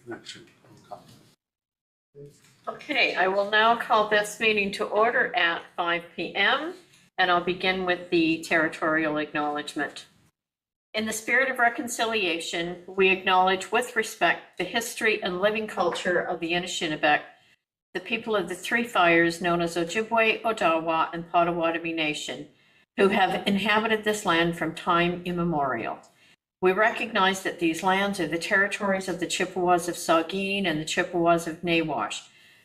connection. Okay, I will now call this meeting to order at 5 p.m. and I'll begin with the territorial acknowledgement. In the spirit of reconciliation, we acknowledge with respect the history and living culture of the Anishinaabe, the people of the Three Fires known as Ojibwe, Odawa, and Potawatomi Nation, who have inhabited this land from time immemorial. We recognize that these lands are the territories of the Chippewas of Saugeen and the Chippewas of Nawash,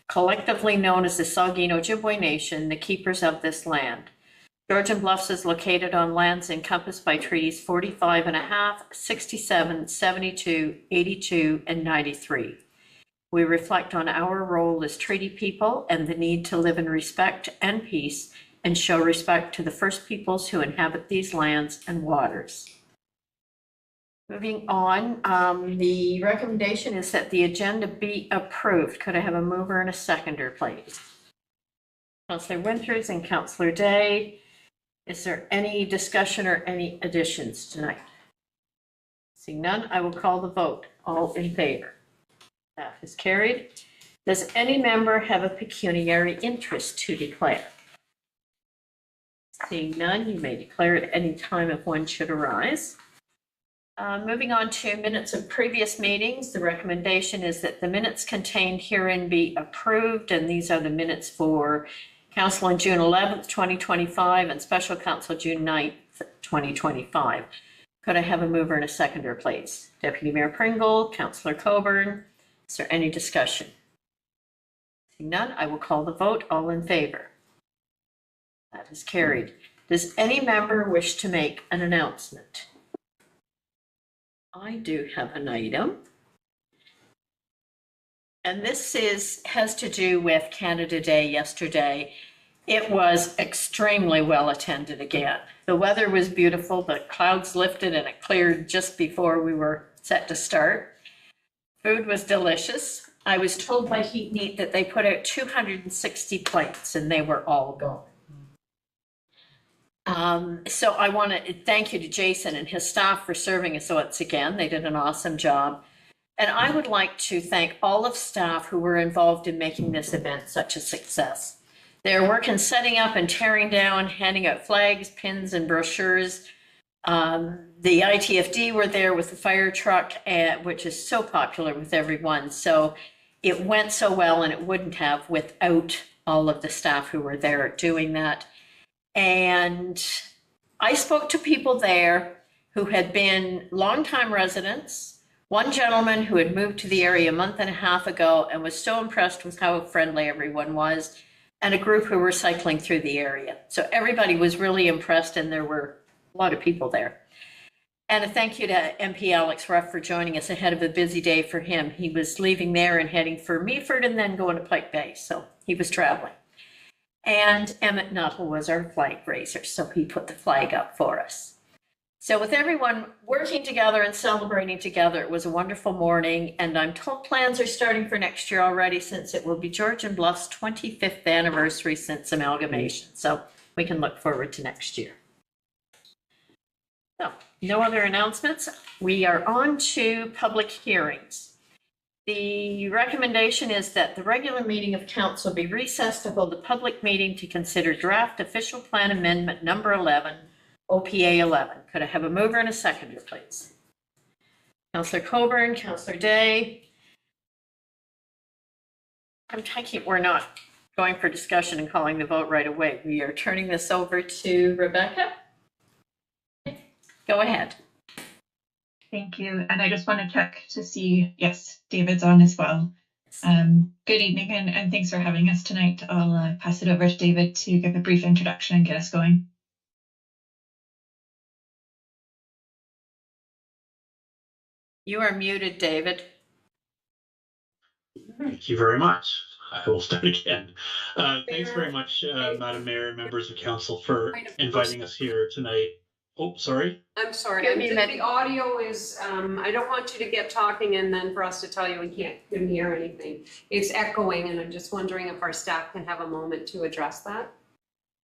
collectively known as the Saugeen Ojibwe Nation, the keepers of this land. Georgian Bluffs is located on lands encompassed by treaties 45.5, 67, 72, 82, and 93. We reflect on our role as treaty people and the need to live in respect and peace and show respect to the First Peoples who inhabit these lands and waters. Moving on, the recommendation is that the agenda be approved. Could I have a mover and a seconder, please? Councillor Winters and Councillor Day. Is there any discussion or any additions tonight? Seeing none, I will call the vote. All in favor? That is carried. Does any member have a pecuniary interest to declare? Seeing none, you may declare at any time if one should arise. Moving on to minutes of previous meetings, the recommendation is that the minutes contained herein be approved, and these are the minutes for Council on June 11th, 2025, and Special Council June 9th, 2025. Could I have a mover and a seconder, please? Deputy Mayor Pringle, Councillor Coburn. Is there any discussion? Seeing none, I will call the vote. All in favor? That is carried. Does any member wish to make an announcement? I do have an item. And this has to do with Canada Day yesterday. It was extremely well attended again. The weather was beautiful, the clouds lifted and it cleared just before we were set to start. Food was delicious. I was told by Heat Neat that they put out 260 plates and they were all gone. So I want to thank you to Jason and his staff for serving us once again. They did an awesome job. And I would like to thank all of staff who were involved in making this event such a success. Their work in setting up and tearing down, handing out flags, pins, and brochures. The ITFD were there with the fire truck, which is so popular with everyone. So it went so well, and it wouldn't have without all of the staff who were there doing that. And I spoke to people there who had been longtime residents, one gentleman who had moved to the area a month and a half ago and was so impressed with how friendly everyone was, and a group who were cycling through the area. So everybody was really impressed, and there were a lot of people there. And a thank you to MP Alex Ruff for joining us ahead of a busy day for him. He was leaving there and heading for Meaford and then going to Pike Bay, so he was traveling. And Emmett Nuttall was our flag raiser, so he put the flag up for us. So with everyone working together and celebrating together, it was a wonderful morning, and I'm told plans are starting for next year already, since it will be Georgian Bluff's 25th anniversary since amalgamation. So we can look forward to next year. So no other announcements. We are on to public hearings. The recommendation is that the regular meeting of council be recessed to hold a public meeting to consider draft official plan amendment number 11, OPA 11. Could I have a mover and a seconder, please? Councillor Coburn, Councillor Day. I'm taking, we're not going for discussion and calling the vote right away. We are turning this over to Rebecca. Go ahead. Thank you. And I just want to check to see, yes, David's on as well. Good evening, and thanks for having us tonight. I'll pass it over to David to give a brief introduction and get us going. You are muted, David. Thank you very much. I will start again. Thanks very much, Madam Mayor and members of council, for inviting us here tonight. Oh, sorry. I'm sorry. Give me a minute. The audio is, I don't want you to get talking and then for us to tell you we couldn't hear anything. It's echoing, and I'm just wondering if our staff can have a moment to address that.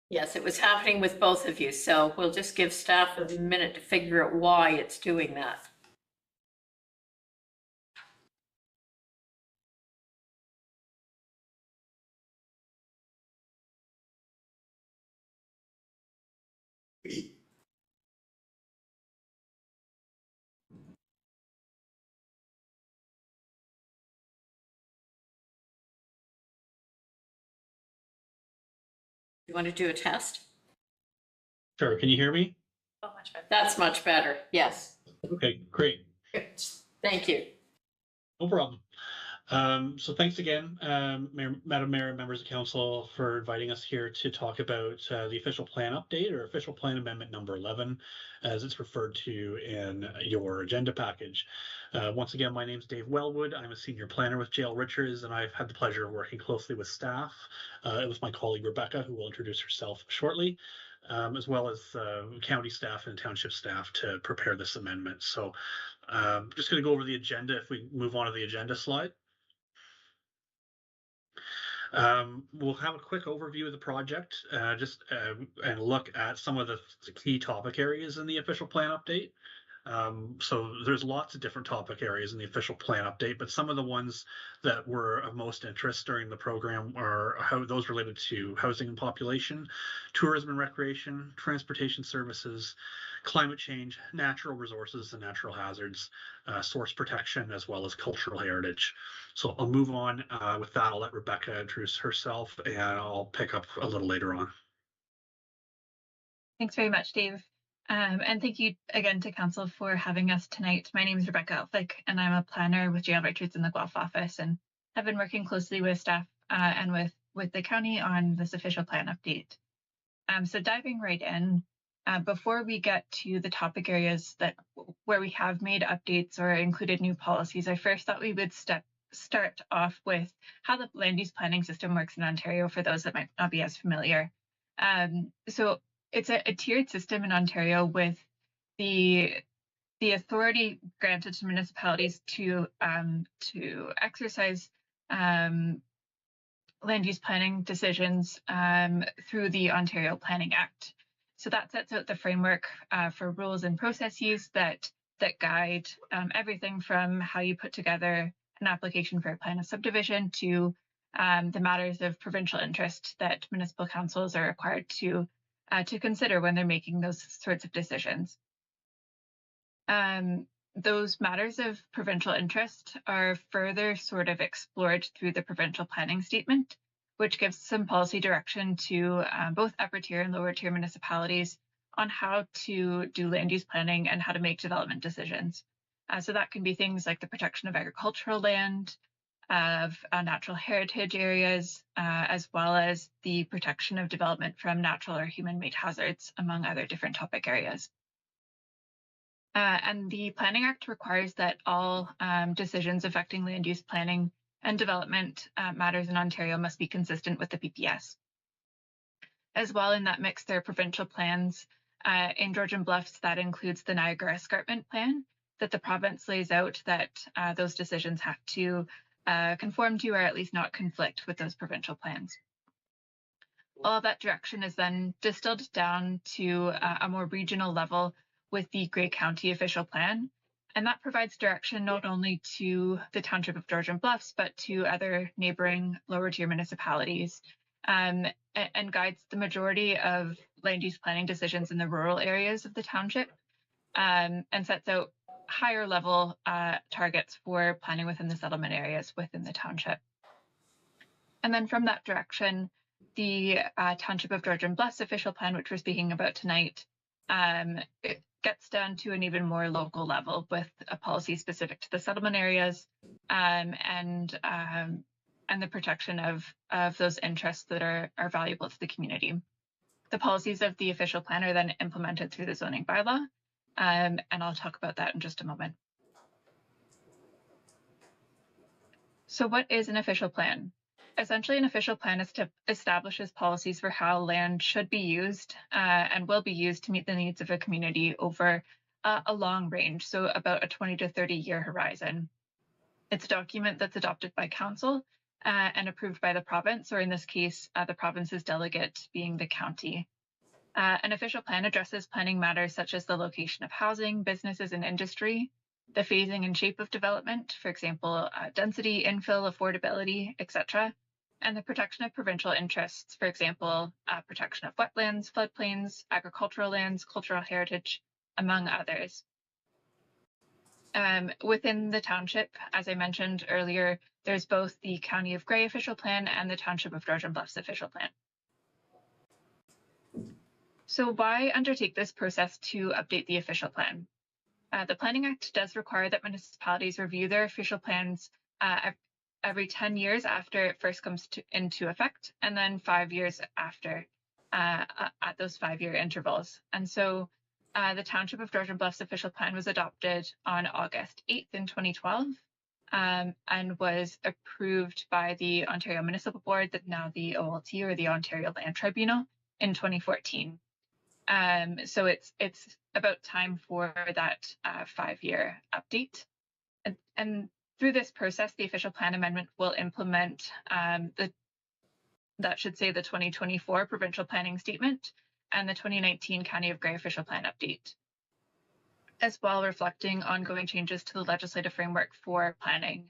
Yes, it was happening with both of you, so we'll just give staff a minute to figure out why it's doing that. You want to do a test? Sure. Can you hear me? Oh, much better. That's much better. Yes. Okay, great. Thank you. No problem. So thanks again, Madam Mayor and members of council, for inviting us here to talk about the official plan update, or official plan amendment number 11, as it's referred to in your agenda package. Once again, my name is Dave Wellwood. I'm a senior planner with JL Richards, and I've had the pleasure of working closely with staff. It was my colleague Rebecca, who will introduce herself shortly, as well as county staff and township staff to prepare this amendment. So just going to go over the agenda if we move on to the agenda slide. We'll have a quick overview of the project, and look at some of the key topic areas in the official plan update. So there's lots of different topic areas in the official plan update, but some of the ones that were of most interest during the program are those related to housing and population, tourism and recreation, transportation services, climate change, natural resources and natural hazards, source protection, as well as cultural heritage. So I'll move on with that. I'll let Rebecca introduce herself, and I'll pick up a little later on. Thanks very much, Dave. And thank you again to Council for having us tonight. My name is Rebecca Elphick, and I'm a planner with JL Richards in the Guelph office, and have been working closely with staff and with the county on this official plan update. So diving right in, before we get to the topic areas where we have made updates or included new policies, I first thought we would start off with how the land use planning system works in Ontario, for those that might not be as familiar. So it's a tiered system in Ontario, with the authority granted to municipalities to exercise land use planning decisions through the Ontario Planning Act. So that sets out the framework for rules and processes that guide everything from how you put together an application for a plan of subdivision to the matters of provincial interest that municipal councils are required to consider when they're making those sorts of decisions. Those matters of provincial interest are further sort of explored through the provincial planning statement, which gives some policy direction to both upper tier and lower tier municipalities on how to do land use planning and how to make development decisions. So that can be things like the protection of agricultural land, of natural heritage areas, as well as the protection of development from natural or human-made hazards, among other different topic areas. And the Planning Act requires that all decisions affecting land use planning and development matters in Ontario must be consistent with the PPS. As well, in that mix, there are provincial plans. In Georgian Bluffs, that includes the Niagara Escarpment Plan that the province lays out, that those decisions have to conform to, or at least not conflict with, those provincial plans. All of that direction is then distilled down to a more regional level with the Grey County official plan. And that provides direction not only to the township of Georgian Bluffs, but to other neighboring lower tier municipalities, and guides the majority of land use planning decisions in the rural areas of the township, and sets out higher level targets for planning within the settlement areas within the township. And then from that direction, the township of Georgian Bluffs official plan, which we're speaking about tonight, it gets down to an even more local level with a policy specific to the settlement areas, and the protection of those interests that are valuable to the community. The policies of the official plan are then implemented through the zoning bylaw, and I'll talk about that in just a moment. So what is an official plan? Essentially, an official plan establishes policies for how land should be used and will be used to meet the needs of a community over a long range, so about a 20 to 30-year horizon. It's a document that's adopted by council and approved by the province, or in this case, the province's delegate being the county. An official plan addresses planning matters such as the location of housing, businesses, and industry, the phasing and shape of development, for example, density, infill, affordability, etc., and the protection of provincial interests, for example, protection of wetlands, floodplains, agricultural lands, cultural heritage, among others. Within the township, as I mentioned earlier, there's both the County of Grey official plan and the Township of Georgian Bluffs official plan. So why undertake this process to update the official plan? The Planning Act does require that municipalities review their official plans every 10 years after it first comes into effect, and then 5 years after at those 5-year intervals. And so the Township of Georgian Bluffs official plan was adopted on August 8th in 2012 and was approved by the Ontario Municipal Board, that now the OLT, or the Ontario Land Tribunal, in 2014. So it's about time for that 5-year update. And through this process, the official plan amendment will implement the 2024 provincial planning statement and the 2019 County of Grey official plan update, as well reflecting ongoing changes to the legislative framework for planning,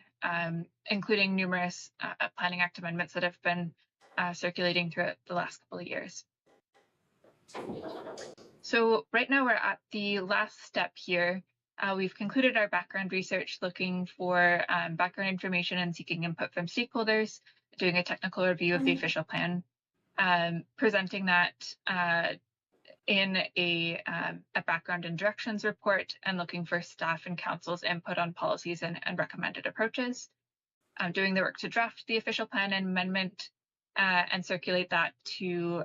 including numerous Planning Act amendments that have been circulating throughout the last couple of years. So right now we're at the last step here. We've concluded our background research, looking for background information and seeking input from stakeholders, doing a technical review of the official plan, presenting that in a background and directions report, and looking for staff and council's input on policies and recommended approaches, doing the work to draft the official plan and amendment, and circulate that to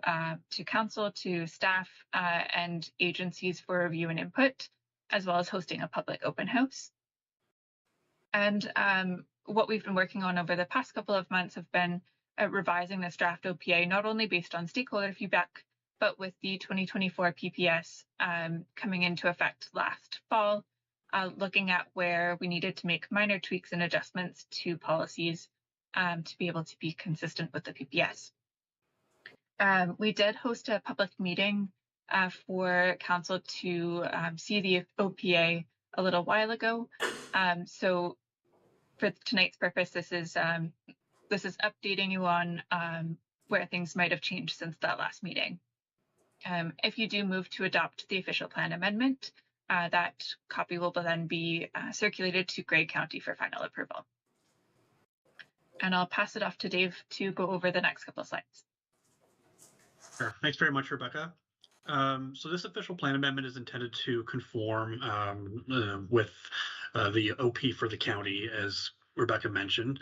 council, to staff, and agencies for review and input, as well as hosting a public open house. And what we've been working on over the past couple of months have been revising this draft OPA, not only based on stakeholder feedback, but with the 2024 PPS coming into effect last fall, looking at where we needed to make minor tweaks and adjustments to policies to be able to be consistent with the PPS. We did host a public meeting for council to see the OPA a little while ago. So for tonight's purpose, this is updating you on where things might have changed since that last meeting. If you do move to adopt the official plan amendment, that copy will then be circulated to Grey County for final approval. And I'll pass it off to Dave to go over the next couple of slides. Sure. Thanks very much, Rebecca. So this official plan amendment is intended to conform with the OP for the county, as Rebecca mentioned.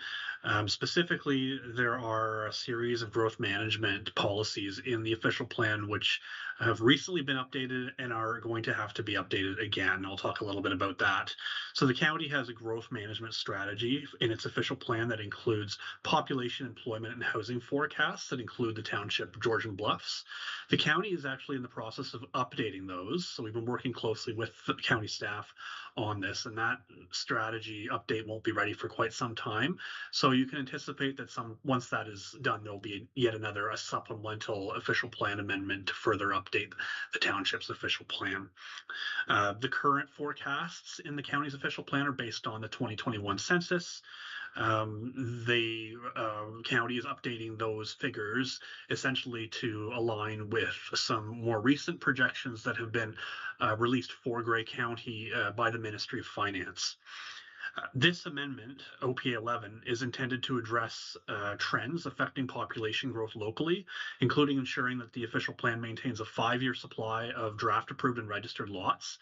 Specifically, there are a series of growth management policies in the official plan which have recently been updated and are going to have to be updated again. I'll talk a little bit about that. So the county has a growth management strategy in its official plan that includes population, employment, and housing forecasts that include the township of Georgian Bluffs. The county is actually in the process of updating those. So we've been working closely with the county staff on this, and that strategy update won't be ready for quite some time. So you can anticipate that once that is done, there'll be yet another supplemental official plan amendment to further update the township's official plan. The current forecasts in the county's official plan are based on the 2021 census. The county is updating those figures essentially to align with some more recent projections that have been released for Grey County by the Ministry of Finance. This amendment, OPA 11, is intended to address trends affecting population growth locally, including ensuring that the official plan maintains a 5-year supply of draft approved and registered lots,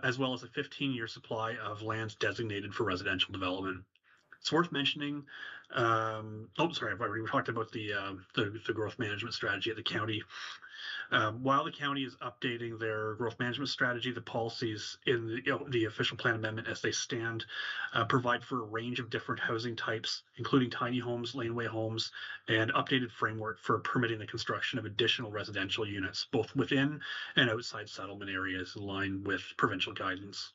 as well as a 15-year supply of lands designated for residential development. It's worth mentioning, I've already talked about the growth management strategy at the county. While the county is updating their growth management strategy, the policies in the official plan amendment as they stand provide for a range of different housing types, including tiny homes, laneway homes, and updated framework for permitting the construction of additional residential units, both within and outside settlement areas in line with provincial guidance.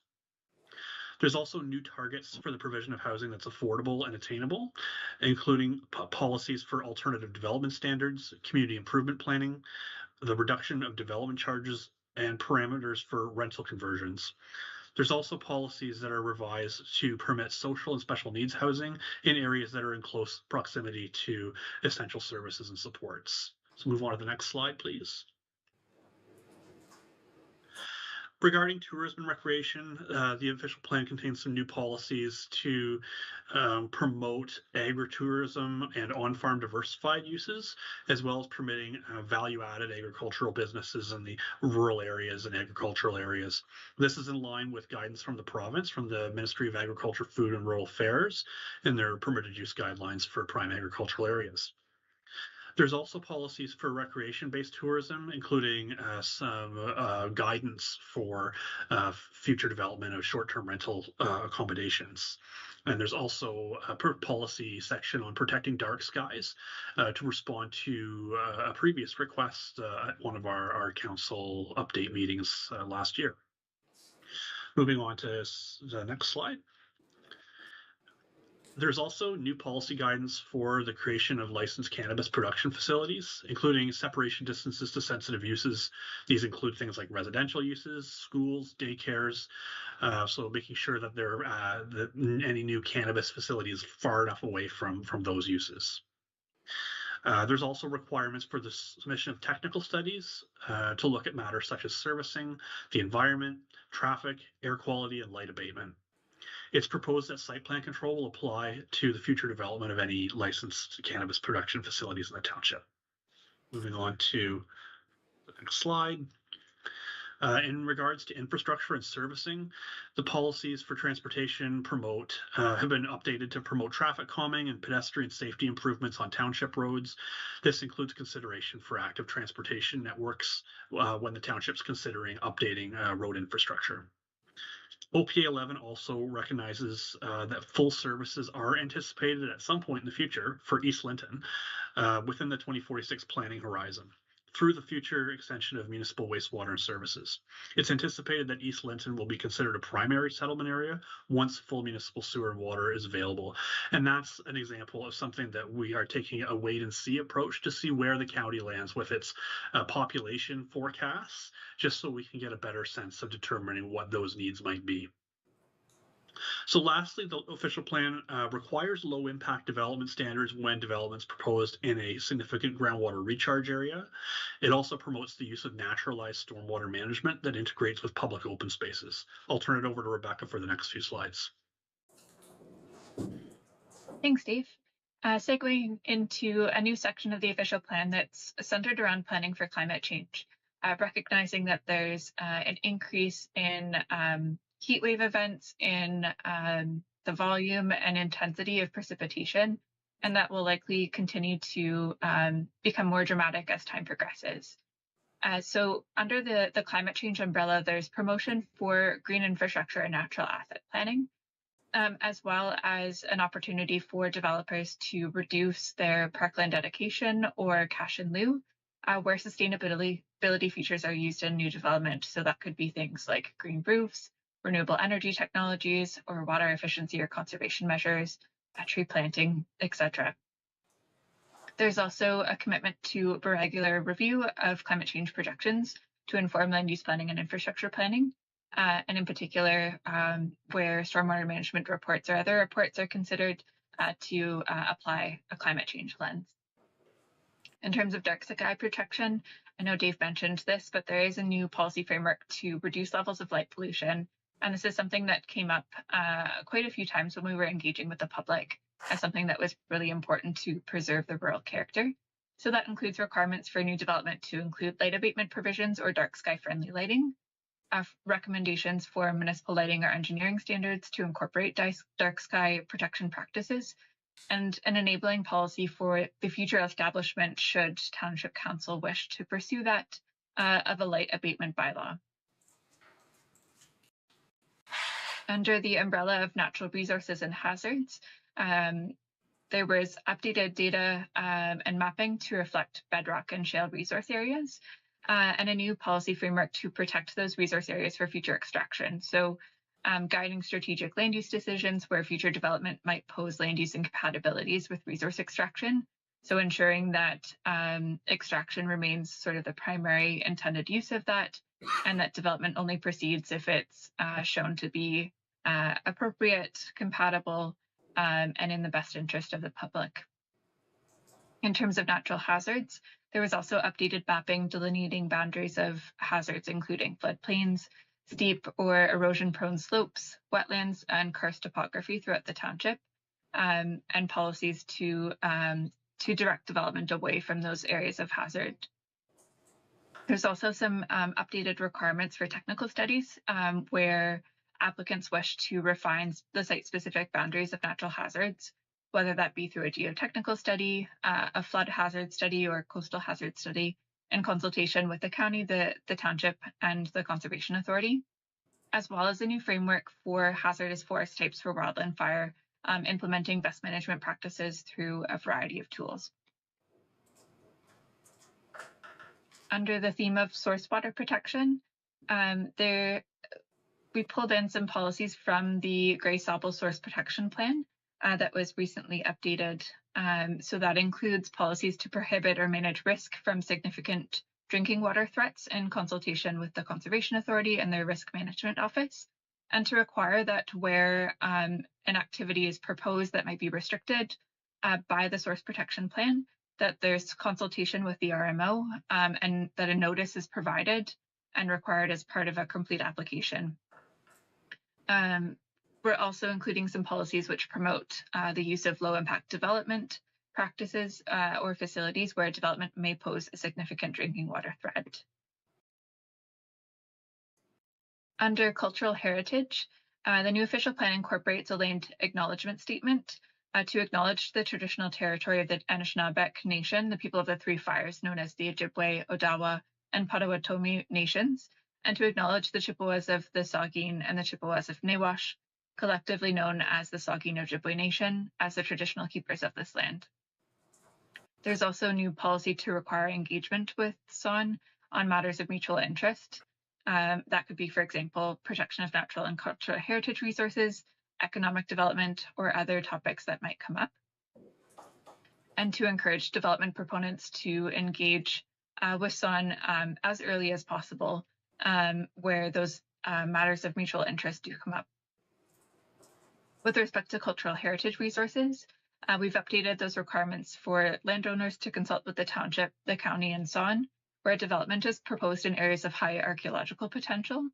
There's also new targets for the provision of housing that's affordable and attainable, including policies for alternative development standards, community improvement planning, the reduction of development charges, and parameters for rental conversions. There's also policies that are revised to permit social and special needs housing in areas that are in close proximity to essential services and supports. So move on to the next slide, please. Regarding tourism and recreation, the official plan contains some new policies to promote agritourism and on-farm diversified uses, as well as permitting value-added agricultural businesses in the rural areas and agricultural areas. This is in line with guidance from the province, from the Ministry of Agriculture, Food and Rural Affairs, and their permitted use guidelines for prime agricultural areas. There's also policies for recreation-based tourism, including some guidance for future development of short-term rental accommodations. And there's also a policy section on protecting dark skies to respond to a previous request at one of our council update meetings last year. Moving on to the next slide. There's also new policy guidance for the creation of licensed cannabis production facilities, including separation distances to sensitive uses. These include things like residential uses, schools, daycares, so making sure that that any new cannabis facility is far enough away from those uses. There's also requirements for the submission of technical studies to look at matters such as servicing, the environment, traffic, air quality, and light abatement. It's proposed that site plan control will apply to the future development of any licensed cannabis production facilities in the township. Moving on to the next slide. In regards to infrastructure and servicing, the policies for transportation have been updated to promote traffic calming and pedestrian safety improvements on township roads. This includes consideration for active transportation networks when the township's considering updating road infrastructure. OPA 11 also recognizes that full services are anticipated at some point in the future for East Linton within the 2046 planning horizon through the future extension of municipal wastewater and services. It's anticipated that East Linton will be considered a primary settlement area once full municipal sewer and water is available. And that's an example of something that we are taking a wait and see approach to see where the county lands with its population forecasts, just so we can get a better sense of determining what those needs might be. So lastly, the official plan requires low impact development standards when development's proposed in a significant groundwater recharge area. It also promotes the use of naturalized stormwater management that integrates with public open spaces. I'll turn it over to Rebecca for the next few slides. Thanks, Dave. Segueing into a new section of the official plan that's centered around planning for climate change, recognizing that there's an increase in heat wave events, in the volume and intensity of precipitation, and that will likely continue to become more dramatic as time progresses. So under the climate change umbrella, there's promotion for green infrastructure and natural asset planning, as well as an opportunity for developers to reduce their parkland dedication or cash in lieu, where sustainability features are used in new development. So that could be things like green roofs, renewable energy technologies, or water efficiency or conservation measures, tree planting, etc. There's also a commitment to a regular review of climate change projections to inform land use planning and infrastructure planning, and in particular, where stormwater management reports or other reports are considered to apply a climate change lens. In terms of dark sky protection, I know Dave mentioned this, but there is a new policy framework to reduce levels of light pollution. And this is something that came up quite a few times when we were engaging with the public as something that was really important to preserve the rural character. So that includes requirements for new development to include light abatement provisions or dark sky friendly lighting, recommendations for municipal lighting or engineering standards to incorporate dark sky protection practices, and an enabling policy for the future establishment, should Township Council wish to pursue that, of a light abatement bylaw. Under the umbrella of natural resources and hazards, there was updated data and mapping to reflect bedrock and shale resource areas, and a new policy framework to protect those resource areas for future extraction. So guiding strategic land use decisions where future development might pose land use incompatibilities with resource extraction. So ensuring that extraction remains sort of the primary intended use of that, and that development only proceeds if it's shown to be appropriate, compatible, and in the best interest of the public. In terms of natural hazards, there was also updated mapping delineating boundaries of hazards, including floodplains, steep or erosion-prone slopes, wetlands, and karst topography throughout the township, and policies to direct development away from those areas of hazard. There's also some updated requirements for technical studies where applicants wish to refine the site-specific boundaries of natural hazards, whether that be through a geotechnical study, a flood hazard study, or coastal hazard study, in consultation with the county, the township, and the Conservation Authority, as well as a new framework for hazardous forest types for wildland fire, implementing best management practices through a variety of tools. Under the theme of source water protection, we pulled in some policies from the Grey Sauble Source Protection Plan that was recently updated. So that includes policies to prohibit or manage risk from significant drinking water threats in consultation with the Conservation Authority and their Risk Management Office, and to require that where an activity is proposed that might be restricted by the Source Protection Plan, that there's consultation with the RMO and that a notice is provided and required as part of a complete application. We're also including some policies which promote the use of low-impact development practices or facilities where development may pose a significant drinking water threat. Under cultural heritage, the new official plan incorporates a land acknowledgement statement to acknowledge the traditional territory of the Anishinaabeg Nation, the people of the Three Fires, known as the Ojibwe, Odawa, and Potawatomi nations, and to acknowledge the Chippewas of the Saugeen and the Chippewas of Nawash, collectively known as the Saugeen Ojibwe Nation, as the traditional keepers of this land. There's also a new policy to require engagement with SON on matters of mutual interest. That could be, for example, protection of natural and cultural heritage resources, economic development, or other topics that might come up. And to encourage development proponents to engage with SON as early as possible where those matters of mutual interest do come up. With respect to cultural heritage resources, we've updated those requirements for landowners to consult with the township, the county, and SON, where development is proposed in areas of high archaeological potential,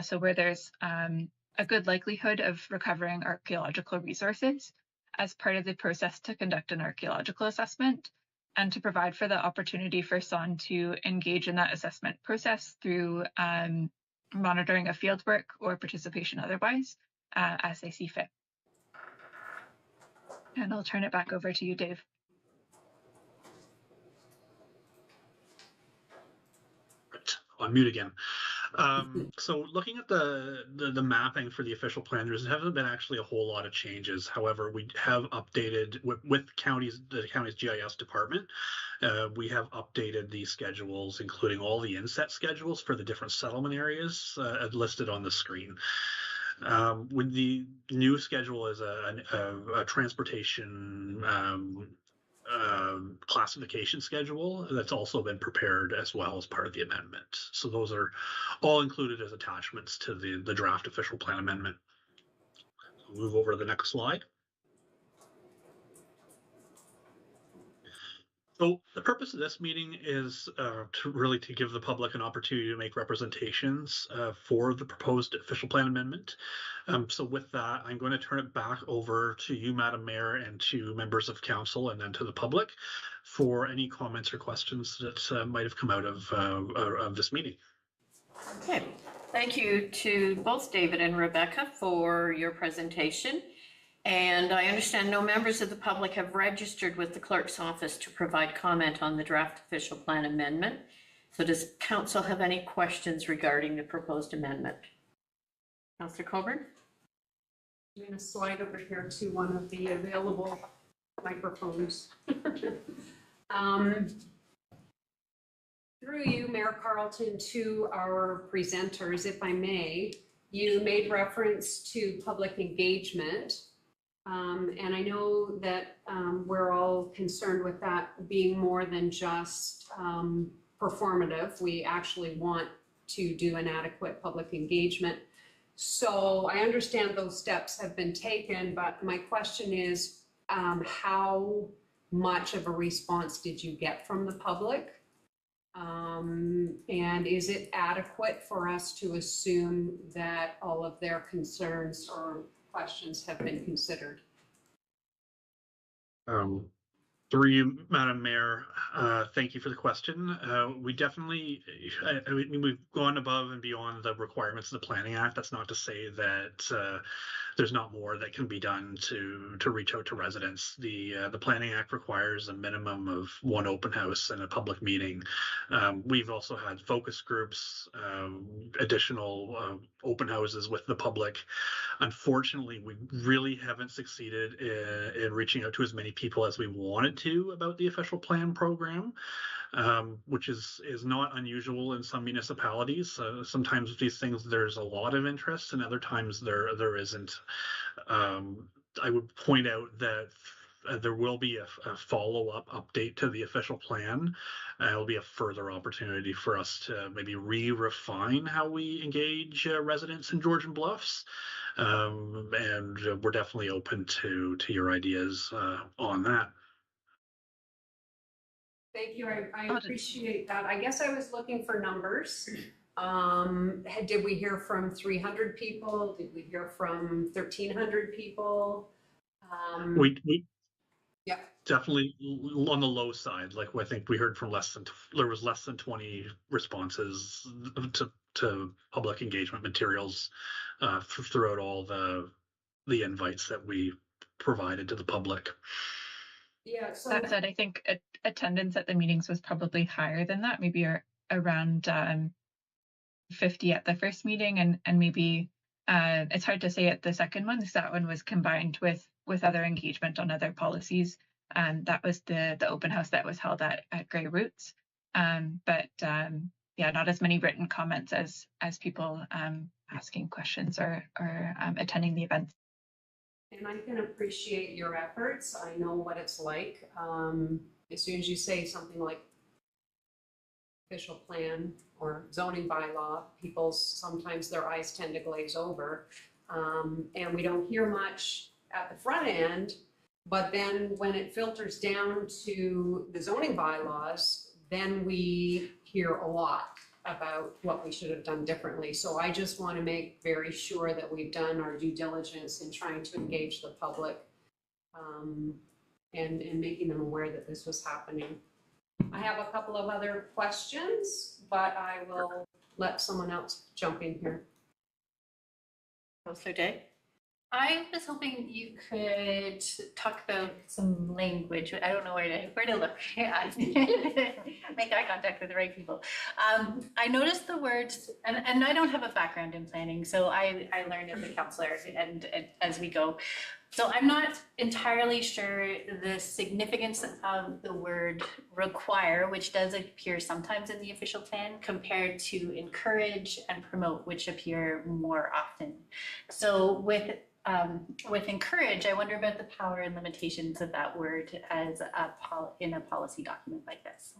so where there's a good likelihood of recovering archaeological resources as part of the process to conduct an archaeological assessment, and to provide for the opportunity for SON to engage in that assessment process through monitoring of fieldwork or participation otherwise as they see fit. And I'll turn it back over to you, Dave. On mute again. So looking at the mapping for the official plan, there hasn't been actually a whole lot of changes. However, we have updated with the county's GIS department. We have updated the schedules, including all the inset schedules for the different settlement areas listed on the screen. With the new schedule is a transportation classification schedule that's also been prepared as well as part of the amendment. So those are all included as attachments to the draft official plan amendment. I'll move over to the next slide. So the purpose of this meeting is to give the public an opportunity to make representations for the proposed official plan amendment. So with that, I'm going to turn it back over to you, Madam Mayor, and to members of council, and then to the public for any comments or questions that might have come out of this meeting. Okay, thank you to both David and Rebecca for your presentation. And I understand no members of the public have registered with the clerk's office to provide comment on the draft official plan amendment. So does council have any questions regarding the proposed amendment? Councillor Coburn? I'm going to slide over here to one of the available microphones. Through you, Mayor Carleton, to our presenters, if I may, you made reference to public engagement. And I know that we're all concerned with that being more than just performative. We actually want to do an adequate public engagement. So I understand those steps have been taken, but my question is, how much of a response did you get from the public? And is it adequate for us to assume that all of their concerns or questions have been considered? Through you, Madam Mayor, thank you for the question. We definitely, I mean, we've gone above and beyond the requirements of the Planning Act. That's not to say that there's not more that can be done to reach out to residents. The Planning Act requires a minimum of one open house and a public meeting. We've also had focus groups, additional open houses with the public. Unfortunately, we really haven't succeeded in reaching out to as many people as we wanted to about the official plan program, which is not unusual in some municipalities. Sometimes with these things, there's a lot of interest, and other times there isn't. I would point out that there will be a follow-up update to the official plan. It'll be a further opportunity for us to maybe refine how we engage residents in Georgian Bluffs. And we're definitely open to your ideas on that. Thank you. I appreciate that. I guess I was looking for numbers. Did we hear from 300 people? Did we hear from 1,300 people? We Yeah. definitely on the low side. Like I think we heard from there was less than 20 responses to public engagement materials throughout all the invites that we provided to the public. Yeah. So That said, I think attendance at the meetings was probably higher than that, maybe around 50 at the first meeting, and maybe it's hard to say at the second one, because that one was combined with other engagement on other policies. That was the open house that was held at Grey Roots. But yeah, not as many written comments as people asking questions or attending the events. And I can appreciate your efforts. I know what it's like. As soon as you say something like official plan or zoning bylaw, sometimes their eyes tend to glaze over. And we don't hear much at the front end, but then when it filters down to the zoning bylaws, then we hear a lot about what we should have done differently. So I just want to make very sure that we've done our due diligence in trying to engage the public and making them aware that this was happening. I have a couple of other questions, but I will let someone else jump in here. Councillor Day? I was hoping you could talk about some language. I don't know where to look. Make eye contact with the right people. I noticed the words, and I don't have a background in planning, so I learned as a counselor and as we go. So I'm not entirely sure the significance of the word require, which does appear sometimes in the official plan, compared to encourage and promote, which appear more often. So with encourage, I wonder about the power and limitations of that word as in a policy document like this.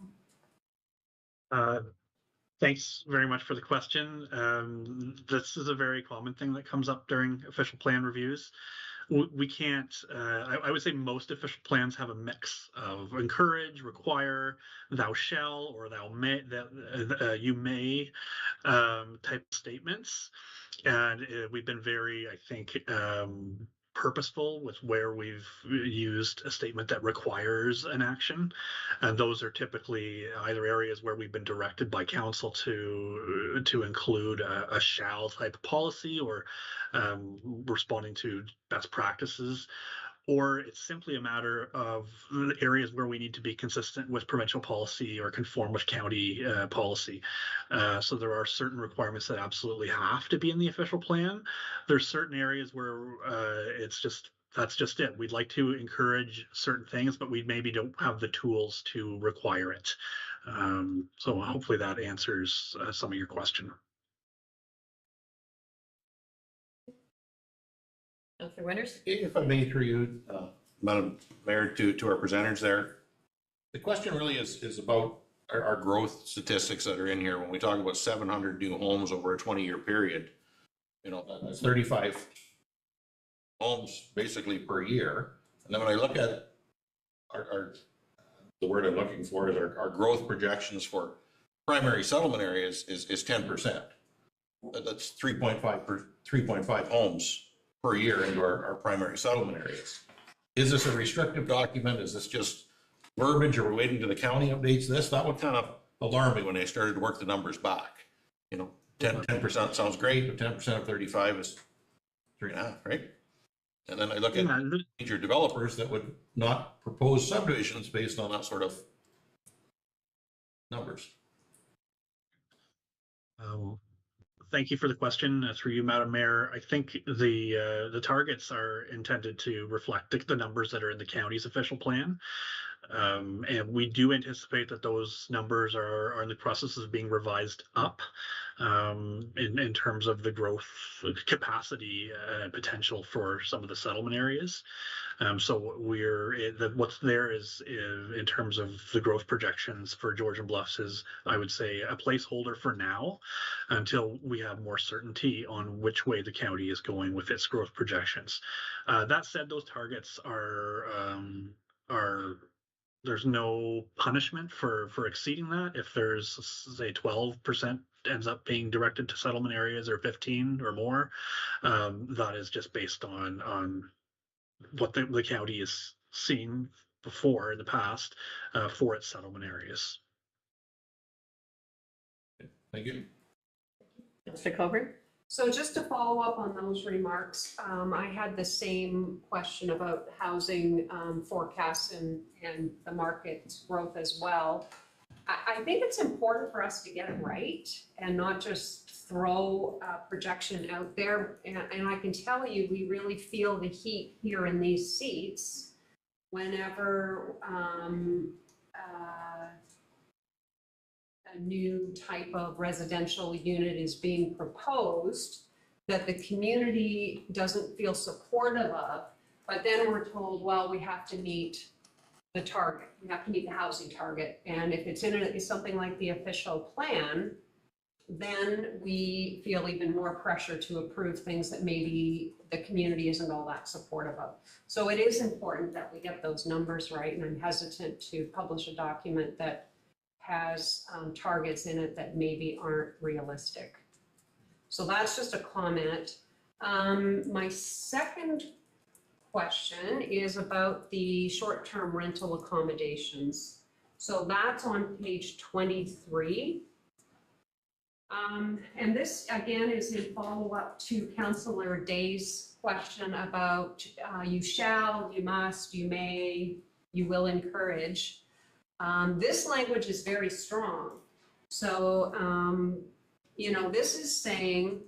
Thanks very much for the question. This is a very common thing that comes up during official plan reviews. We can't, I would say most official plans have a mix of encourage, require, thou shall, or thou may, that you may type statements. And we've been very, I think, purposeful with where we've used a statement that requires an action. And those are typically either areas where we've been directed by council to include a shall type policy or responding to best practices, or it's simply a matter of areas where we need to be consistent with provincial policy or conform with county policy. So there are certain requirements that absolutely have to be in the official plan. There's certain areas where that's just it. We'd like to encourage certain things, but we maybe don't have the tools to require it. So hopefully that answers some of your question. Councillor Winters? If I may, through you, Madam Mayor, to our presenters there, the question really is about our growth statistics that are in here. When we talk about 700 new homes over a 20-year period, that's 35 homes basically per year. And then when I look at the word I'm looking for is our growth projections for primary settlement area is 10%. That's 3.5 homes per year into our primary settlement areas. Is this a restrictive document? Is this just verbiage? Are we waiting to the county updates this? That would kind of alarm me when I started to work the numbers back. You know, 10% sounds great, but 10% of 35 is 3.5, right? And then I look at major developers that would not propose subdivisions based on that sort of numbers. Thank you for the question. Through you, Madam Mayor, I think the targets are intended to reflect the numbers that are in the county's official plan. And we do anticipate that those numbers are in the process of being revised up in terms of the growth capacity potential for some of the settlement areas. So what's there is in terms of the growth projections for Georgian Bluffs is, I would say, a placeholder for now until we have more certainty on which way the county is going with its growth projections. That said, those targets are there's no punishment for exceeding that. If there's, say, 12% ends up being directed to settlement areas or 15 or more, that is just based on what the county has seen before in the past for its settlement areas. Thank you. Mr. Coburn? So just to follow up on those remarks, I had the same question about housing forecasts and the market growth as well. I think it's important for us to get it right and not just throw a projection out there. And I can tell you, we really feel the heat here in these seats whenever a new type of residential unit is being proposed that the community doesn't feel supportive of, but then we're told, well, we have to meet the target, we have to meet the housing target. And if it's in something like the official plan, then we feel even more pressure to approve things that maybe the community isn't all that supportive of. So it is important that we get those numbers right, and I'm hesitant to publish a document that has targets in it that maybe aren't realistic. So that's just a comment. My second question is about the short-term rental accommodations. So that's on page 23. And this again is in follow-up to Councillor Day's question about you shall, you must, you may, you will encourage. This language is very strong. So, you know, this is saying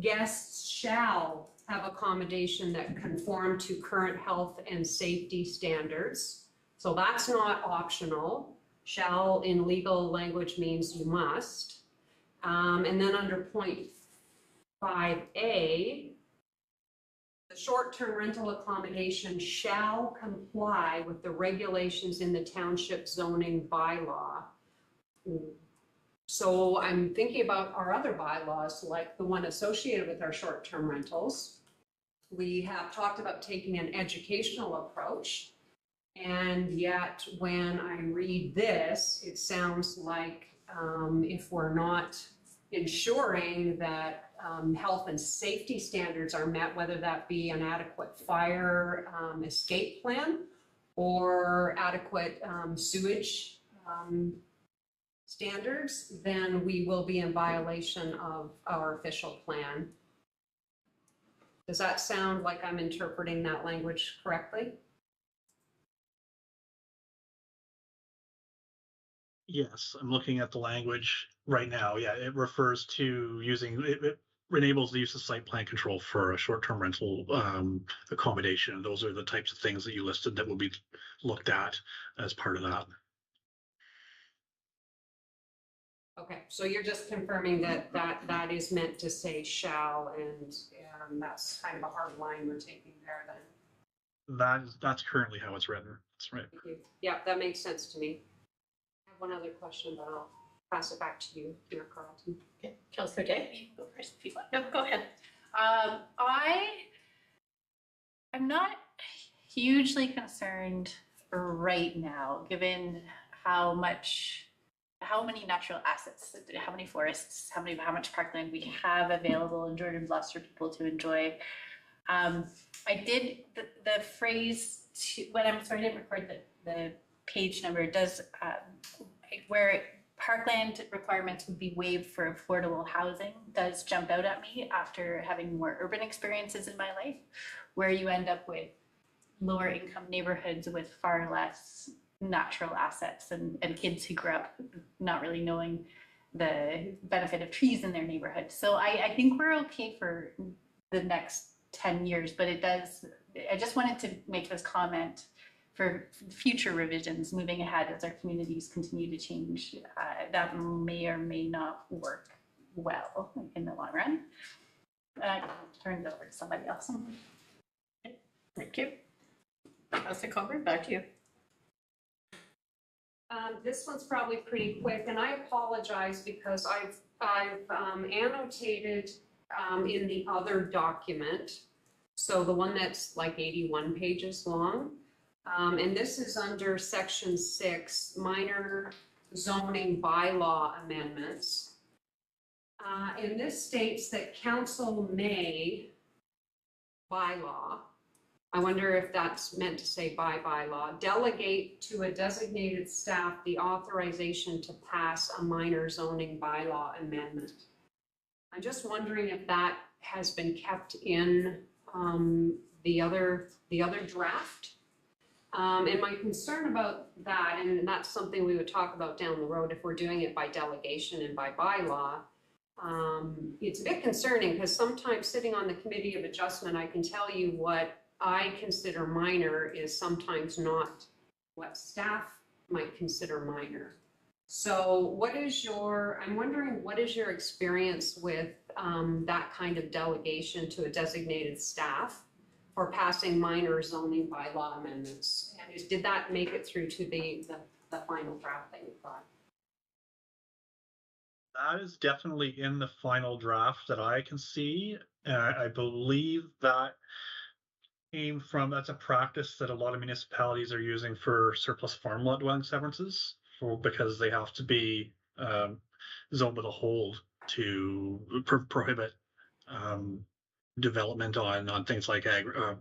guests shall have accommodation that conform to current health and safety standards. So that's not optional. Shall in legal language means you must. And then under point 5A, the short-term rental accommodation shall comply with the regulations in the township zoning bylaw. So I'm thinking about our other bylaws, like the one associated with our short-term rentals. We have talked about taking an educational approach, and yet when I read this, it sounds like if we're not ensuring that health and safety standards are met, whether that be an adequate fire escape plan or adequate sewage standards, then we will be in violation of our official plan. Does that sound like I'm interpreting that language correctly? Yes, I'm looking at the language right now. Yeah, it refers to using, it enables the use of site plan control for a short-term rental accommodation. Those are the types of things that you listed that will be looked at as part of that. Okay, so you're just confirming that is meant to say shall, and that's kind of a hard line we're taking there then. That's currently how it's written. That's right. Thank you. Yeah, that makes sense to me. I have one other question, but I'll pass it back to you, Mayor Carlton. Okay, Councillor Day, go first if you want. No, go ahead. I'm not hugely concerned right now, given how much how many natural assets, how many forests, how much parkland we have available in Jordan Bluffs for people to enjoy. I did the phrase when I'm sorry I didn't record the page number does where parkland requirements would be waived for affordable housing does jump out at me after having more urban experiences in my life, where you end up with lower income neighborhoods with far less natural assets and kids who grew up not really knowing the benefit of trees in their neighborhood. So I think we're okay for the next 10 years, but I just wanted to make this comment for future revisions moving ahead as our communities continue to change. That may or may not work well in the long run. I turn it over to somebody else. Thank you. Councillor Coburn, back to you. This one's probably pretty quick, and I apologize because I've annotated in the other document, so the one that's like 81 pages long, and this is under section 6, minor zoning bylaw amendments. And this states that council may bylaw, I wonder if that's meant to say by bylaw, delegate to a designated staff the authorization to pass a minor zoning bylaw amendment. I'm just wondering if that has been kept in the other draft. And my concern about that, and that's something we would talk about down the road if we're doing it by delegation and by bylaw, it's a bit concerning because sometimes sitting on the Committee of Adjustment, I can tell you what I consider minor is sometimes not what staff might consider minor. So I'm wondering what is your experience with that kind of delegation to a designated staff for passing minor zoning bylaw amendments? And did that make it through to the final draft that you thought? That is definitely in the final draft that I can see. I believe that came from, that's a practice that a lot of municipalities are using for surplus farmland dwelling severances, because they have to be zoned with a hold to prohibit development on things like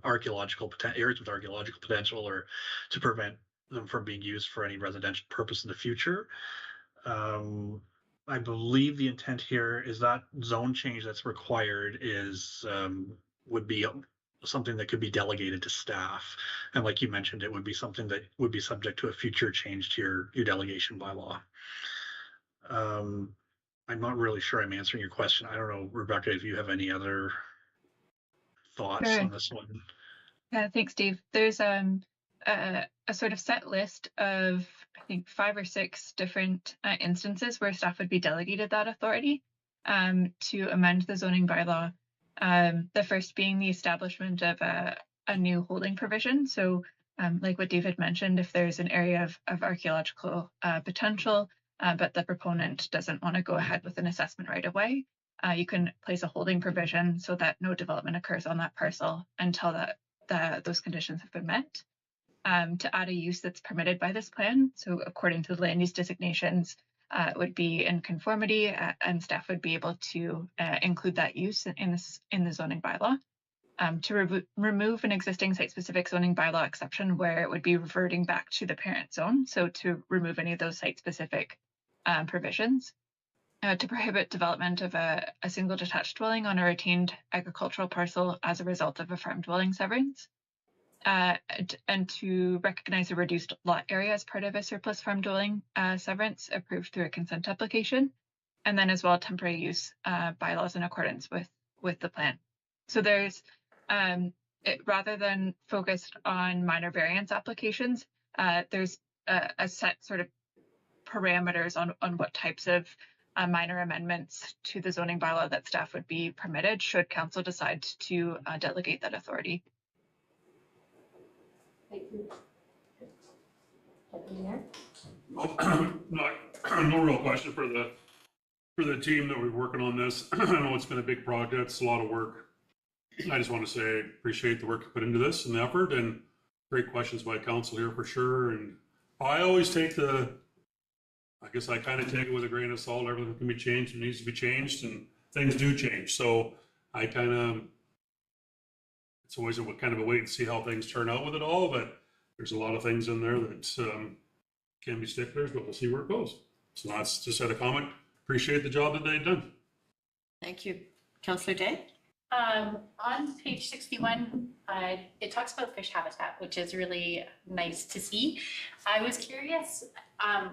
archaeological areas with archaeological potential, or to prevent them from being used for any residential purpose in the future. I believe the intent here is that zone change that's required would be something that could be delegated to staff. And like you mentioned, it would be something that would be subject to a future change to your delegation bylaw. I'm not really sure I'm answering your question. I don't know, Rebecca, if you have any other thoughts on this one. Yeah, thanks, Dave. There's a sort of set list of, I think, 5 or 6 different instances where staff would be delegated that authority to amend the zoning bylaw. The first being the establishment of a new holding provision. So like what David mentioned, if there's an area of archaeological potential, but the proponent doesn't want to go ahead with an assessment right away, you can place a holding provision so that no development occurs on that parcel until those conditions have been met. To add a use that's permitted by this plan, so according to the land use designations, it would be in conformity, and staff would be able to include that use in the zoning bylaw. To remove an existing site-specific zoning bylaw exception where it would be reverting back to the parent zone, so to remove any of those site-specific provisions. To prohibit development of a single detached dwelling on a retained agricultural parcel as a result of a farm dwelling severance. And to recognize a reduced lot area as part of a surplus farm dwelling severance approved through a consent application, and then as well temporary use bylaws in accordance with the plan. So there's rather than focused on minor variance applications, there's a set sort of parameters on what types of minor amendments to the zoning bylaw that staff would be permitted should council decide to delegate that authority. Thank you. No real question for the team that we're working on this. I know it's been a big project, it's a lot of work. I just want to say I appreciate the work you put into this and the effort, and great questions by council here for sure. And I always take I guess I kind of take it with a grain of salt. Everything can be changed and needs to be changed, and things do change. So I kind of, it's always a kind of a wait and see how things turn out with it all. But there's a lot of things in there that can be sticklers, but we'll see where it goes. So that's just had a comment. Appreciate the job that they've done. Thank you. Councillor Day? On page 61, it talks about fish habitat, which is really nice to see. I was curious,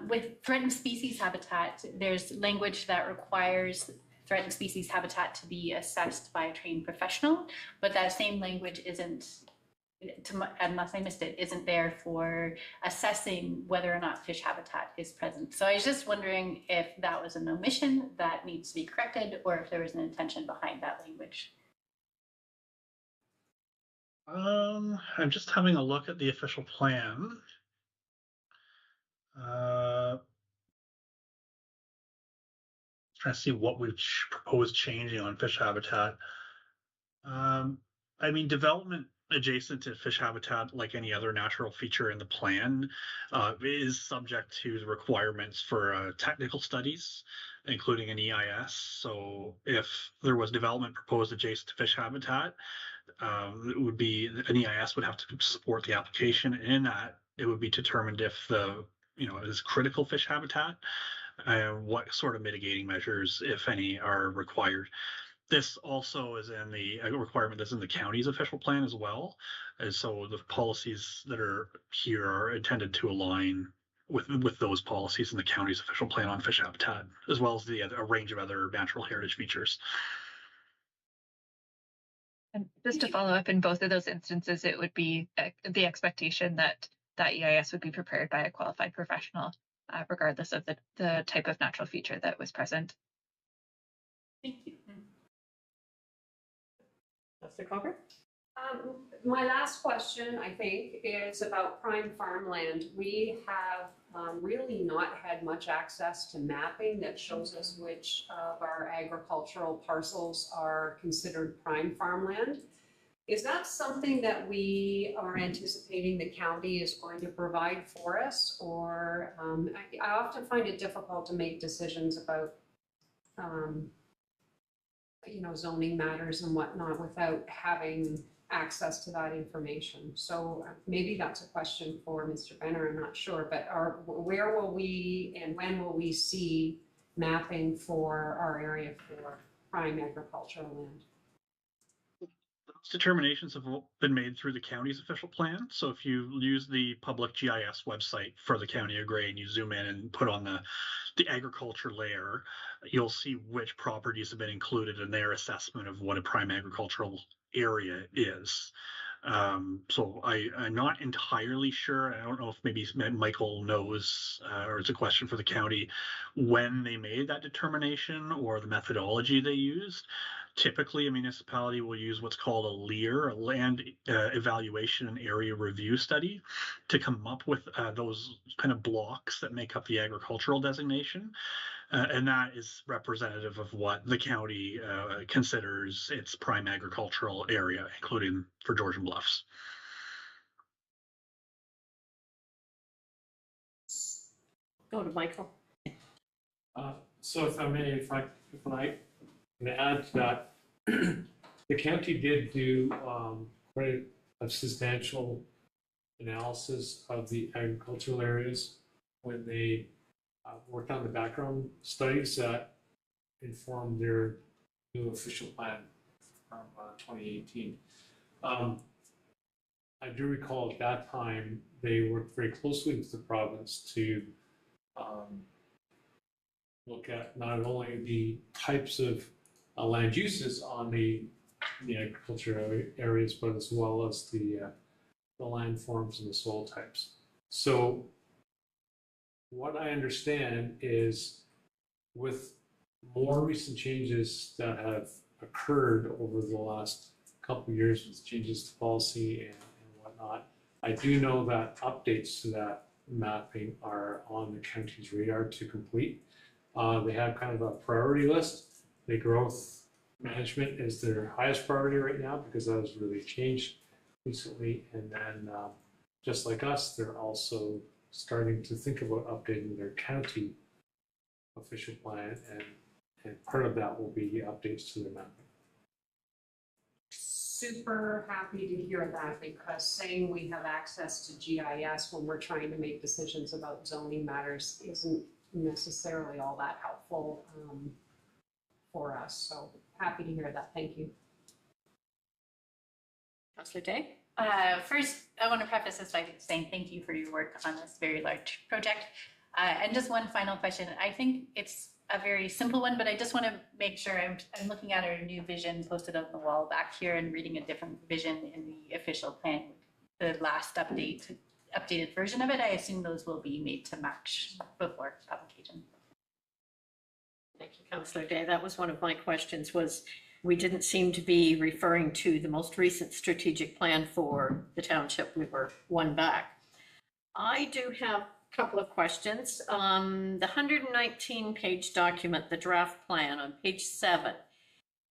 with threatened species habitat, there's language that requires threatened species habitat to be assessed by a trained professional, but that same language isn't, unless I missed it, isn't there for assessing whether or not fish habitat is present. So I was just wondering if that was an omission that needs to be corrected, or if there was an intention behind that language. I'm just having a look at the official plan. Trying to see what we've proposed changing on fish habitat. I mean, development adjacent to fish habitat, like any other natural feature in the plan, is subject to the requirements for technical studies, including an EIS. So if there was development proposed adjacent to fish habitat, it would be an EIS would have to support the application. And in that, it would be determined if the it is critical fish habitat, what sort of mitigating measures, if any, are required. This also is in the requirement that's in the county's official plan as well. And so the policies that are here are intended to align with those policies in the county's official plan on fish habitat, as well as a range of other natural heritage features. And just to follow up, in both of those instances, it would be the expectation that that EIS would be prepared by a qualified professional, regardless of the type of natural feature that was present. Thank you. Councillor Cocker? My last question, I think, is about prime farmland. We have really not had much access to mapping that shows us which of our agricultural parcels are considered prime farmland. Is that something that we are anticipating the county is going to provide for us? Or I often find it difficult to make decisions about zoning matters and whatnot without having access to that information. So maybe that's a question for Mr. Benner, I'm not sure, but where will we and when will we see mapping for our area for prime agricultural land? Those determinations have been made through the county's official plan. So if you use the public GIS website for the County of Grey and you zoom in and put on the agriculture layer, you'll see which properties have been included in their assessment of what a prime agricultural area is. So I'm not entirely sure. I don't know if maybe Michael knows, or it's a question for the county, when they made that determination or the methodology they used. Typically, a municipality will use what's called a LEAR, a land evaluation and area review study, to come up with those kind of blocks that make up the agricultural designation. And that is representative of what the county considers its prime agricultural area, including for Georgian Bluffs. Go to Michael. So if I may, if I can add to that, the county did do quite a substantial analysis of the agricultural areas when they worked on the background studies that informed their new official plan from 2018. I do recall at that time they worked very closely with the province to look at not only the types of land uses on the agricultural areas, but as well as the land forms and the soil types. So what I understand is with more recent changes that have occurred over the last couple of years with changes to policy and whatnot, I do know that updates to that mapping are on the county's radar to complete. They have kind of a priority list. The growth management is their highest priority right now because that has really changed recently. And then just like us, they're also starting to think about updating their county official plan, and part of that will be updates to the map. Super happy to hear that, because saying we have access to GIS when we're trying to make decisions about zoning matters isn't necessarily all that helpful for us. So happy to hear that. Thank you. Councillor Day? First, I want to preface this by saying thank you for your work on this very large project. And just one final question. I think it's a very simple one, but I just want to make sure I'm looking at our new vision posted on the wall back here and reading a different vision in the official plan. The last updated version of it, I assume those will be made to match before application. Thank you, Councillor Day. That was one of my questions, was we didn't seem to be referring to the most recent strategic plan for the township. We were one back. I do have a couple of questions. The 119-page document, the draft plan on page 7,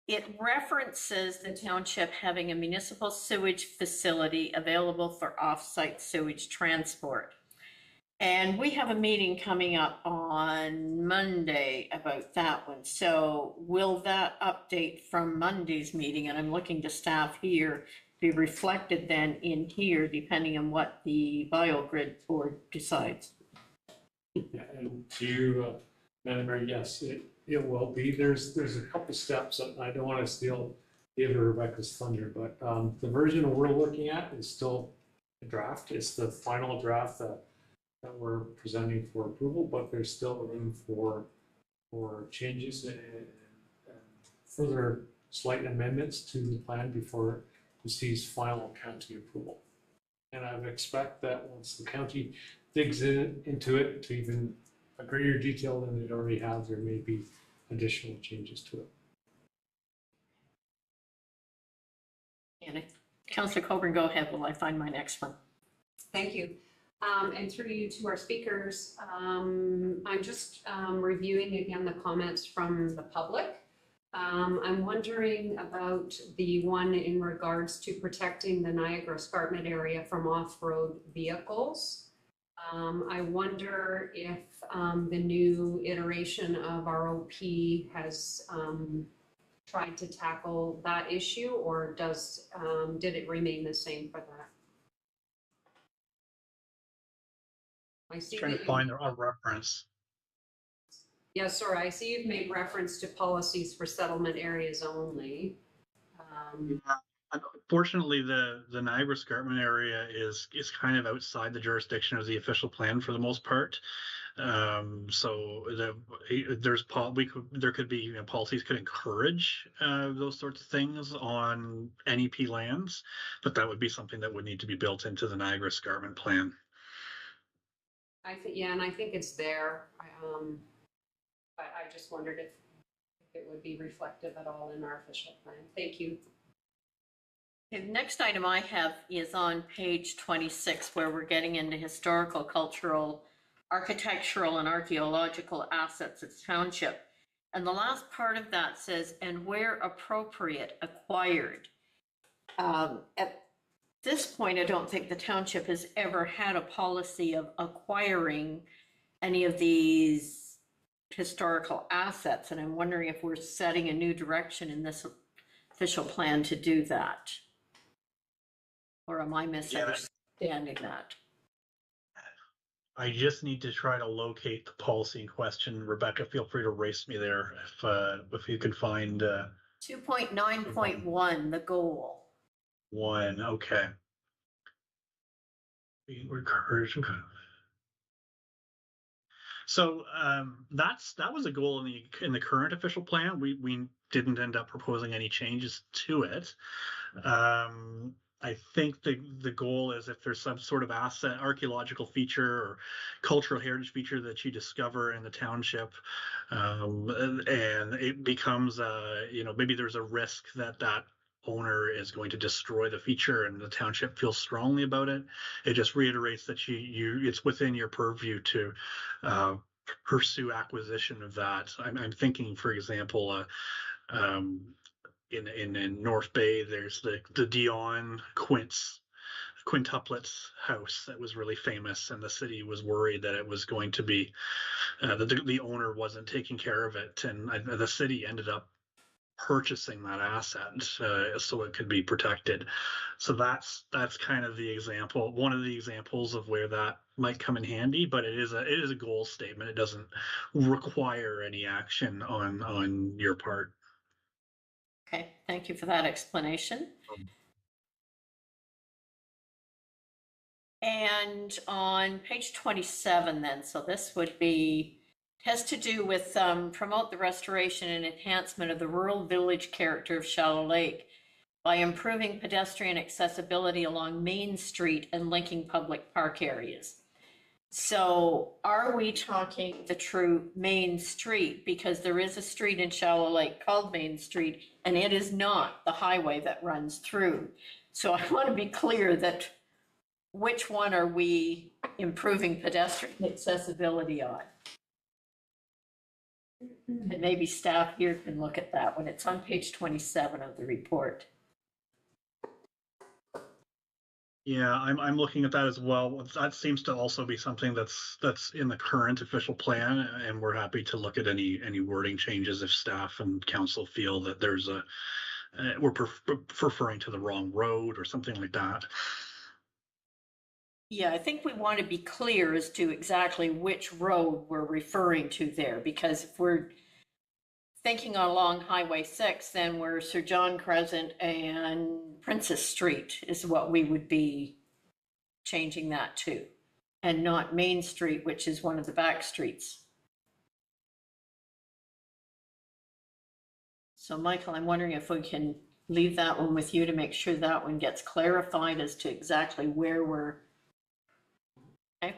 it references the township having a municipal sewage facility available for off-site sewage transport. And we have a meeting coming up on Monday about that one. So will that update from Monday's meeting, and I'm looking to staff here, be reflected then in here, depending on what the BioGrid board decides? Yeah, and to you, Madam Mayor, yes, it will be. There's a couple steps, and I don't want to steal David or Rebecca's thunder, but the version we're looking at is still a draft. It's the final draft that we're presenting for approval, but there's still room for changes and further slight amendments to the plan before it receives final county approval. And I would expect that once the county digs into it to even a greater detail than it already has, there may be additional changes to it. And Councillor Coburn, go ahead while I find my next one. Thank you. And through you to our speakers, I'm just reviewing again the comments from the public. I'm wondering about the one in regards to protecting the Niagara Escarpment area from off-road vehicles. I wonder if the new iteration of ROP has tried to tackle that issue, or did it remain the same for that? I see Trying to find a reference. Yes, sorry, I see you've made reference to policies for settlement areas only. Unfortunately, the Niagara Escarpment area is kind of outside the jurisdiction of the official plan for the most part. So there could be policies could encourage those sorts of things on NEP lands, but that would be something that would need to be built into the Niagara Escarpment plan. I think, yeah, and I think it's there. I just wondered if it would be reflective at all in our official plan. Thank you. The next item I have is on page 26, where we're getting into historical, cultural, architectural, and archaeological assets of township. And the last part of that says, and where appropriate, acquired. At this point, I don't think the township has ever had a policy of acquiring any of these historical assets. And I'm wondering if we're setting a new direction in this official plan to do that. Or am I misunderstanding that? I just need to try to locate the policy in question. Rebecca, feel free to race me there if you can find 2.9.1, the goal. one. Okay. Being encouraged. So that was a goal in the current official plan. We didn't end up proposing any changes to it. I think the goal is if there's some sort of asset, archaeological feature or cultural heritage feature that you discover in the township, and it becomes maybe there's a risk that owner is going to destroy the feature and the township feels strongly about it. It just reiterates that it's within your purview to pursue acquisition of that. I'm thinking, for example, in North Bay, there's the Dion Quince quintuplets house that was really famous, and the city was worried that it was going to be that the owner wasn't taking care of it, and the city ended up purchasing that asset so it could be protected. So that's kind of the example, one of the examples of where that might come in handy. But it is a goal statement. It doesn't require any action on your part. Okay, thank you for that explanation. And on page 27 then, so this would be, has to do with promote the restoration and enhancement of the rural village character of Shallow Lake by improving pedestrian accessibility along Main Street and linking public park areas. So are we talking the true Main Street? Because there is a street in Shallow Lake called Main Street, and it is not the highway that runs through. So I want to be clear that which one are we improving pedestrian accessibility on? And maybe staff here can look at that when it's on page 27 of the report. Yeah, I'm looking at that as well. That seems to also be something that's in the current official plan, and we're happy to look at any wording changes if staff and council feel that there's we're referring to the wrong road or something like that. Yeah, I think we want to be clear as to exactly which road we're referring to there, because if we're thinking along Highway 6, then we're Sir John Crescent and Princess Street is what we would be changing that to, and not Main Street, which is one of the back streets. So Michael, I'm wondering if we can leave that one with you to make sure that one gets clarified as to exactly where we're. Okay.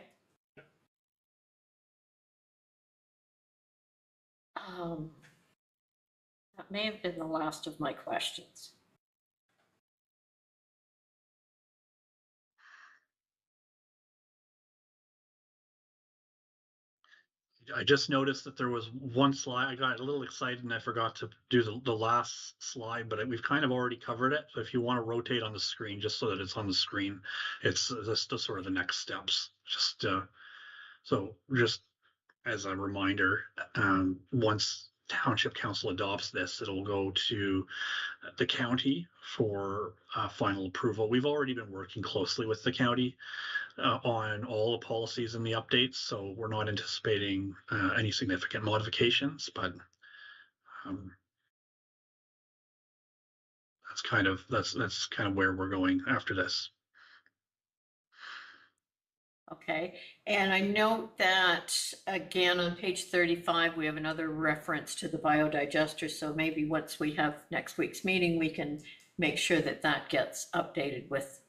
That may have been the last of my questions. I just noticed that there was one slide. I got a little excited and I forgot to do the last slide, but we've kind of already covered it. So if you want to rotate on the screen, just so that it's on the screen, it's just the sort of the next steps. So just as a reminder, once Township Council adopts this, it'll go to the county for final approval. We've already been working closely with the county on all the policies and the updates, so we're not anticipating any significant modifications, but that's kind of where we're going after this. Okay, and I note that again on page 35 we have another reference to the biodigester, so maybe once we have next week's meeting we can make sure that that gets updated with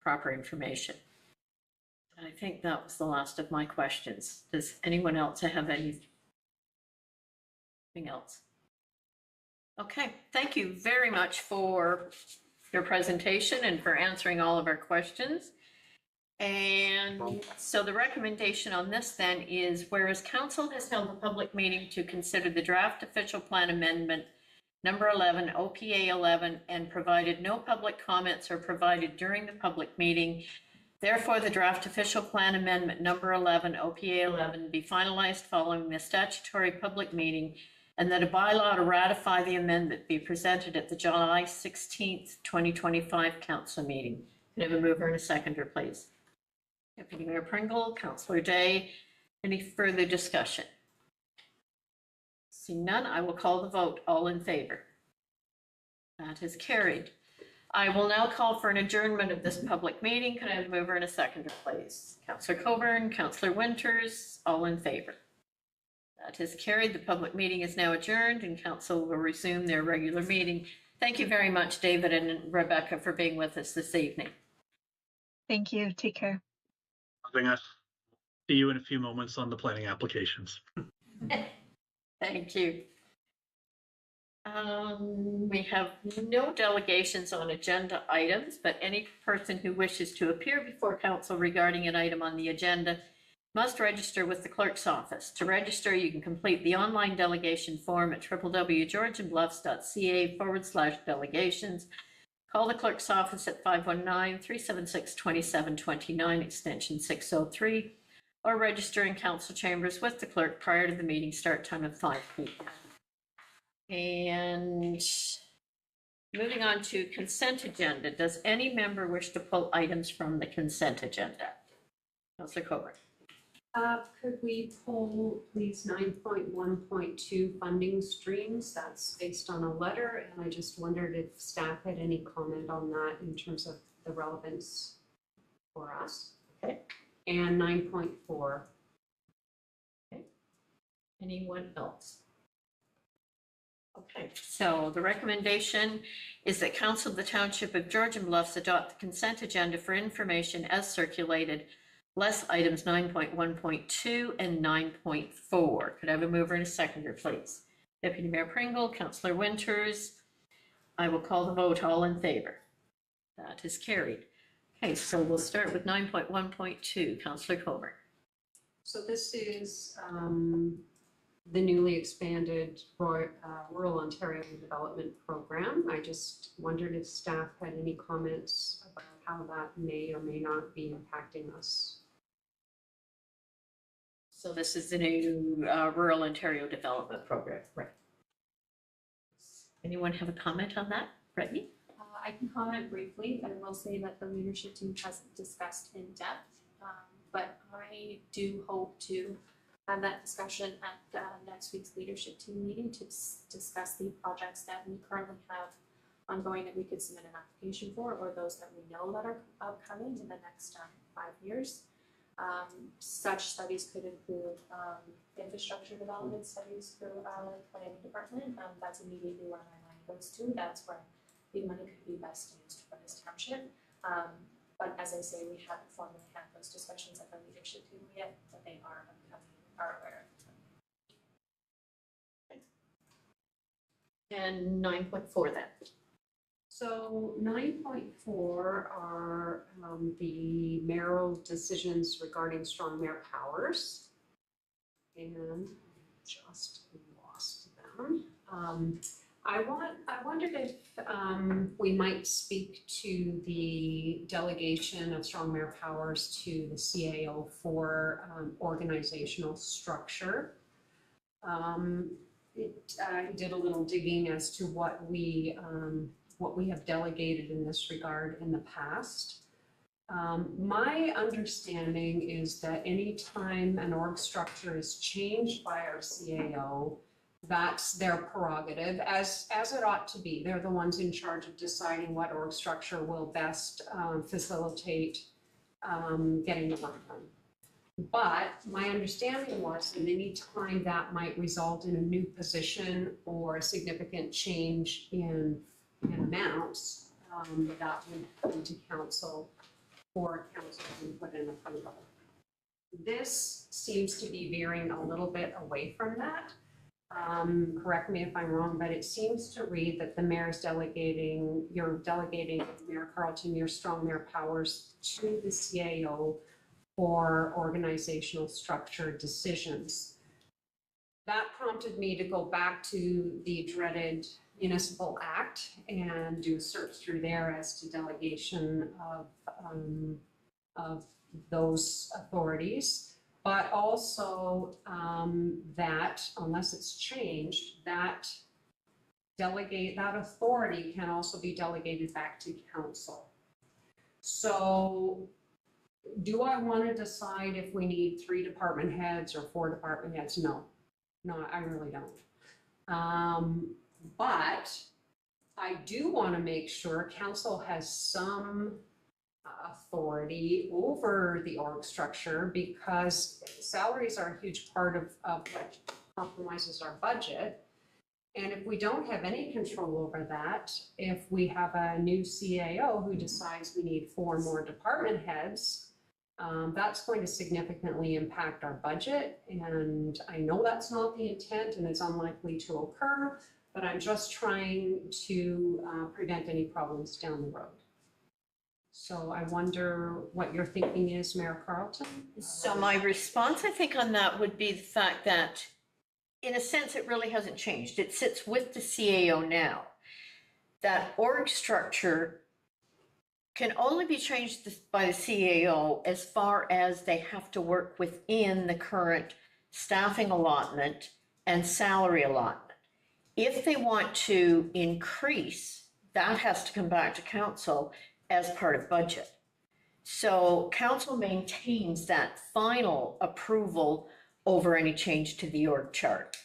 proper information. I think that was the last of my questions. Does anyone else have anything else? Okay, thank you very much for your presentation and for answering all of our questions. And so the recommendation on this then is, whereas council has held a public meeting to consider the draft official plan amendment number 11, OPA 11, and provided no public comments are provided during the public meeting, therefore, the draft official plan amendment number 11, OPA 11, be finalized following the statutory public meeting, and that a bylaw to ratify the amendment be presented at the July 16th, 2025 council meeting. Can I have a mover and a seconder, please? Deputy Mayor Pringle, Councillor Day, any further discussion? Seeing none, I will call the vote. All in favor? That is carried. I will now call for an adjournment of this public meeting. Can I have a mover and a seconder, please? Councillor Coburn, Councillor Winters, all in favor. That is carried. The public meeting is now adjourned and council will resume their regular meeting. Thank you very much, David and Rebecca, for being with us this evening. Thank you. Take care. See you in a few moments on the planning applications. Thank you. We have no delegations on agenda items, but any person who wishes to appear before council regarding an item on the agenda must register with the clerk's office. To register, you can complete the online delegation form at www.georgianbluffs.ca/delegations. Call the clerk's office at 519-376-2729, extension 603, or register in council chambers with the clerk prior to the meeting start time of 5 p.m. And moving on to consent agenda. Does any member wish to pull items from the consent agenda? Councillor Coburn. Could we pull please 9.1.2 funding streams? That's based on a letter, and I just wondered if staff had any comment on that in terms of the relevance for us. Okay. And 9.4. Anyone else? Okay, so the recommendation is that Council of the Township of Georgian Bluffs adopt the consent agenda for information as circulated, less items 9.1.2 and 9.4. Could I have a mover and a seconder, please? Deputy Mayor Pringle, Councillor Winters. I will call the vote. All in favor? That is carried. Okay, so we'll start with 9.1.2. Councillor Coburn. So this is the newly expanded Rural Ontario Development Program. I just wondered if staff had any comments about how that may or may not be impacting us. So this is the new Rural Ontario Development Program, right? Anyone have a comment on that? Brittany? I can comment briefly, but I will say that the leadership team hasn't discussed in depth. But I do hope to have that discussion at next week's leadership team meeting to discuss the projects that we currently have ongoing that we could submit an application for, or those that we know that are upcoming in the next 5 years. Such studies could include infrastructure development studies for our planning department. That's immediately where my mind goes to. That's where the money could be best used for this township. But as I say, we haven't formally had those discussions at the leadership team yet, but they are aware of them. And 9.4 then. So 9.4 are the mayoral decisions regarding strong mayor powers. And just lost them. I wondered if we might speak to the delegation of strong mayor powers to the CAO for organizational structure. I did a little digging as to what we have delegated in this regard in the past. My understanding is that anytime an org structure is changed by our CAO, that's their prerogative, as it ought to be. They're the ones in charge of deciding what org structure will best facilitate getting the work done. But my understanding was that any time that might result in a new position or a significant change in amounts, that would come to council for council input and approval. This seems to be veering a little bit away from that. Correct me if I'm wrong, but it seems to read that the mayor's you're delegating Mayor Carlton your strong mayor powers to the CAO for organizational structure decisions. That prompted me to go back to the dreaded Municipal Act and do a search through there as to delegation of those authorities. But also that, unless it's changed, that authority can also be delegated back to council. So do I want to decide if we need 3 department heads or 4 department heads? No, I really don't. But I do want to make sure council has some authority over the org structure, because salaries are a huge part of what compromises our budget. And if we don't have any control over that, if we have a new CAO who decides we need 4 more department heads, that's going to significantly impact our budget. And I know that's not the intent and it's unlikely to occur, but I'm just trying to prevent any problems down the road. So I wonder what your thinking is, Mayor Carlton? So my response, I think, on that would be the fact that, in a sense, it really hasn't changed. It sits with the CAO now. That org structure can only be changed by the CAO as far as they have to work within the current staffing allotment and salary allotment. If they want to increase, that has to come back to council as part of budget. So council maintains that final approval over any change to the org chart.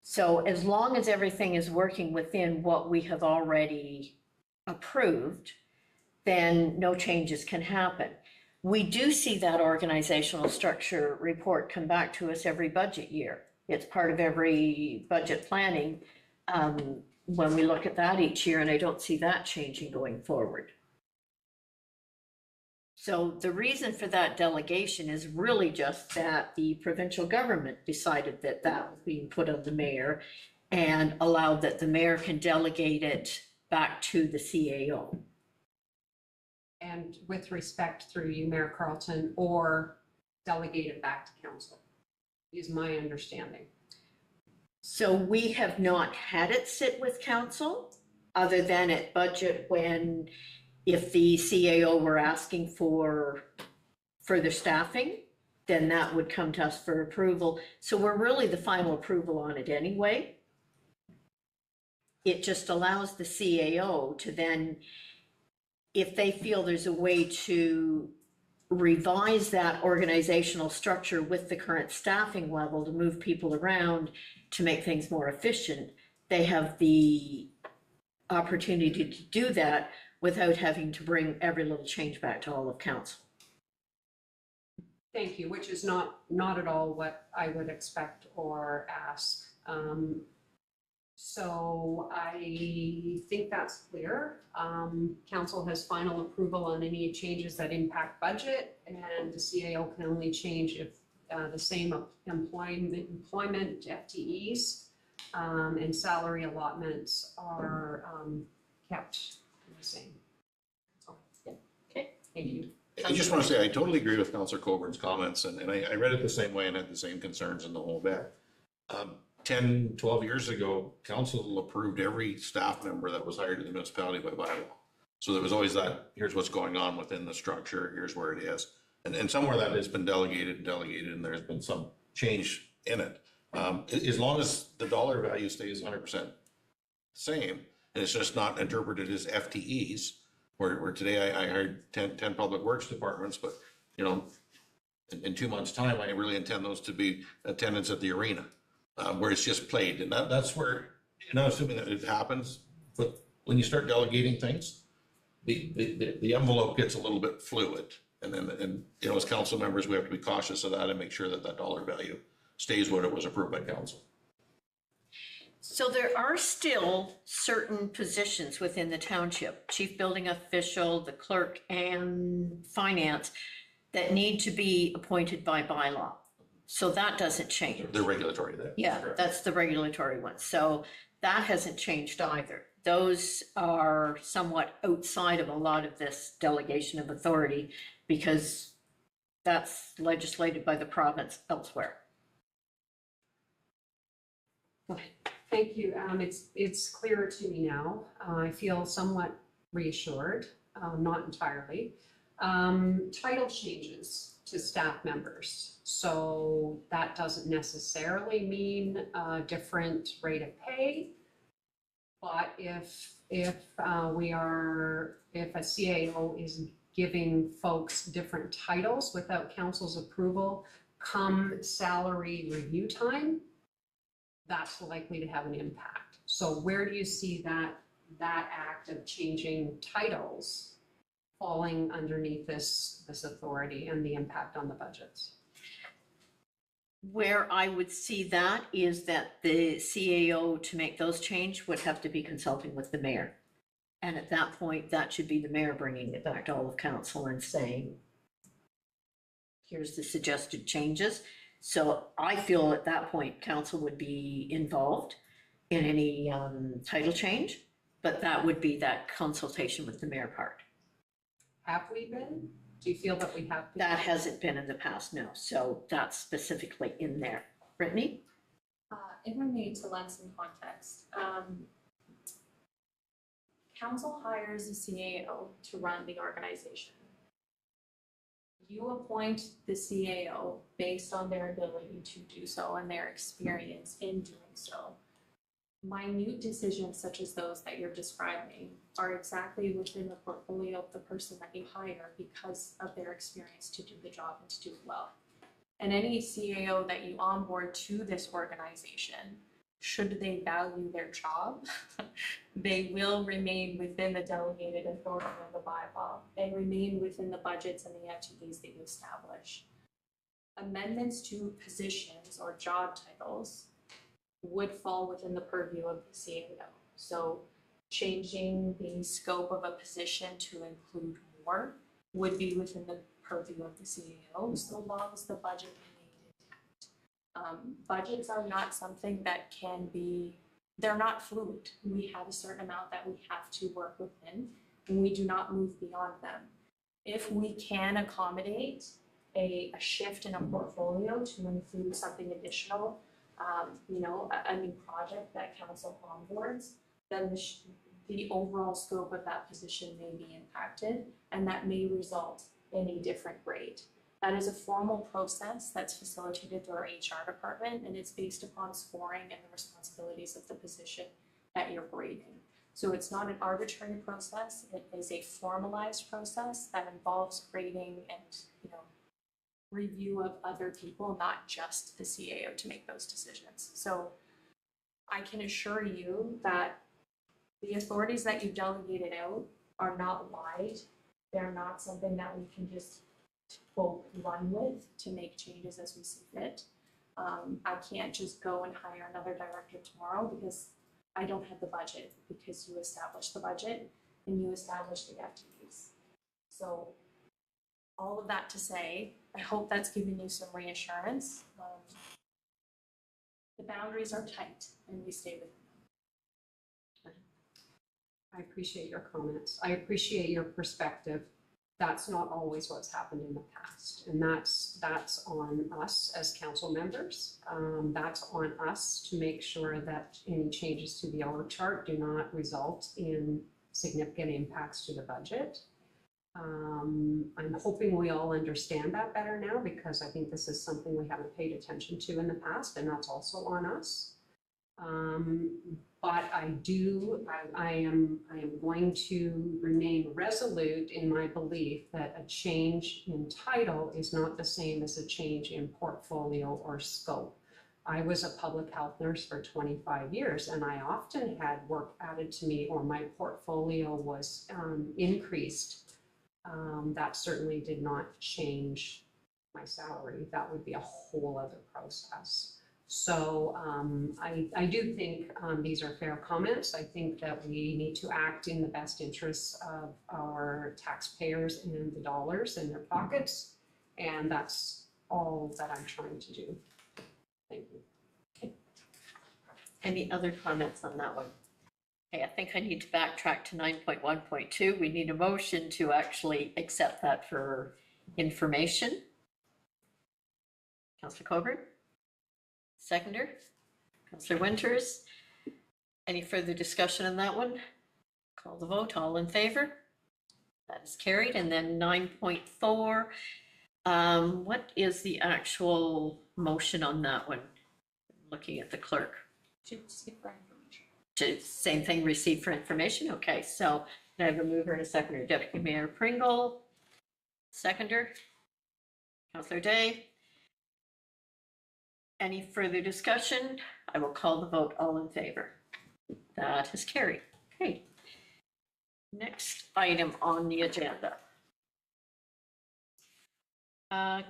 So as long as everything is working within what we have already approved, then no changes can happen. We do see that organizational structure report come back to us every budget year. It's part of every budget planning when we look at that each year, and I don't see that changing going forward. So the reason for that delegation is really just that the provincial government decided that that was being put on the mayor and allowed that the mayor can delegate it back to the CAO. And with respect through you, Mayor Carlton, or delegate it back to council, is my understanding. So we have not had it sit with council, other than at budget when, if the CAO were asking for further staffing, then that would come to us for approval. So we're really the final approval on it anyway. It just allows the CAO to then, if they feel there's a way to revise that organizational structure with the current staffing level to move people around to make things more efficient, they have the opportunity to do that without having to bring every little change back to all of council. Thank you, which is not at all what I would expect or ask. So I think that's clear. Council has final approval on any changes that impact budget, and the CAO can only change if the same employment FTEs and salary allotments are kept the same. So, yeah. Okay. Thank you. I just want to say, I totally agree with Councillor Colburn's comments, and I read it the same way and had the same concerns in the whole bit. 10, 12 years ago, council approved every staff member that was hired in the municipality by bylaw. So there was always that, here's what's going on within the structure, here's where it is. And somewhere that has been delegated, and there's been some change in it. As long as the dollar value stays 100% the same, and it's just not interpreted as FTEs, where today I hired 10 public works departments, but you know, in 2 months' time, I really intend those to be attendance at the arena, where it's just played. And that's where, not assuming that it happens, but when you start delegating things, the envelope gets a little bit fluid. And you know, as council members, we have to be cautious of that and make sure that that dollar value stays what it was approved by council. So there are still certain positions within the township, chief building official, the clerk, and finance, that need to be appointed by bylaw. So that doesn't change. They're regulatory there. Yeah, Correct. that's the regulatory one. So that hasn't changed either. Those are somewhat outside of a lot of this delegation of authority because that's legislated by the province elsewhere. Go ahead. Thank you. It's clearer to me now. I feel somewhat reassured, not entirely. Title changes to staff members. So that doesn't necessarily mean a different rate of pay. But if a CAO is giving folks different titles without council's approval, come salary review time, that's likely to have an impact. So where do you see that act of changing titles falling underneath this authority and the impact on the budgets? Where I would see that is that the CAO, to make those change, would have to be consulting with the mayor. And at that point, that should be the mayor bringing it back to all of council and saying, here's the suggested changes. So I feel at that point, council would be involved in any title change, but that would be that consultation with the mayor part. Have we been? Do you feel that we have been? That hasn't been in the past, no. So that's specifically in there. Brittany? If I need to lend some context, council hires a CAO to run the organization. You appoint the CAO based on their ability to do so and their experience in doing so. Minute decisions such as those that you're describing are exactly within the portfolio of the person that you hire because of their experience to do the job and to do it well. And any CAO that you onboard to this organization, should they value their job, they will remain within the delegated authority of the bylaw. They remain within the budgets and the FTEs that you establish. Amendments to positions or job titles would fall within the purview of the CAO. So changing the scope of a position to include more would be within the purview of the CAO, so long as the budget remained intact. Budgets are not something that can be, they're not fluid. We have a certain amount that we have to work within, and we do not move beyond them. If we can accommodate a shift in a portfolio to include something additional, a new project that council onboards, then the overall scope of that position may be impacted, and that may result in a different grade. That is a formal process that's facilitated through our HR department, and it's based upon scoring and the responsibilities of the position that you're grading. So it's not an arbitrary process, it is a formalized process that involves grading and, review of other people, not just the CAO, to make those decisions. So I can assure you that the authorities that you delegated out are not wide. They're not something that we can just, quote, run with to make changes as we see fit. I can't just go and hire another director tomorrow because I don't have the budget, because you established the budget and you established the FTEs. So all of that to say, I hope that's given you some reassurance. The boundaries are tight and we stay within them. I appreciate your comments. I appreciate your perspective. That's not always what's happened in the past. And that's on us as council members. That's on us to make sure that any changes to the org chart do not result in significant impacts to the budget. I'm hoping we all understand that better now, because I think this is something we haven't paid attention to in the past, and that's also on us. But I am going to remain resolute in my belief that a change in title is not the same as a change in portfolio or scope. I was a public health nurse for 25 years, and I often had work added to me, or my portfolio was increased. That certainly did not change my salary. That would be a whole other process. So I do think these are fair comments. I think that we need to act in the best interests of our taxpayers and the dollars in their pockets. And that's all that I'm trying to do. Thank you. Okay. Any other comments on that one? Okay, I think I need to backtrack to 9.1.2. We need a motion to actually accept that for information. Councillor Coburn? Seconder? Councillor Winters? Any further discussion on that one? Call the vote. All in favor? That is carried. And then 9.4. What is the actual motion on that one? Looking at the clerk. Same thing, receive for information. Okay, so I have a mover and a seconder. Deputy Mayor Pringle, seconder. Councillor Day. Any further discussion? I will call the vote. All in favor. That is carried. Okay. Next item on the agenda.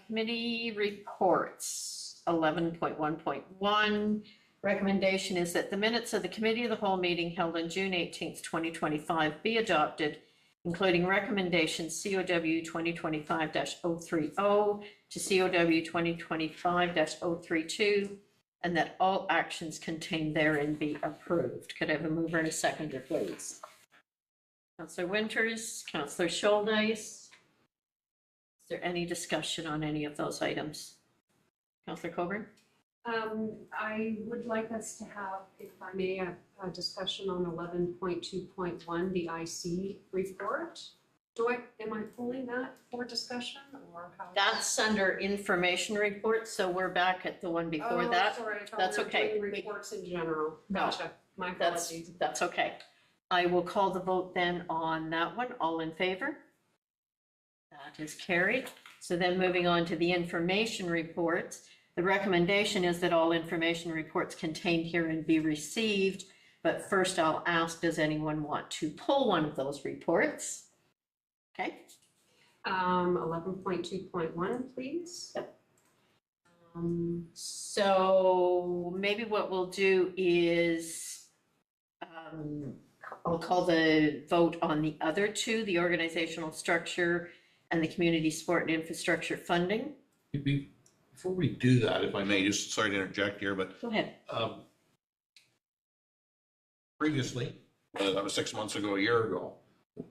Committee reports 11.1.1. Recommendation is that the minutes of the Committee of the Whole meeting held on June 18th, 2025 be adopted, including recommendations COW 2025-030 to COW 2025-032, and that all actions contained therein be approved. Could I have a mover and a seconder, please? Councillor Winters, Councillor Shouldice. Is there any discussion on any of those items? Councillor Coburn? I would like us to have, if I may, a discussion on 11.2.1, the IC report. Am I pulling that for discussion or how? That's under information reports, so we're back at the one before Oh, that. sorry, I thought That's we were okay. doing reports in general. No. Gotcha, my That's, apologies. that's okay. I will call the vote then on that one. All in favor? That is carried. So then moving on to the information reports. The recommendation is that all information reports contained herein be received. But first I'll ask, does anyone want to pull one of those reports? Okay. 11.2.1, please. So maybe what we'll do is, I'll call the vote on the other two, the organizational structure and the community sport and infrastructure funding. Before we do that, if I may, just sorry to interject here, but Go ahead. previously, whether that was 6 months ago, a year ago,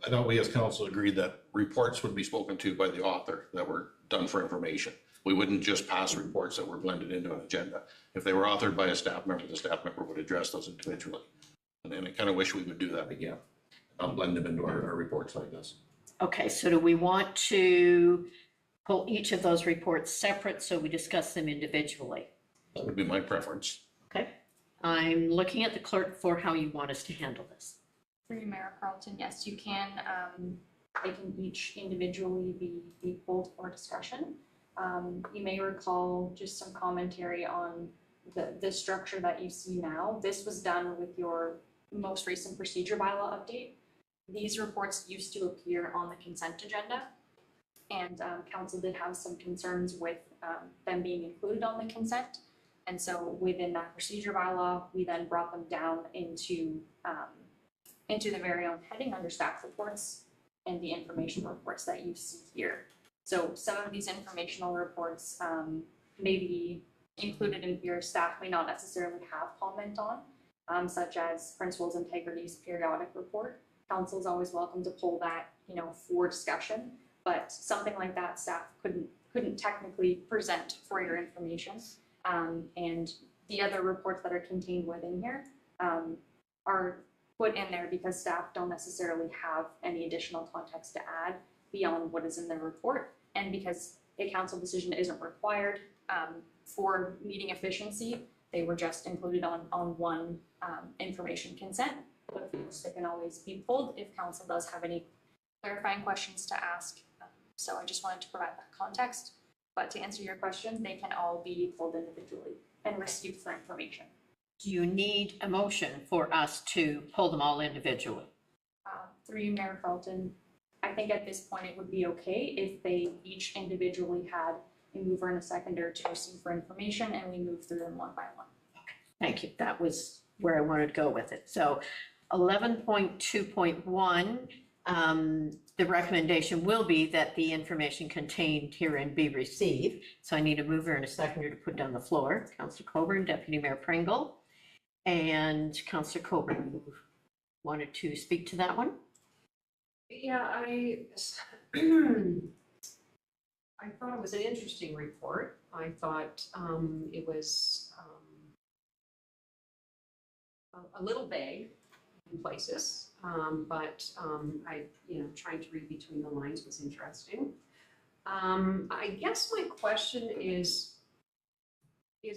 I thought we as council agreed that reports would be spoken to by the author that were done for information. We wouldn't just pass reports that were blended into an agenda. If they were authored by a staff member, the staff member would address those individually. And I kind of wish we would do that again. Not blend them into our reports like this. Okay, so do we want to pull each of those reports separate so we discuss them individually? That would be my preference. Okay. I'm looking at the clerk for how you want us to handle this. Through you, Mayor Carlton, yes, you can, they can each individually be pulled for discussion. You may recall just some commentary on the structure that you see now. This was done with your most recent procedure bylaw update. These reports used to appear on the consent agenda, and council did have some concerns with them being included on the consent. And so within that procedure bylaw, we then brought them down into the very own heading under staff reports and the information reports that you see here. So some of these informational reports may be included in your staff may not necessarily have comment on, such as Principals Integrity's periodic report. Council is always welcome to pull that, for discussion, but something like that staff couldn't technically present for your information. And the other reports that are contained within here are put in there because staff don't necessarily have any additional context to add beyond what is in the report, and because a council decision isn't required for meeting efficiency, they were just included on one information consent. But of course, they can always be pulled if council does have any clarifying questions to ask. So I just wanted to provide that context. But to answer your question, they can all be pulled individually and received for information. Do you need a motion for us to pull them all individually? Through you, Mayor Carlton, I think at this point it would be okay if they each individually had a mover and a seconder to receive for information, and we move through them one by one. Thank you. That was where I wanted to go with it. So 11.2.1, the recommendation will be that the information contained herein be received. So I need a mover and a seconder to put down the floor. Councillor Coburn, Deputy Mayor Pringle, and Councillor Coburn, you wanted to speak to that one? Yeah, I thought it was an interesting report. I thought it was a little vague in places, but trying to read between the lines was interesting. I guess my question is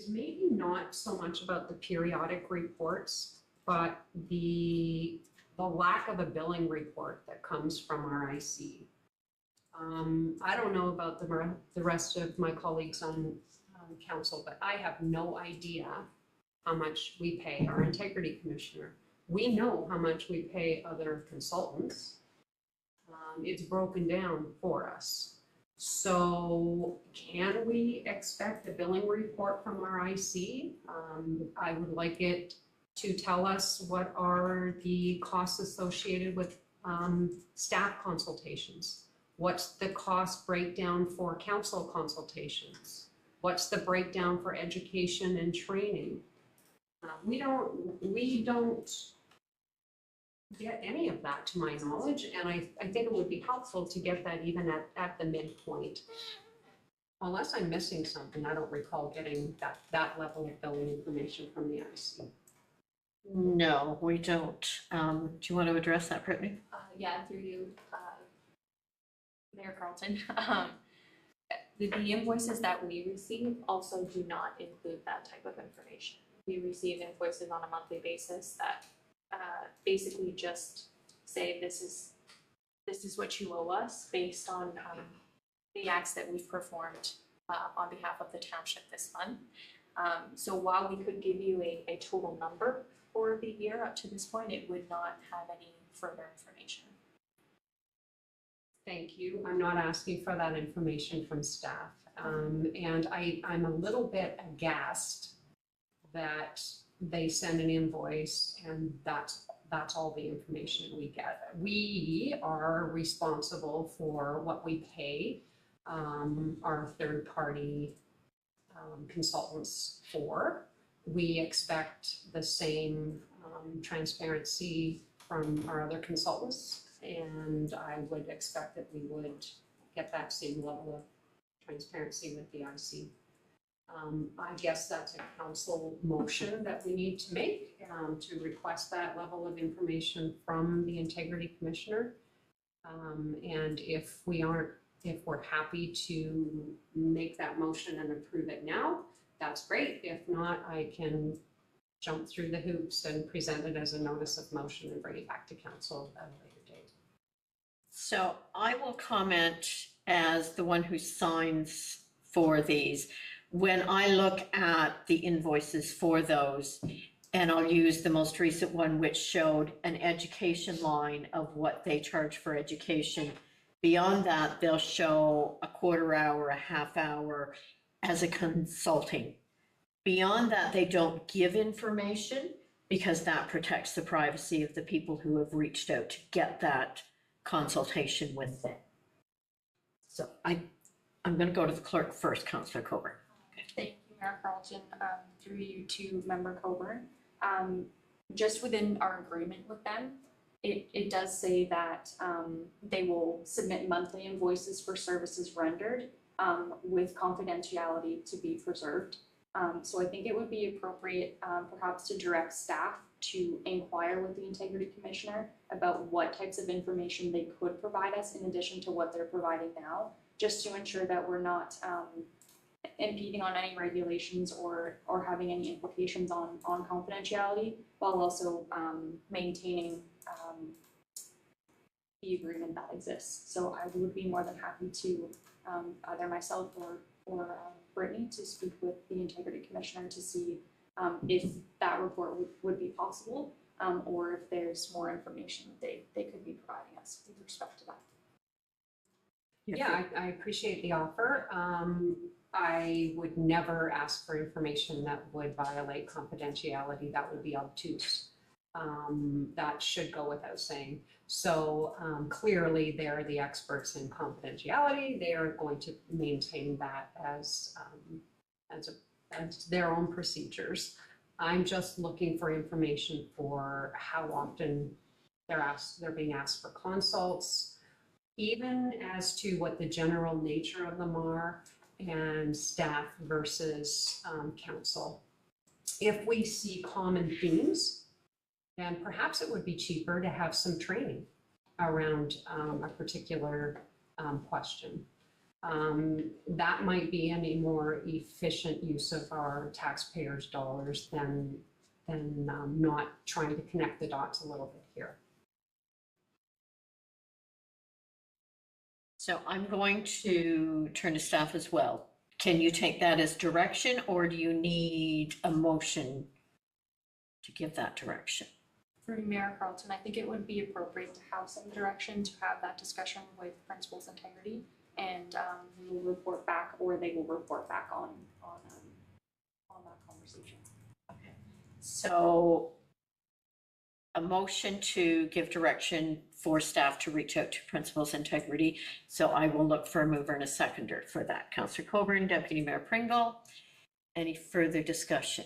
maybe not so much about the periodic reports, but the lack of a billing report that comes from our IC. I don't know about the rest of my colleagues on council, but I have no idea how much we pay our integrity commissioner. We know how much we pay other consultants. It's broken down for us. So can we expect a billing report from our IC? I would like it to tell us what are the costs associated with staff consultations. What's the cost breakdown for council consultations? What's the breakdown for education and training? We don't get any of that to my knowledge, and I think it would be helpful to get that even at the midpoint. Unless I'm missing something, I don't recall getting that level of billing information from the IC. No, we don't. Do you want to address that, Brittany? Yeah, through you, Mayor Carlton. The invoices that we receive also do not include that type of information. We receive invoices on a monthly basis that basically just say this is what you owe us based on the acts that we've performed on behalf of the township this month. So while we could give you a total number for the year up to this point, it would not have any further information. Thank you. I'm not asking for that information from staff. And I'm a little bit aghast that they send an invoice and that's all the information we get. We are responsible for what we pay our third-party consultants for. We expect the same transparency from our other consultants, and I would expect that we would get that same level of transparency with the IC. I guess that's a council motion that we need to make to request that level of information from the Integrity Commissioner. And if we're happy to make that motion and approve it now, that's great. If not, I can jump through the hoops and present it as a notice of motion and bring it back to council at a later date. So I will comment as the one who signs for these. When I look at the invoices for those, and I'll use the most recent one, which showed an education line of what they charge for education. Beyond that, they'll show a quarter hour, a half hour as a consulting. Beyond that, they don't give information because that protects the privacy of the people who have reached out to get that consultation with them. So I'm going to go to the clerk first, Councillor Coburn. Thank you, Mayor Carlton, through you to Member Coburn. Just within our agreement with them, it does say that they will submit monthly invoices for services rendered with confidentiality to be preserved. So I think it would be appropriate perhaps to direct staff to inquire with the Integrity Commissioner about what types of information they could provide us in addition to what they're providing now, just to ensure that we're not impeding on any regulations or having any implications on confidentiality, while also maintaining the agreement that exists. So I would be more than happy to either myself or Brittany to speak with the Integrity Commissioner to see if that report would be possible, or if there's more information that they could be providing us with respect to that. Yeah, I appreciate the offer. I would never ask for information that would violate confidentiality. That would be obtuse. That should go without saying. So clearly they're the experts in confidentiality. They are going to maintain that as their own procedures. I'm just looking for information for how often they're being asked for consults, even as to what the general nature of them are, and staff versus council. If we see common themes, then perhaps it would be cheaper to have some training around a particular question. That might be a more efficient use of our taxpayers' dollars than not trying to connect the dots a little bit here. So I'm going to turn to staff as well. Can you take that as direction, or do you need a motion to give that direction? Through Mayor Carlton, I think it would be appropriate to have some direction to have that discussion with Principals Integrity, and we will report back, or they will report back on that conversation. Okay. So a motion to give direction for staff to reach out to Principals Integrity. So I will look for a mover and a seconder for that. Councillor Coburn, Deputy Mayor Pringle. Any further discussion?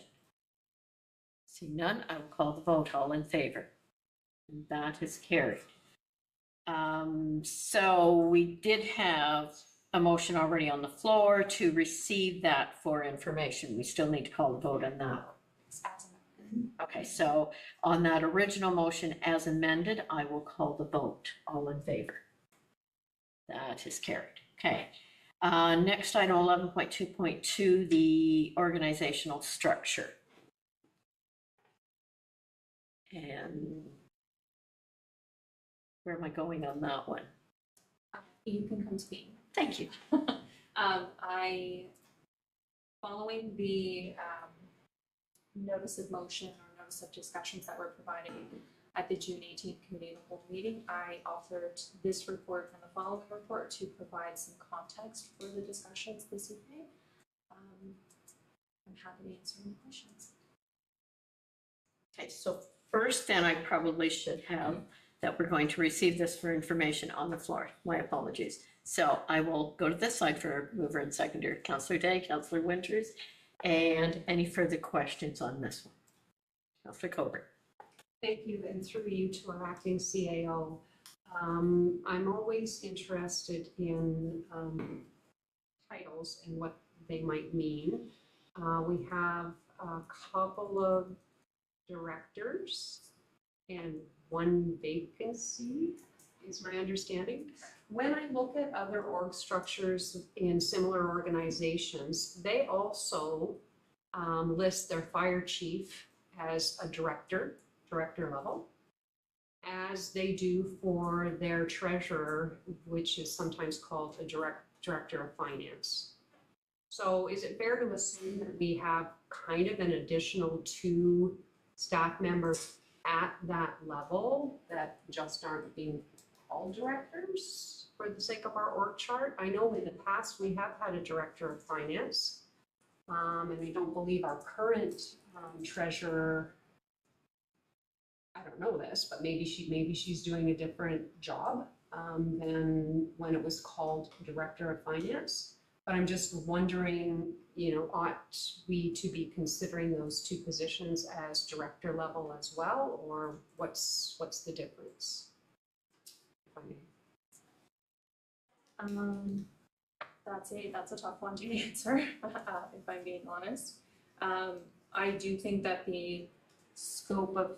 Seeing none, I will call the vote. All in favor? And that is carried. So we did have a motion already on the floor to receive that for information. We still need to call the vote on that. Okay, so on that original motion as amended, I will call the vote. All in favor? That is carried. Okay. Next item, 11.2.2, the organizational structure. And where am I going on that one? You can come to me. Thank you. Following the notice of motion or notice of discussions that were provided at the June 18th committee of the whole meeting, I authored this report and the following report to provide some context for the discussions this evening. I'm happy to answer any questions. Okay, so first, then I probably should have that we're going to receive this for information on the floor. My apologies. So I will go to this side for mover and seconder, Councillor Day, Councillor Winters, and any further questions on this one? Councillor Coburn. Thank you, and through you to our acting CAO. I'm always interested in titles and what they might mean. We have a couple of directors and one vacancy, is my understanding. When I look at other org structures in similar organizations, they also list their fire chief as a director level, as they do for their treasurer, which is sometimes called a director of finance. So is it fair to assume that we have kind of an additional 2 staff members at that level that just aren't being called directors for the sake of our org chart? I know in the past we have had a director of finance, and I don't believe our current treasurer, I don't know this, but maybe she's doing a different job than when it was called director of finance. But I'm just wondering, ought we to be considering those 2 positions as director level as well, or what's the difference? If I may. That's a tough one to answer, if I'm being honest. I do think that the scope of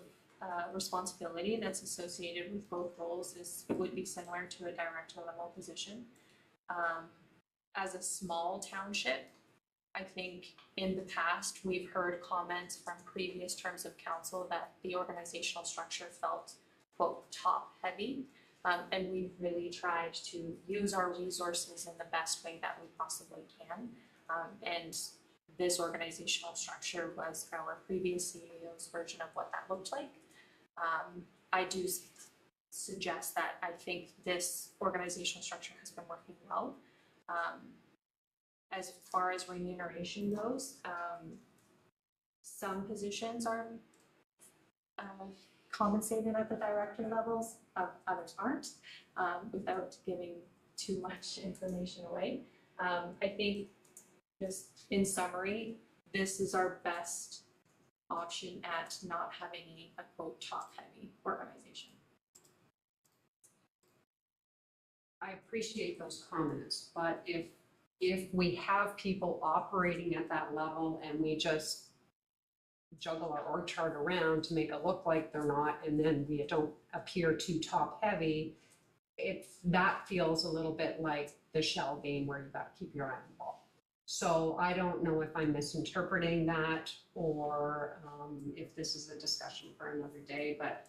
responsibility that's associated with both roles would be similar to a director level position. As a small township, I think in the past, we've heard comments from previous terms of council that the organizational structure felt, quote, top heavy. And we've really tried to use our resources in the best way that we possibly can. And this organizational structure was our previous CEO's version of what that looked like. I do suggest that I think this organizational structure has been working well. As far as remuneration goes, some positions are compensated at the director levels, others aren't, without giving too much information away. I think just in summary, this is our best option at not having a quote top heavy organization. I appreciate those comments, but if we have people operating at that level and we just juggle our org chart around to make it look like they're not, and then we don't appear too top heavy, that feels a little bit like the shell game where you've got to keep your eye on the ball. So I don't know if I'm misinterpreting that or if this is a discussion for another day, but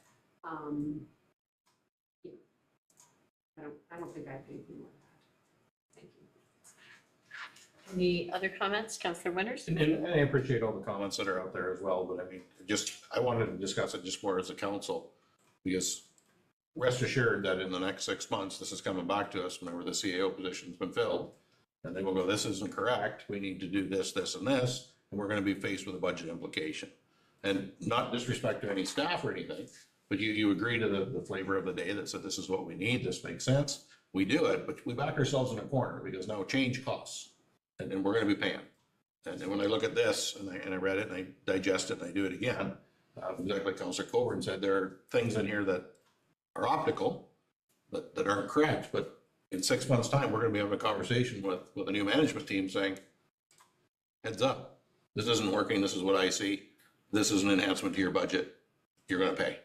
yeah, I don't think I have anything more to add. Thank you. Any other comments, Councillor Winters? And I appreciate all the comments that are out there as well, but I mean, I wanted to discuss it just more as a council, because rest assured that in the next 6 months, this is coming back to us whenever the CAO position's been filled. And they will go, this isn't correct, we need to do this, this, and this, and we're gonna be faced with a budget implication. And not disrespect to any staff or anything, but you agree to the flavor of the day that said, this is what we need, this makes sense, we do it, but we back ourselves in a corner because now change costs, and we're gonna be paying. And then when I look at this, and I read it, and I digest it, and I do it again, exactly like Councillor Coburn said, there are things in here that are optical, that aren't correct, but in 6 months' time, we're gonna be having a conversation with a new management team saying, heads up, this isn't working, this is what I see, this is an enhancement to your budget, you're gonna pay.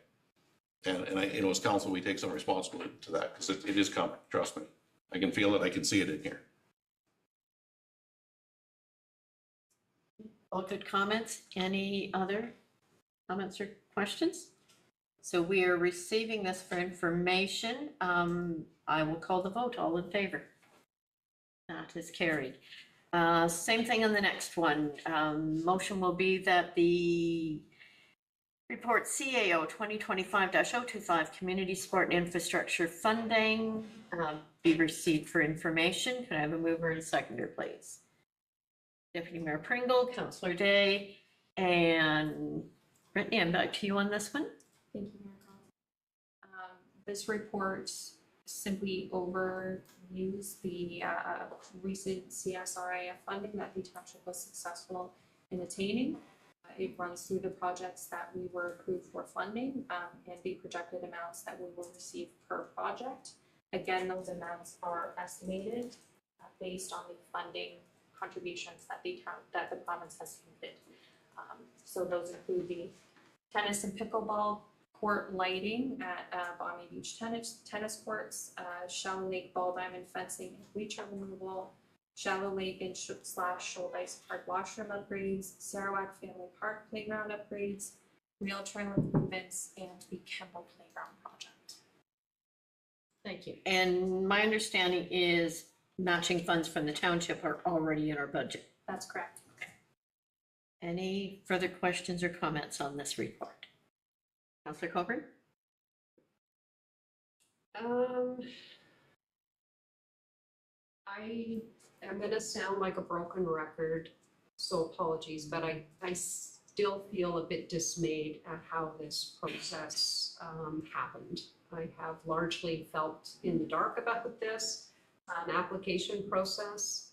And I, as council, we take some responsibility to that, because it is coming, trust me. I can feel it, I can see it in here. All good comments. Any other comments or questions? So we are receiving this for information. I will call the vote. All in favor? That is carried. Same thing on the next one. Motion will be that the report CAO 2025-025 Community Sport and Infrastructure Funding be received for information. Can I have a mover and seconder, please? Deputy Mayor Pringle, Councillor Day, and Brittany, I'm back to you on this one. Thank you, Mayor Collins. This report simply overviews the recent CSRIF funding that the township was successful in attaining. It runs through the projects that we were approved for funding and the projected amounts that we will receive per project. Again, those amounts are estimated based on the funding contributions that the province has committed. So those include the tennis and pickleball court lighting at Bonnie Beach tennis courts, Shallow Lake ball diamond fencing and bleacher removal, Shallow Lake and Shoal Ice Park washroom upgrades, Sarawak Family Park playground upgrades, rail trail improvements, and the Kemble playground project. Thank you. And my understanding is matching funds from the township are already in our budget. That's correct. Any further questions or comments on this report? Councillor Coburn? I am gonna sound like a broken record, so apologies, but I still feel a bit dismayed at how this process happened. I have largely felt in the dark about this, an application process.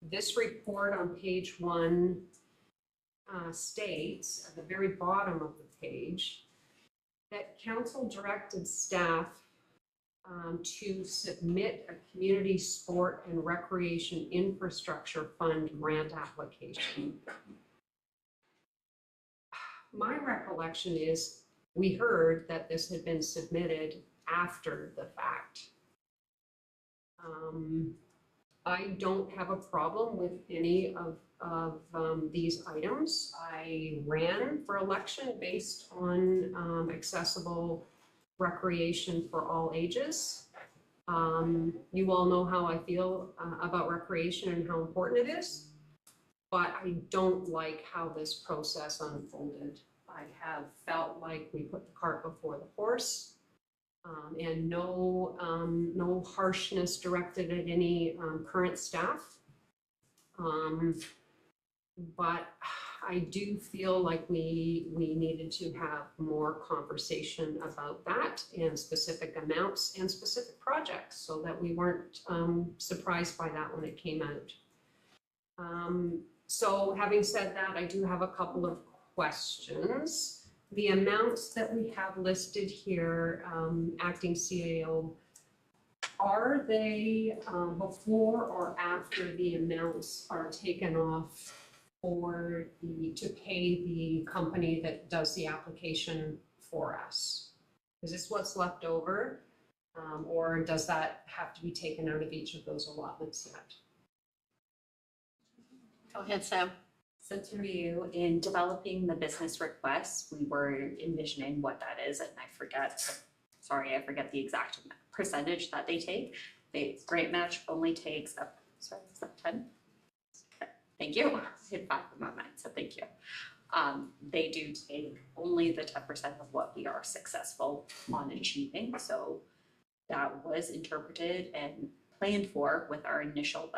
This report on page 1 states at the very bottom of the page that council directed staff to submit a community sport and recreation infrastructure fund grant application. My recollection is we heard that this had been submitted after the fact. I don't have a problem with any of these items. I ran for election based on accessible recreation for all ages. You all know how I feel about recreation and how important it is, but I don't like how this process unfolded. I have felt like we put the cart before the horse. And no harshness directed at any current staff. But I do feel like we needed to have more conversation about that and specific amounts and specific projects so that we weren't surprised by that when it came out. So having said that, I do have a couple of questions. The amounts that we have listed here, acting CAO, are they before or after the amounts are taken off to pay the company that does the application for us? Is this what's left over? Or does that have to be taken out of each of those allotments yet? Go ahead, Sam. So through you, in developing the business requests, we were envisioning what that is, and I forget the exact percentage that they take. The grant match only takes up, sorry, is that 10? Okay, thank you. I hit 5 in my mind, so thank you. They do take only the 10% of what we are successful on achieving. So that was interpreted and planned for with our initial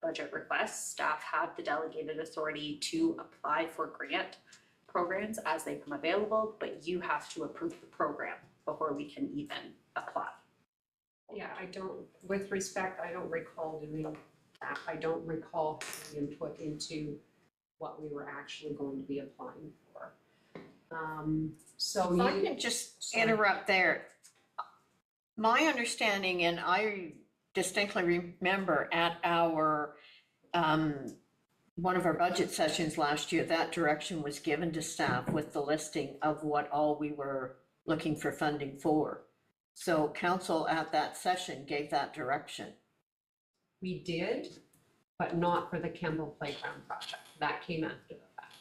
budget requests. Staff have the delegated authority to apply for grant programs as they come available, but you have to approve the program before we can even apply. Yeah, with respect, I don't recall doing that. I don't recall having input into what we were actually going to be applying for. So If I can just interrupt there. My understanding, and I distinctly remember at our, one of our budget sessions last year, that direction was given to staff with the listing of what all we were looking for funding for. So council at that session gave that direction. We did, but not for the Campbell Playground project. That came after the fact.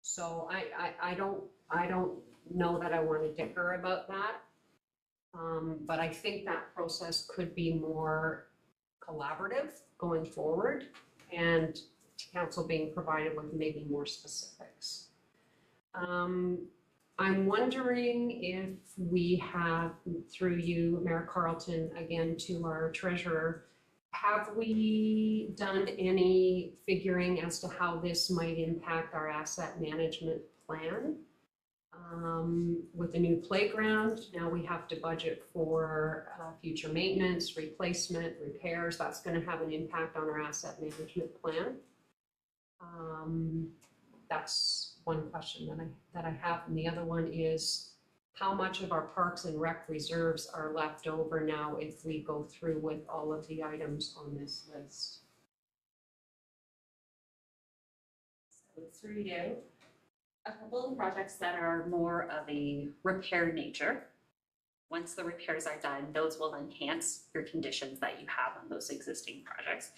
So I don't know that I want to dicker about that. But I think that process could be more collaborative going forward and council being provided with maybe more specifics. I'm wondering if we have, through you, Mayor Carlton, again to our treasurer, have we done any figuring as to how this might impact our asset management plan? With the new playground, now we have to budget for future maintenance, replacement, repairs. That's going to have an impact on our asset management plan. That's one question that I have. And the other one is, how much of our parks and rec reserves are left over now if we go through with all of the items on this list? So through you, a couple of projects that are more of a repair nature. Once the repairs are done, those will enhance your conditions that you have on those existing projects.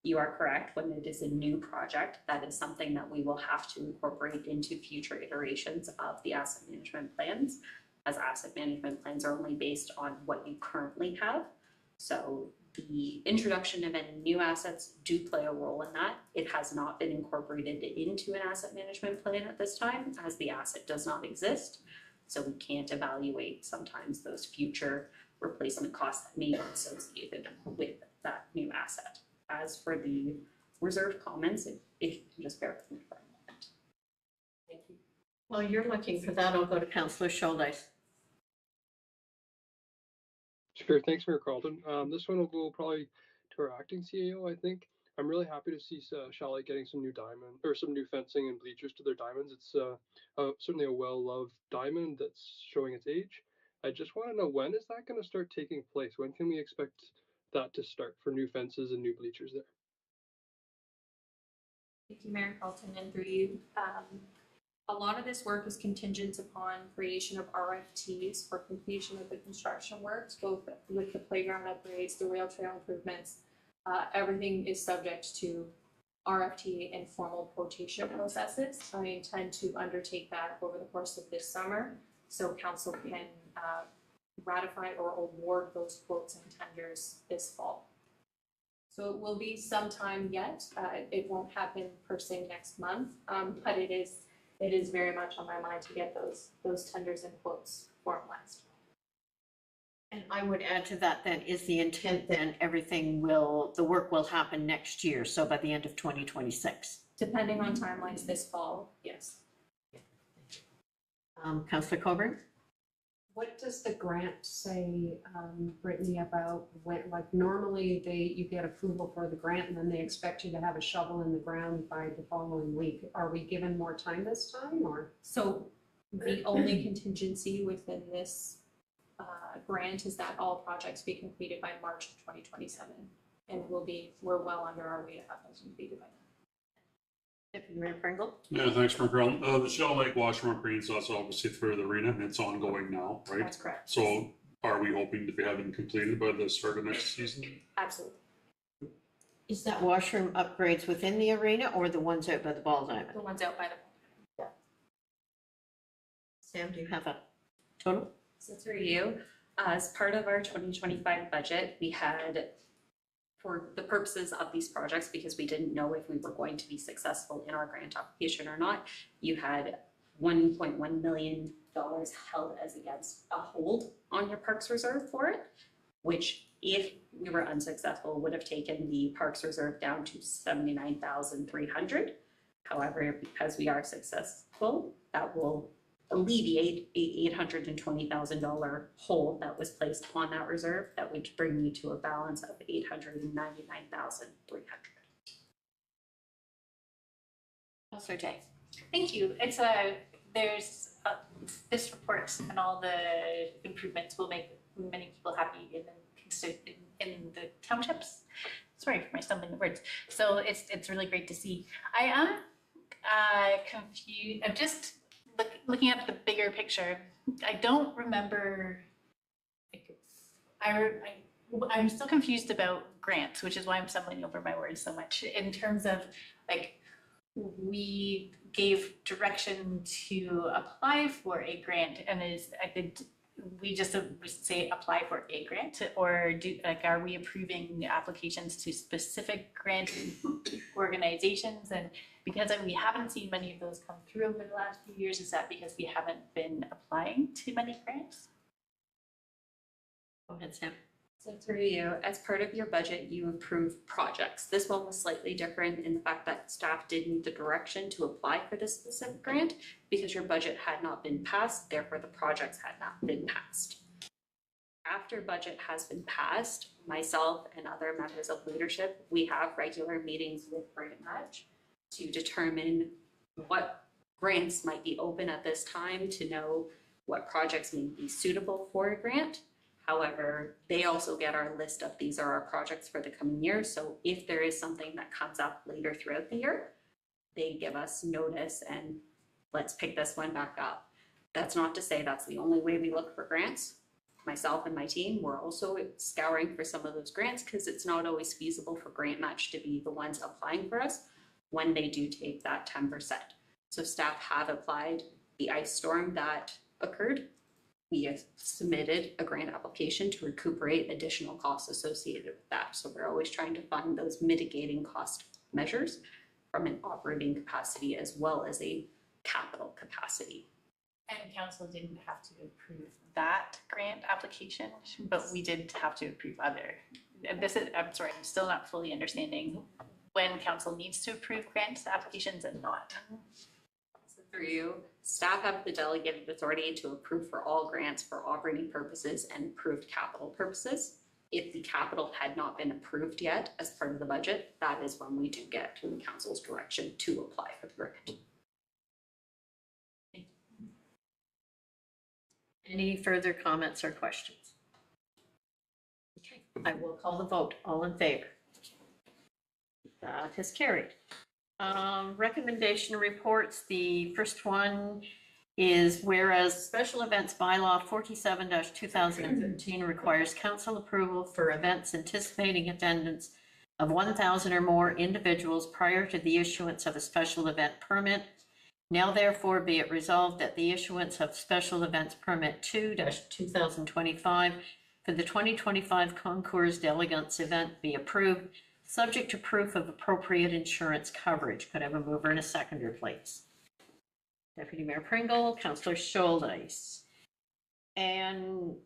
You are correct, when it is a new project, that is something that we will have to incorporate into future iterations of the asset management plans, as asset management plans are only based on what you currently have. So the introduction of any new assets do play a role in that. It has not been incorporated into an asset management plan at this time, as the asset does not exist. So we can't evaluate sometimes those future replacement costs that may be associated with that new asset. As for the reserve comments, if you can just bear with me for a moment. Thank you. While you're looking for that, I'll go to Councillor Shouldice. Sure, thanks, Mayor Carlton. This one will go probably to our acting CAO, I think. I'm really happy to see Chalet getting some new diamond or some new fencing and bleachers to their diamonds. It's certainly a well-loved diamond that's showing its age. I just want to know, when is that going to start taking place? When can we expect that to start for new fences and new bleachers there? Thank you, Mayor Carlton, and through you. A lot of this work is contingent upon creation of RFTs for completion of the construction works, both with the playground upgrades, the rail trail improvements. Everything is subject to RFT and formal quotation processes. I intend to undertake that over the course of this summer, so council can ratify or award those quotes and tenders this fall. So it will be some time yet. It won't happen per se next month, but it is very much on my mind to get those tenders and quotes formalized. And I would add to that then, is the intent then the work will happen next year, so by the end of 2026? Depending on timelines this fall, yes. Councillor Coburn? What does the grant say, Brittany, about when, like normally you get approval for the grant and then they expect you to have a shovel in the ground by the following week. Are we given more time this time, or? So the only contingency within this grant is that all projects be completed by March of 2027. And we're well under our way to have those completed by then. Deputy Mayor Pringle? Yeah, thanks, Mayor Carlton. The Shell Lake Washburn Greens, that's obviously through the arena, and it's ongoing now, right? That's correct. So are we hoping to be having completed by the start of next season? Absolutely. Is that washroom upgrades within the arena or the ones out by the ball diamond? The ones out by the. Sam, do you have a total? So through you, as part of our 2025 budget, we had, for the purposes of these projects, because we didn't know if we were going to be successful in our grant application or not, you had $1.1 million held as against a hold on your Parks Reserve for it, which if we were unsuccessful would have taken the Parks Reserve down to $79,300. However, because we are successful, that will alleviate a $820,000 hold that was placed on that reserve. That would bring me to a balance of $899,300. Councillor Day. Thank you. This report and all the improvements will make many people happy in the townships. Sorry for my stumbling of words. So it's really great to see. I am confused. I'm just looking at the bigger picture. I don't remember. I'm still confused about grants, which is why I'm stumbling over my words so much. In terms of like, we gave direction to apply for a grant, and we just say apply for a grant, or are we approving applications to specific grant organizations? And because we haven't seen many of those come through over the last few years, is that because we haven't been applying to many grants? Go ahead, Sam. So through you, as part of your budget, you approve projects. This one was slightly different in the fact that staff did need the direction to apply for this specific grant because your budget had not been passed, therefore the projects had not been passed. After budget has been passed, myself and other members of leadership, we have regular meetings with Grant Match to determine what grants might be open at this time, to know what projects may be suitable for a grant. However, they also get our list of these are our projects for the coming year. So if there is something that comes up later throughout the year, they give us notice and let's pick this one back up. That's not to say that's the only way we look for grants. Myself and my team, we're also scouring for some of those grants because it's not always feasible for Grant Match to be the ones applying for us when they do take that 10%. So staff have applied. The ice storm that occurred, we have submitted a grant application to recuperate additional costs associated with that. So we're always trying to find those mitigating cost measures from an operating capacity as well as a capital capacity. And council didn't have to approve that grant application, but we did have to approve other. And I'm sorry, I'm still not fully understanding when council needs to approve grant applications and not. Through you, staff have the delegated authority to approve for all grants for operating purposes and approved capital purposes. If the capital had not been approved yet as part of the budget, that is when we do get to the council's direction to apply for the grant. Any further comments or questions? Okay, I will call the vote. All in favor? That is carried. Recommendation reports. The first one is whereas Special Events Bylaw 47-2013 requires council approval for events anticipating attendance of 1,000 or more individuals prior to the issuance of a special event permit. Now therefore be it resolved that the issuance of Special Events Permit 2-2025 for the 2025 Concours d'Elegance event be approved, subject to proof of appropriate insurance coverage. Could I have a mover and a seconder, please? Deputy Mayor Pringle, Councillor Scholdice. And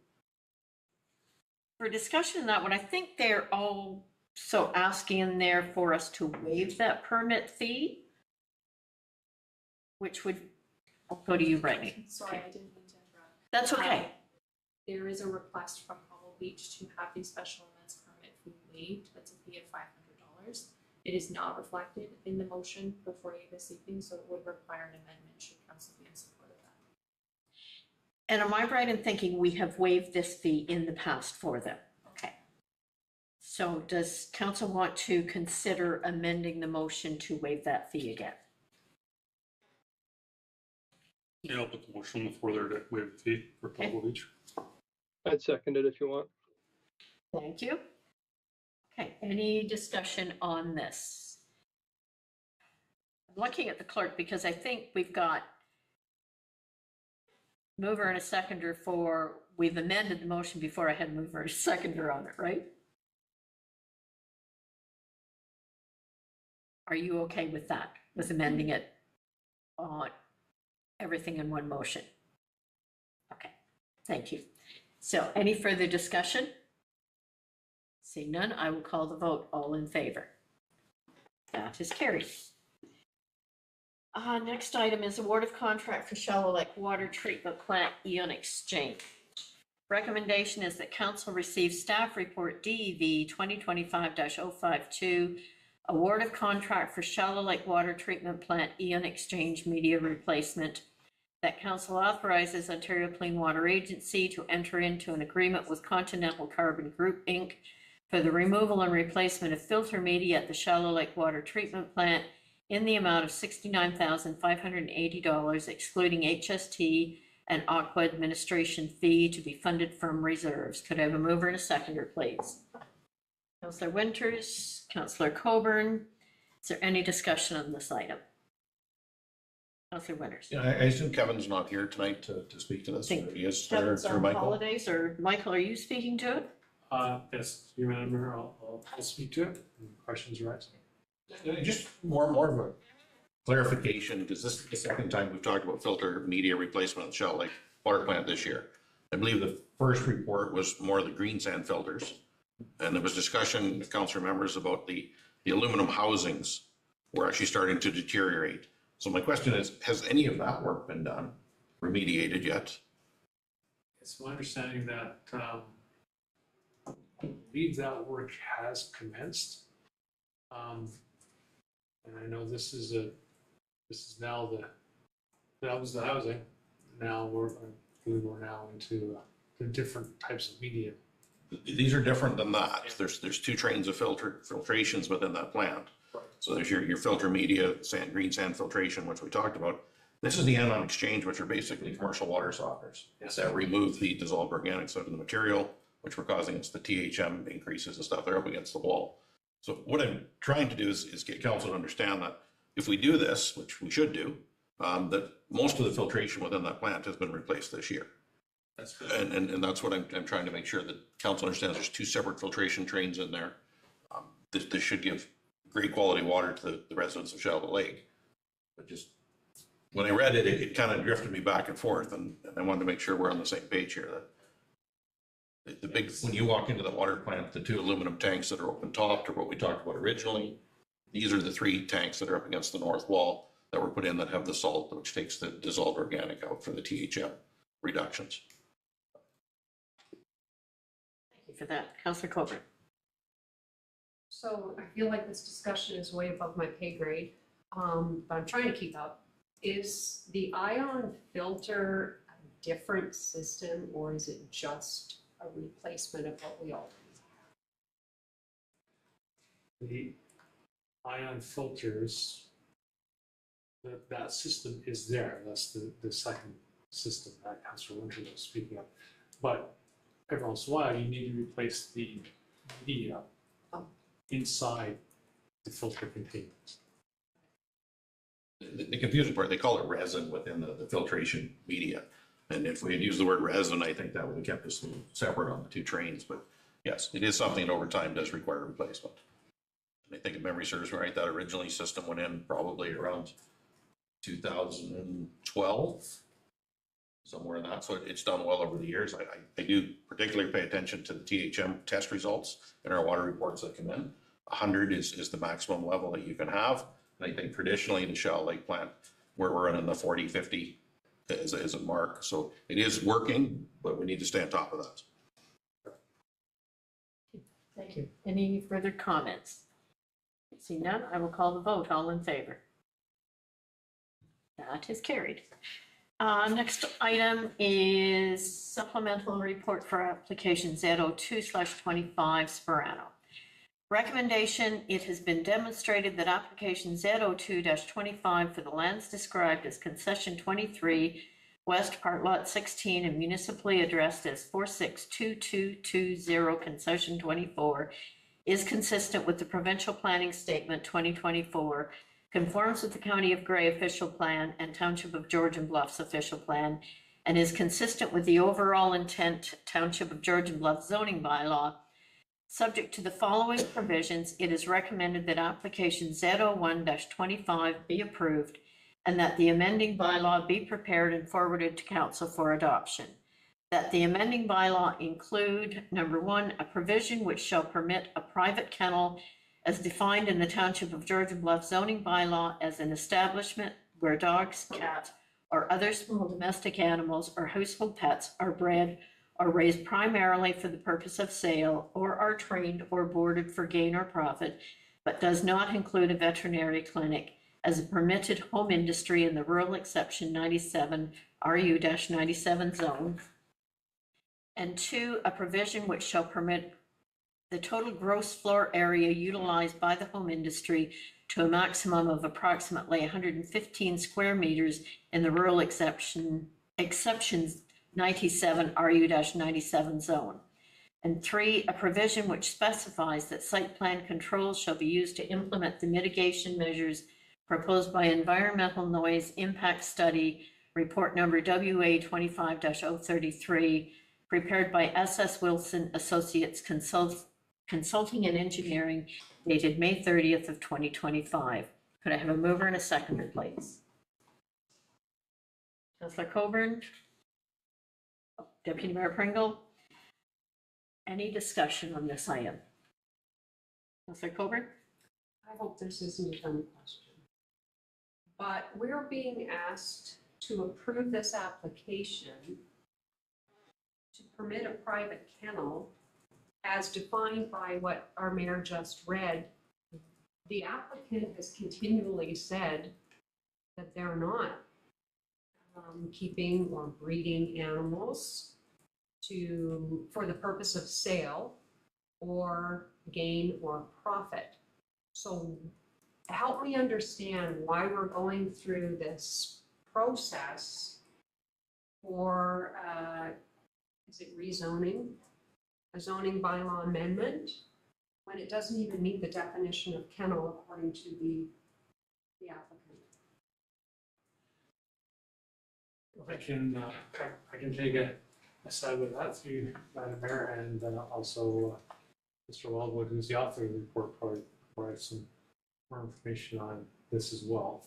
for discussion on that one, I think they're also asking in there for us to waive that permit fee, which would, I'll go to you, Brittany. Sorry, I didn't mean to interrupt. That's okay. There is a request from Hubble Beach to have the special events permit fee waived. That's a fee of $500. It is not reflected in the motion before you this evening, so it would require an amendment should council be in support of that. And am I right in thinking we have waived this fee in the past for them? Okay. So does council want to consider amending the motion to waive that fee again? Yeah, I'll put the motion on the floor there to waive the fee for Pebble Beach. I'd second it if you want. Thank you. Okay, any discussion on this? I'm looking at the clerk because I think we've got mover and a seconder for, we've amended the motion before I had mover and a seconder on it, right? Are you okay with that, with amending it on everything in one motion? Okay, thank you. So any further discussion? Seeing none, I will call the vote. All in favor? That is carried. Next item is award of contract for Shallow Lake Water Treatment Plant Ion Exchange. Recommendation is that council receive staff report DEV 2025-052, award of contract for Shallow Lake Water Treatment Plant Ion Exchange media replacement that council authorizes Ontario Clean Water Agency to enter into an agreement with Continental Carbon Group, Inc. for the removal and replacement of filter media at the Shallow Lake Water Treatment Plant in the amount of $69,580, excluding HST and Aqua administration fee, to be funded from reserves. Could I have a mover and a seconder, please? Councillor Winters, Councillor Coburn. Is there any discussion on this item? Councillor Winters. Yeah, I assume Kevin's not here tonight to speak to this. Think He is Kevin's there, on Michael. holidays, or Michael, are you speaking to it? Yes, you Madam Mayor, I'll speak to it. Any questions arise? Just more of a clarification, because this is the second time we've talked about filter media replacement at Shallow Lake Water Plant this year. I believe the first report was more of the green sand filters. And there was discussion with council members about the aluminum housings were actually starting to deteriorate. So my question is, has any of that work been done, remediated yet? It's my understanding that I believe that work has commenced. And I know this is now that was the housing. Now I believe we're now into the different types of media. These are different than that. There's two trains of filtrations within that plant. So there's your filter media, green sand filtration, which we talked about. This is the anion exchange, which are basically commercial water softeners that remove the dissolved organics out of the material, which were causing us the THM increases and stuff. They're up against the wall. So what I'm trying to do is get council to understand that if we do this, which we should do, that most of the filtration within that plant has been replaced this year. That's good. And that's what I'm trying to make sure that council understands. There's two separate filtration trains in there. This should give great quality water to the residents of Shallow Lake. But just when I read it, it kind of drifted me back and forth, and I wanted to make sure we're on the same page here. That the big, when you walk into the water plant, the two aluminum tanks that are open topped are what we talked about originally. These are the three tanks that are up against the north wall that were put in that have the salt, which takes the dissolved organic out for the THM reductions. Thank you for that. Councillor Coburn. So I feel like this discussion is way above my pay grade, but I'm trying to keep up. Is the ion filter a different system, or is it just a replacement of what we already have? The ion filters, that system is there. That's the second system that Councilor Winter was speaking of. But every once in a while, you need to replace the media inside the filter containers. The confusing part, they call it resin within the filtration media. And if we had used the word resin, I think that would have kept us separate on the two trains. But yes, it is something that over time does require replacement. And I think if memory serves me right, that originally system went in probably around 2012, somewhere in that. So it's done well over the years. I do particularly pay attention to the THM test results in our water reports that come in. 100 is the maximum level that you can have. And I think traditionally the Shallow Lake plant, where we're in the 40, 50 is a mark. So it is working, but we need to stay on top of that. Thank you. Any further comments? See none, I will call the vote. All in favor? That is carried. Next item is supplemental report for application Z02/25 Sperano. Recommendation, it has been demonstrated that application Z02-25 for the lands described as concession 23, West Part Lot 16 and municipally addressed as 462220 concession 24 is consistent with the provincial planning statement 2024, conforms with the County of Grey official plan and Township of Georgian Bluffs official plan, and is consistent with the overall intent Township of Georgian Bluffs zoning bylaw. Subject to the following provisions, it is recommended that application Z01-25 be approved and that the amending bylaw be prepared and forwarded to council for adoption. That the amending bylaw include, number one, a provision which shall permit a private kennel as defined in the Township of Georgian Bluffs zoning bylaw as an establishment where dogs, cats, or other small domestic animals or household pets are bred or raised primarily for the purpose of sale, or are trained or boarded for gain or profit, but does not include a veterinary clinic, as a permitted home industry in the rural exception 97 RU-97 zone. And 2, a provision which shall permit the total gross floor area utilized by the home industry to a maximum of approximately 115 square meters in the rural exceptions 97 RU-97 zone. And 3, a provision which specifies that site plan controls shall be used to implement the mitigation measures proposed by Environmental Noise Impact Study, report number WA 25-033, prepared by SS Wilson Associates Consulting and Engineering, dated May 30th of 2025. Could I have a mover and a seconder, please? Councillor Coburn? Deputy Mayor Pringle? Any discussion on this item? Councillor Coburn? I hope this isn't a dumb question. But we're being asked to approve this application to permit a private kennel as defined by what our mayor just read. The applicant has continually said that they're not keeping or breeding animals for the purpose of sale or gain or profit. So help me understand why we're going through this process for, is it rezoning? A zoning bylaw amendment, when it doesn't even meet the definition of kennel according to the applicant. I can take a side with that through Madam Mayor, and also Mr. Wildwood, who's the author of the report, probably provide some more information on this as well.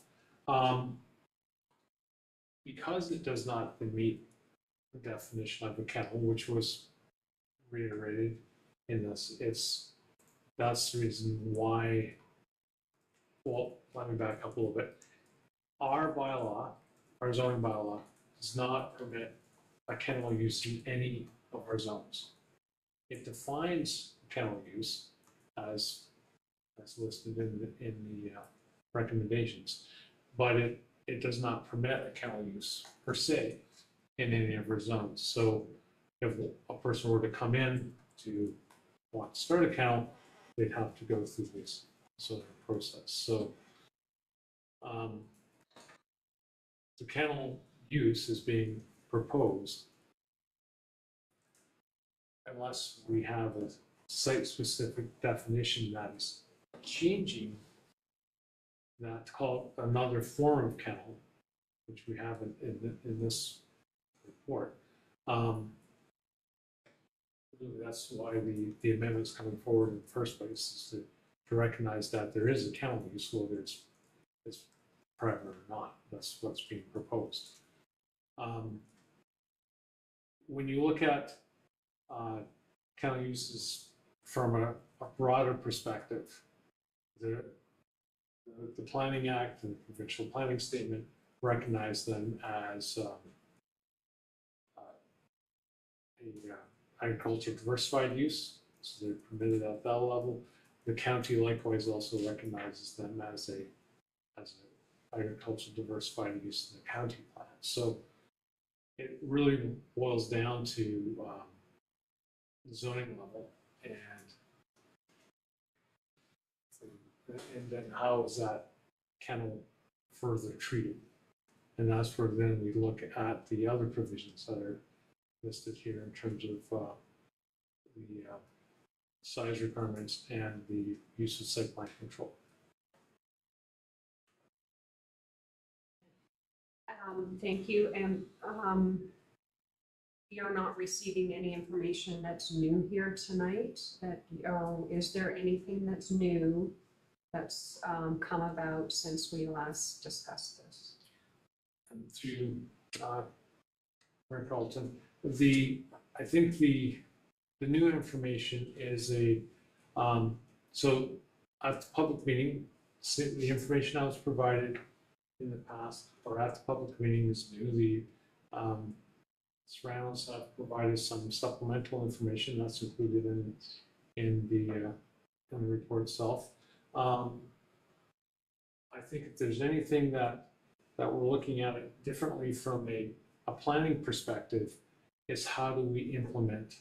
Because it does not meet the definition of a kennel, which was reiterated in this, that's the reason why. Well, let me back up a little bit. Our bylaw, our zoning bylaw, does not permit a kennel use in any of our zones. It defines kennel use as listed in the recommendations, but it does not permit a kennel use per se in any of our zones. So if a person were to come in to want to start a kennel, they'd have to go through this sort of process. So the kennel use is being proposed unless we have a site-specific definition that is changing that to call it another form of kennel, which we have in this report. That's why the amendment's coming forward in the first place, is to recognize that there is a kennel use, whether it's private or not. That's what's being proposed. When you look at kennel uses from a broader perspective, the Planning Act and the Provincial Planning Statement recognize them as agriculture diversified use, so they're permitted at that level. The county likewise also recognizes them as an agricultural diversified use in the county plan. So it really boils down to the zoning level and then how is that kennel further treated? And that's where then we look at the other provisions that are listed here in terms of the size requirements and the use of site plan control. Thank you. And you're not receiving any information that's new here tonight. Is there anything that's new that's come about since we last discussed this? And to Mayor Carlton, I think the new information is so at the public meeting, the information I was provided in the past or at the public meeting is new. The Serranos have provided some supplemental information that's included in the report itself. I think if there's anything that we're looking at it differently from a planning perspective, is how do we implement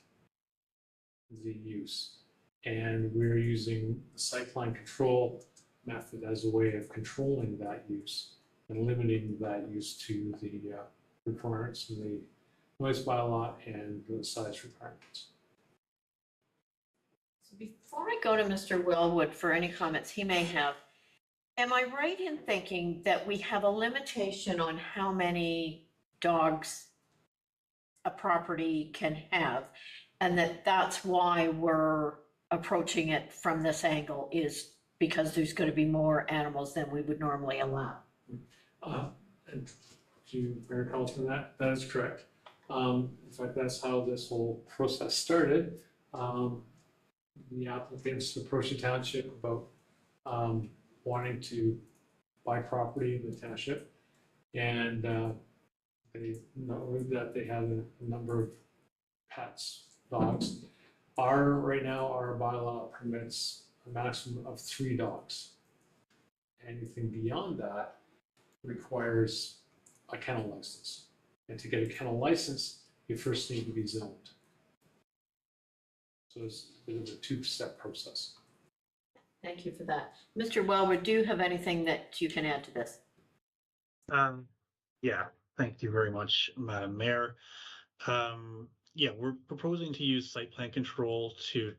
the use? And we're using the site plan control method as a way of controlling that use and limiting that use to the requirements in the noise bylaw and the size requirements. So before I go to Mr. Wellwood for any comments he may have, am I right in thinking that we have a limitation on how many dogs a property can have? And that's why we're approaching it from this angle, is because there's going to be more animals than we would normally allow? And to Mayor Carlton, that is correct. In fact, that's how this whole process started. The applicants approached the township about wanting to buy property in the township, and they noted that they had a number of pets, dogs. Right now, our bylaw permits a maximum of 3 dogs. Anything beyond that requires a kennel license. And to get a kennel license, you first need to be zoned. So it's a bit of a 2-step process. Thank you for that. Mr. Wellwood, do you have anything that you can add to this? Yeah, thank you very much, Madam Mayor. Yeah, we're proposing to use site plan control to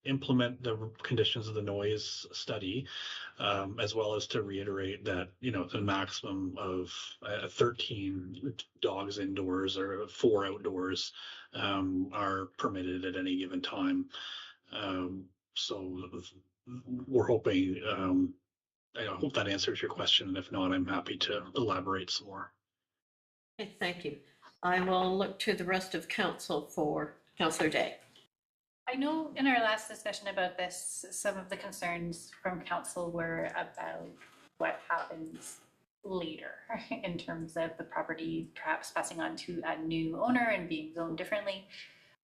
implement the conditions of the noise study, as well as to reiterate that, the maximum of 13 dogs indoors or 4 outdoors are permitted at any given time. So we're hoping, I hope that answers your question. And if not, I'm happy to elaborate some more. Okay, thank you. I will look to the rest of council for Councillor Day. I know in our last discussion about this, some of the concerns from council were about what happens later in terms of the property perhaps passing on to a new owner and being zoned differently.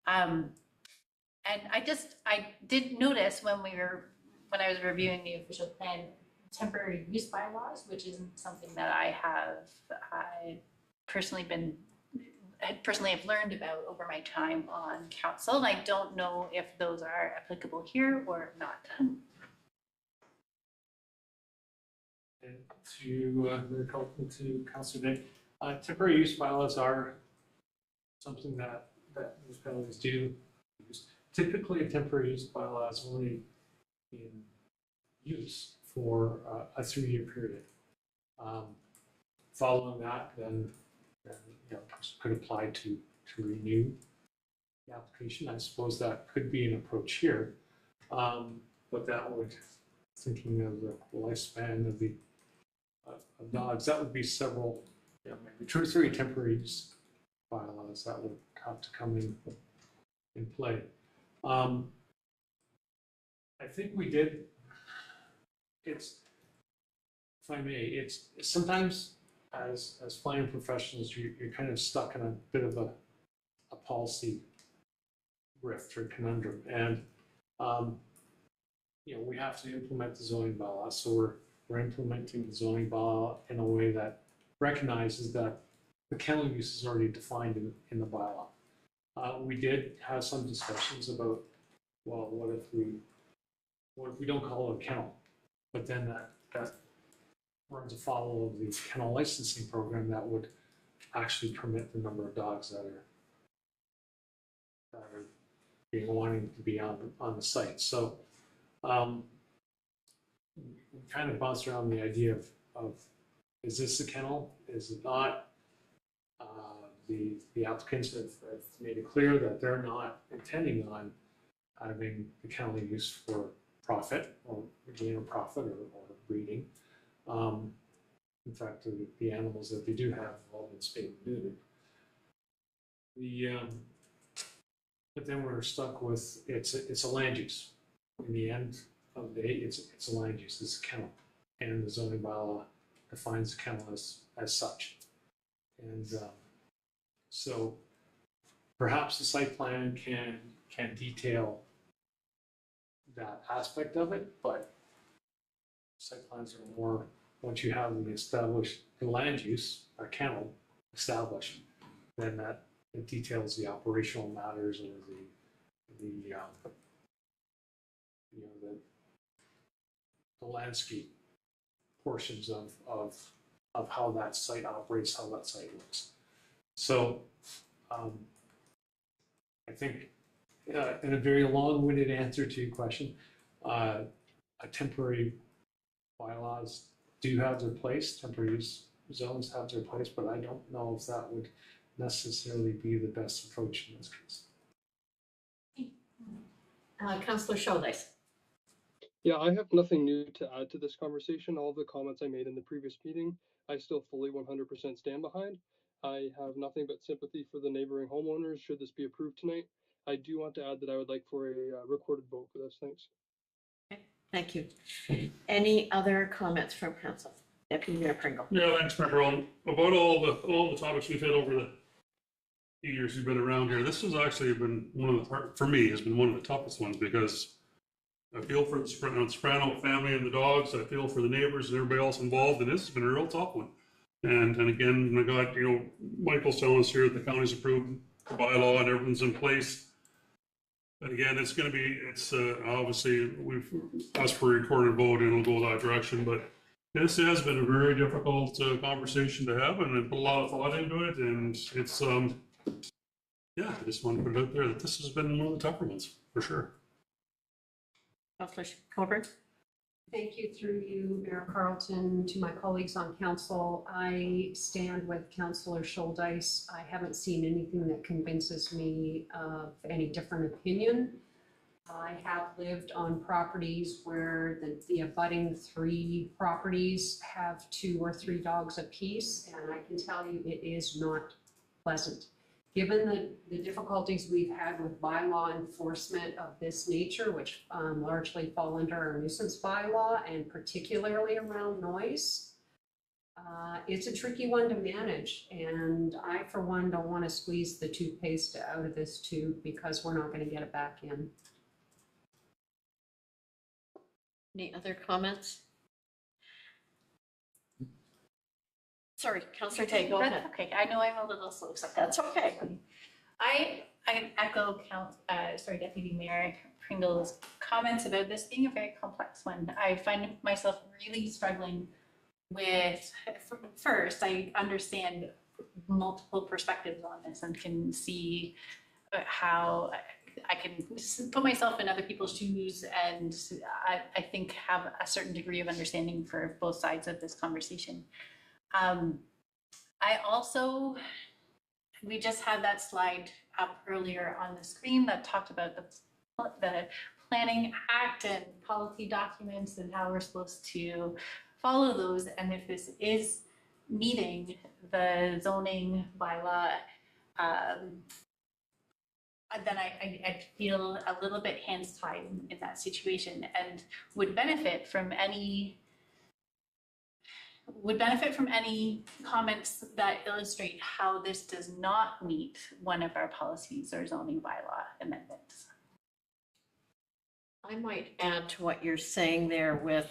And I did notice when I was reviewing the official plan, temporary use bylaws, which isn't something that I personally have learned about over my time on council, and I don't know if those are applicable here or not. And to Councilor Day, temporary use bylaws are something that municipalities do use. Typically, a temporary use bylaw is only in use for a 3-year period. Following that, then could apply to renew the application. I suppose that could be an approach here, but that would, thinking of the lifespan of the of dogs, that would be several, maybe 2 or 3 temporary use bylaws that would have to come in play. I think we did. If I may, it's sometimes as planning professionals, you're kind of stuck in a bit of a policy rift or conundrum, and we have to implement the zoning bylaw. So we're implementing the zoning bylaw in a way that recognizes that the kennel use is already defined in the bylaw. We did have some discussions about, well, what if we don't call it a kennel, but then that runs afoul of the kennel licensing program that would actually permit the number of dogs that are being wanting to be on the site. So we kind of bounced around the idea of is this a kennel? Is it not? The applicants have made it clear that they're not intending on having the kennel use for profit or gain of profit or breeding. In fact, the animals that they do have have all been spayed and neutered. But then we're stuck with it's a land use. In the end of the day, it's a land use. It's a kennel, and the zoning bylaw defines the kennel as such. And so perhaps the site plan can detail that aspect of it, but site plans are more, once you have the established, the land use, a kennel established, then that it details the operational matters or the landscape portions of how that site operates, how that site looks. So I think in a very long-winded answer to your question, a temporary bylaws do have their place, temporary use zones have their place, but I don't know if that would necessarily be the best approach in this case. Councillor Shouldice. Yeah, I have nothing new to add to this conversation. All the comments I made in the previous meeting, I still fully 100% stand behind. I have nothing but sympathy for the neighboring homeowners should this be approved tonight. I do want to add that I would like for a recorded vote for this. Thanks. Okay, thank you. Any other comments from council? Deputy Mayor Pringle. Yeah, thanks, Member Owen. About all the topics we've had over the years we've been around here, this has actually been one of the, for me, has been one of the toughest ones because I feel for the Soprano family and the dogs. I feel for the neighbors and everybody else involved, and this has been a real tough one. And again, I got, Michael's telling us here that the county's approved the bylaw and everything's in place. But again, it's going to be, obviously we've asked for a recorded vote and it'll go that direction. But this has been a very difficult conversation to have, and I put a lot of thought into it. And it's, yeah, I just want to put it out there that this has been one of the tougher ones for sure. Councillor Coburn. Thank you through you, Mayor Carlton, to my colleagues on council. I stand with Councillor Shouldice. I haven't seen anything that convinces me of any different opinion. I have lived on properties where the abutting 3 properties have 2 or 3 dogs apiece, and I can tell you it is not pleasant. Given the difficulties we've had with bylaw enforcement of this nature, which largely fall under our nuisance bylaw and particularly around noise, it's a tricky one to manage. And I, for one, don't want to squeeze the toothpaste out of this tube because we're not going to get it back in. Any other comments? Sorry, Councillor Tay, go ahead. Okay, I know I'm a little slow, so That's okay. I echo Deputy Mayor Pringle's comments about this being a very complex one. I find myself really struggling with, first, I understand multiple perspectives on this and can see how I can put myself in other people's shoes and I think have a certain degree of understanding for both sides of this conversation. I also, we just had that slide up earlier on the screen that talked about the Planning Act and policy documents and how we're supposed to follow those. And if this is meeting the zoning bylaw, then I feel a little bit hands tied in that situation and would benefit from any comments that illustrate how this does not meet one of our policies or zoning bylaw amendments. I might add to what you're saying there with,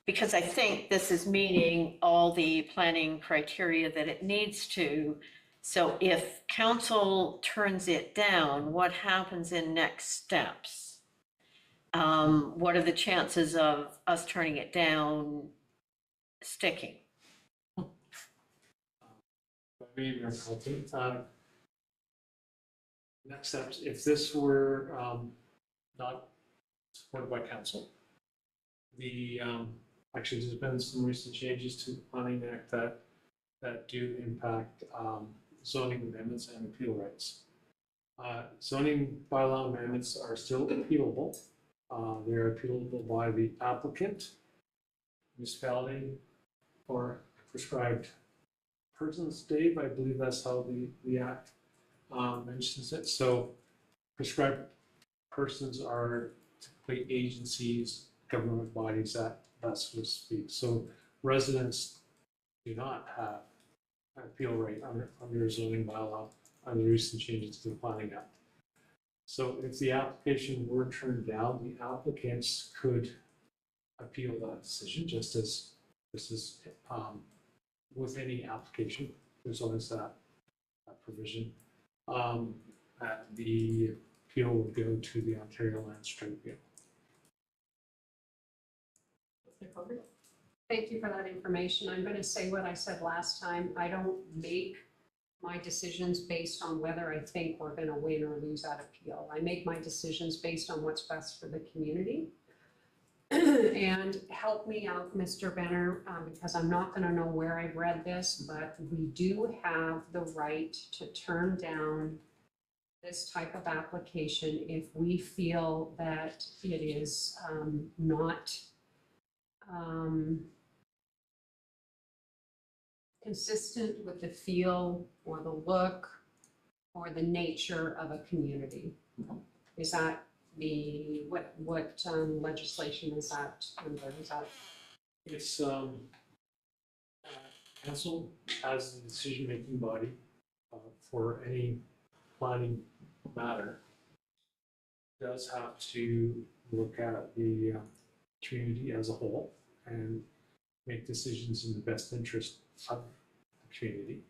because I think this is meeting all the planning criteria that it needs to. So if council turns it down, what happens in next steps? What are the chances of us turning it down sticking? Next steps, if this were not supported by council, actually there's been some recent changes to the Planning Act that do impact zoning amendments and appeal rights. Zoning bylaw amendments are still appealable. They're appealable by the applicant, municipality, or prescribed persons. Dave, I believe that's how the Act mentions it. So prescribed persons are typically agencies, government bodies, that so to speak. So residents do not have an appeal right under zoning bylaw under recent changes to the Planning Act. So if the application were turned down, the applicants could appeal that decision, just as with any application, there's always that provision. And the appeal would go to the Ontario Lands Tribunal. Thank you for that information. I'm going to say what I said last time. I don't make my decisions based on whether I think we're going to win or lose that appeal. I make my decisions based on what's best for the community. And help me out, Mr. Benner, because I'm not going to know where I've read this, but we do have the right to turn down this type of application if we feel that it is not consistent with the feel or the look or the nature of a community. Is that what legislation is that under? Is that? It's council as the decision-making body for any planning matter does have to look at the community as a whole and make decisions in the best interest of the community,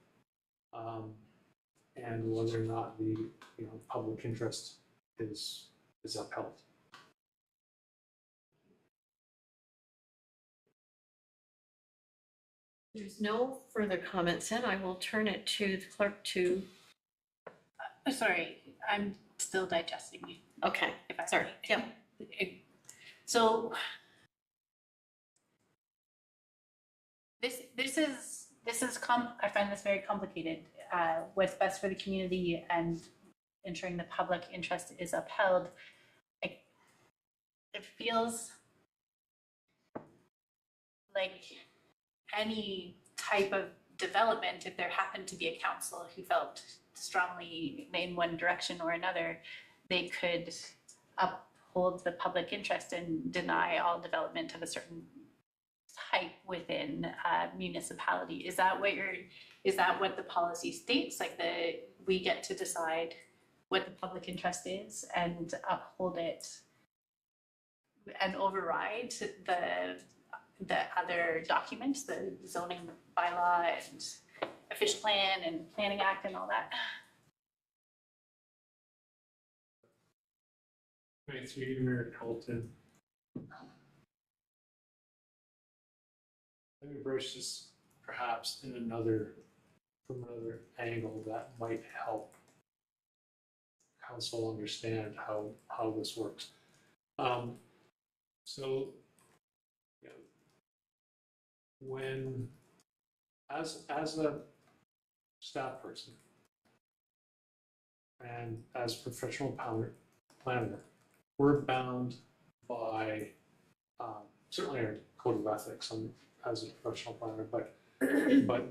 and whether or not the public interest is upheld. There's no further comments in. I will turn it to the clerk to, Sorry, I'm still digesting you. okay, If I sorry, yep. So this is I find this very complicated. What's best for the community and ensuring the public interest is upheld. It feels like any type of development, if there happened to be a council who felt strongly in one direction or another, they could uphold the public interest and deny all development of a certain type within a municipality. Is that what the policy states? Like we get to decide what the public interest is and uphold it and override the other documents, the zoning bylaw and official plan and planning act and all that? Right, through you, Mayor Colton. Let me broach this perhaps from another angle that might help council understand how this works. So, you know, when as a staff person and as professional planner, we're bound by certainly our code of ethics as a professional planner, but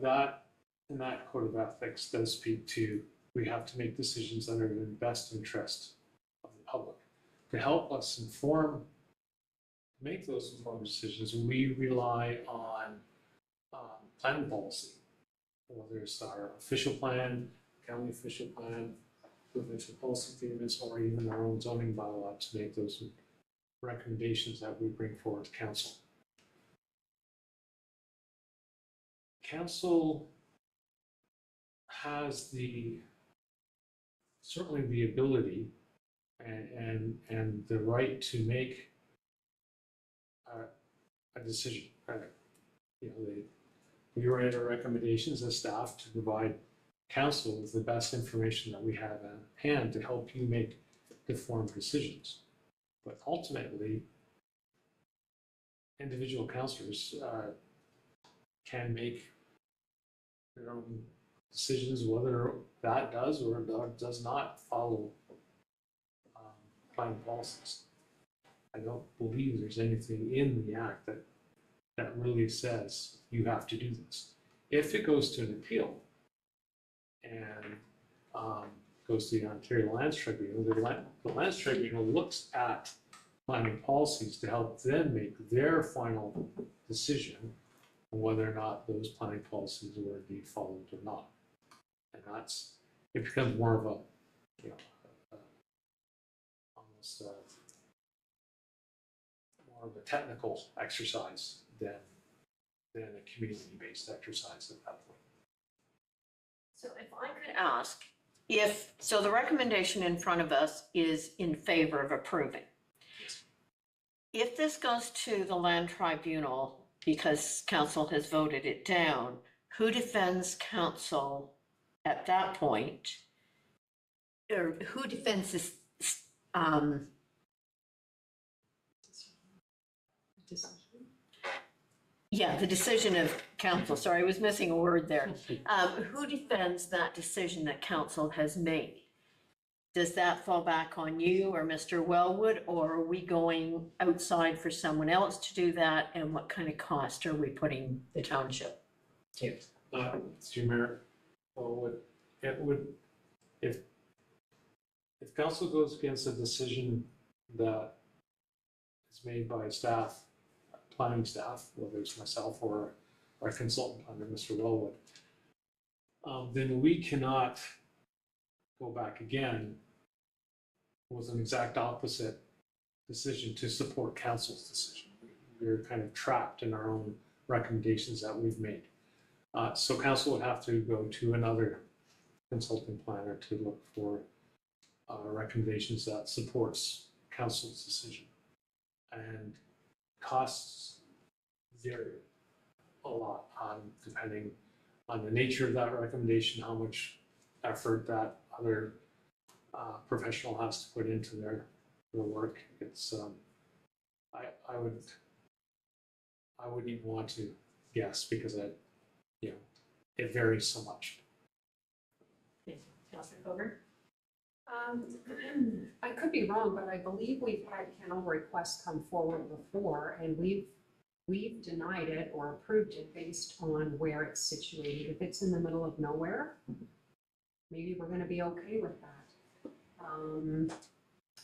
that code of ethics does speak to we have to make decisions that are in the best interest of the public. To help us make those informed decisions, we rely on planning policy, whether it's our official plan, county official plan, provincial policy statements, or even our own zoning bylaw to make those recommendations that we bring forward to council. Council has certainly the ability and the right to make a decision. We write our recommendations as staff to provide council with the best information that we have at hand to help you make informed decisions. But ultimately, individual councillors can make their own decisions whether that does or does not follow planning policies. I don't believe there's anything in the act that really says you have to do this. If it goes to an appeal and goes to the Ontario Lands Tribunal, the Lands Tribunal looks at planning policies to help them make their final decision on whether or not those planning policies were indeed followed or not. And it becomes more of almost more more of a technical exercise than a community-based exercise at that point. So if I could ask, so the recommendation in front of us is in favor of approving. If this goes to the land tribunal because council has voted it down, who defends council at that point? Or who defends this, yeah, the decision of council, sorry, I was missing a word there. Who defends that decision that council has made? Does that fall back on you or Mr. Wellwood, or are we going outside for someone else to do that? And what kind of cost are we putting the township to? Mr. Mayor, it would, if council goes against a decision that is made by staff, planning staff, whether it's myself or our consultant planner, Mr. Wellwood, then we cannot go back again with an exact opposite decision to support council's decision. We're kind of trapped in our own recommendations that we've made. So council would have to go to another consulting planner to look for recommendations that supports council's decision. And costs vary a lot depending on the nature of that recommendation, how much effort that other professional has to put into their work. It's I wouldn't even want to guess because it varies so much. Councilor Coburn? I could be wrong, but I believe we've had kennel requests come forward before, and we've denied it or approved it based on where it's situated. If it's in the middle of nowhere, maybe we're going to be okay with that.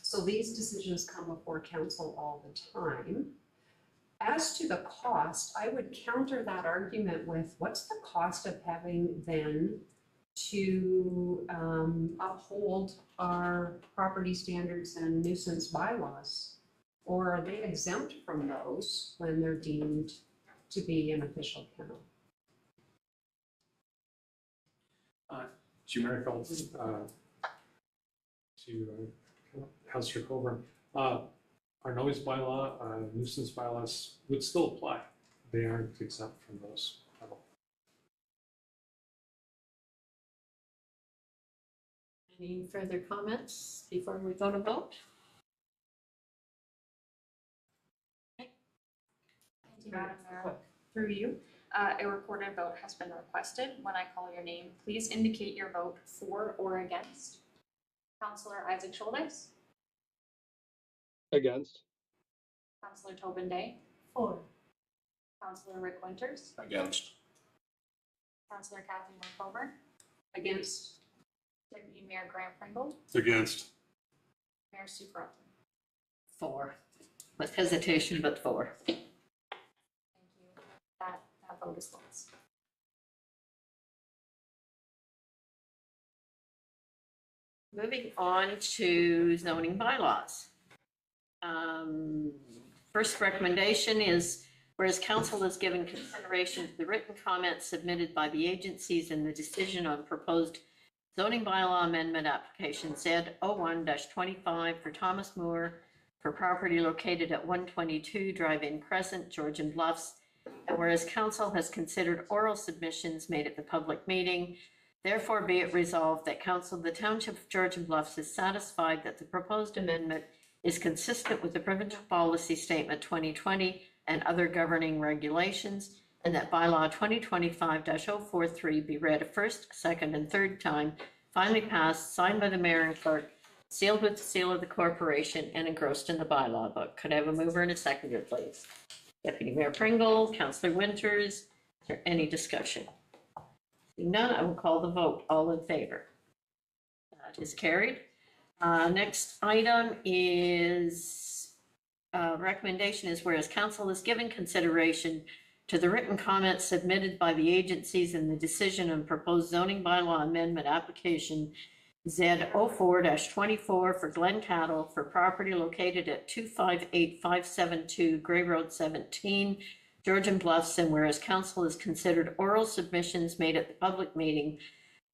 So these decisions come before council all the time. As to the cost, I would counter that argument with what's the cost of having then to uphold our property standards and nuisance bylaws? Or are they exempt from those when they're deemed to be an official kennel? Mary Felton, to Councillor Coburn, our noise bylaw, nuisance bylaws would still apply. They aren't exempt from those at all. Any further comments before we go to vote? Thank you, Madam Mayor. Through you, a recorded vote has been requested. When I call your name, please indicate your vote for or against. Councillor Isaac Schuldiz, Against. Councillor Tobin Day, For. Councillor Rick Winters, Against. Councillor Kathy Markover, Against. Deputy Mayor Graham Pringle, Against. Mayor Sue Carlton. For. With hesitation, but for. Thank you. That vote is lost. Moving on to zoning bylaws. First recommendation is, whereas council has given consideration to the written comments submitted by the agencies in the decision on proposed zoning bylaw amendment application Z01-25 for Thomas Moore for property located at 122 Drive-In Crescent, Georgian Bluffs, and whereas council has considered oral submissions made at the public meeting, therefore be it resolved that council of the Township of Georgian Bluffs is satisfied that the proposed amendment is consistent with the provincial policy statement 2020 and other governing regulations, and that bylaw 2025-043 be read a first, second, and third time, finally passed, signed by the mayor and clerk, sealed with the seal of the corporation, and engrossed in the bylaw book. Could I have a mover and a seconder, please? Deputy Mayor Pringle, Councillor Winters, is there any discussion? Seeing none, I will call the vote. All in favor? That is carried. Next item is recommendation is whereas council has given consideration to the written comments submitted by the agencies in the decision on proposed zoning bylaw amendment application Z04-24 for Glen Cattle for property located at 258572 Gray Road 17, Georgian Bluffs, and whereas council has considered oral submissions made at the public meeting,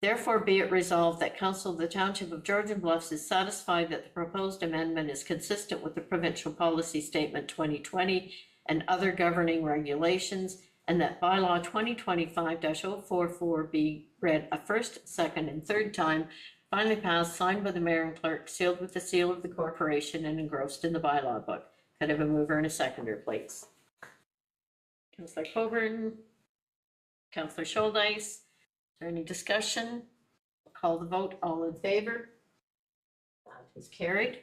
therefore be it resolved that council of the Township of Georgian Bluffs is satisfied that the proposed amendment is consistent with the provincial policy statement 2020 and other governing regulations, and that bylaw 2025-044 be read a first, second, and third time, finally passed, signed by the mayor and clerk, sealed with the seal of the corporation, and engrossed in the bylaw book. Could I have a mover and a seconder, please? Councillor Coburn, Councillor Scholdice. Is there any discussion? Call the vote. All in favor? That is carried.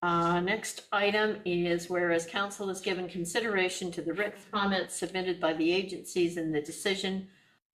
Next item is whereas council has given consideration to the written comments submitted by the agencies in the decision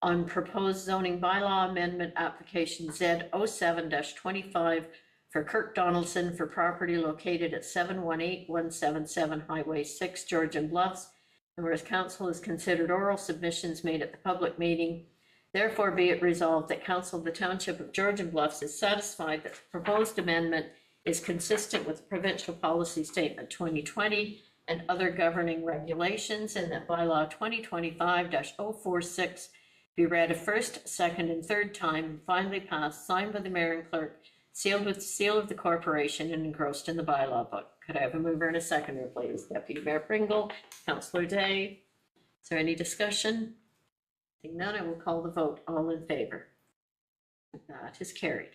on proposed zoning bylaw amendment application Z07-25 for Kirk Donaldson for property located at 718177 Highway 6, Georgian Bluffs. And whereas council has considered oral submissions made at the public meeting, therefore be it resolved that council of the Township of Georgian Bluffs is satisfied that the proposed amendment is consistent with provincial policy statement 2020 and other governing regulations, and that bylaw 2025-046 be read a first, second, and third time, and finally passed, signed by the mayor and clerk, sealed with the seal of the corporation, and engrossed in the bylaw book. Could I have a mover and a seconder, please? Deputy Mayor Pringle, Councillor Day. Is there any discussion? Seeing none, I will call the vote. All in favor? That is carried.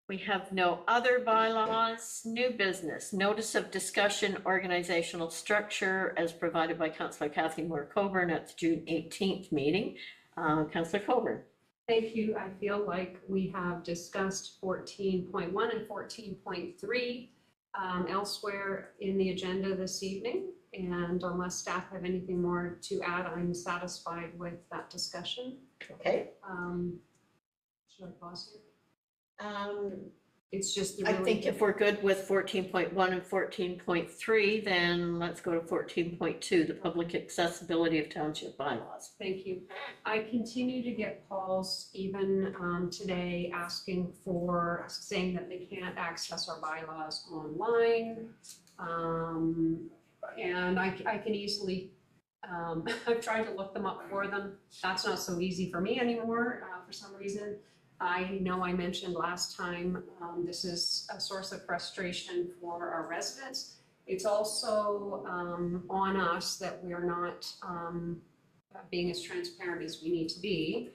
We have no other bylaws. New business, notice of discussion, organizational structure as provided by Councillor Kathy Moore Coburn at the June 18th meeting. Councillor Coburn. Thank you. I feel like we have discussed 14.1 and 14.3 elsewhere in the agenda this evening. And unless staff have anything more to add, I'm satisfied with that discussion. Okay. Should I pause here? It's just. I think if we're good with 14.1 and 14.3, then let's go to 14.2, the public accessibility of township bylaws. Thank you. I continue to get calls even today asking for, saying that they can't access our bylaws online. And I can easily, I've tried to look them up for them. That's not so easy for me anymore for some reason. I know I mentioned last time, this is a source of frustration for our residents. It's also on us that we're not being as transparent as we need to be.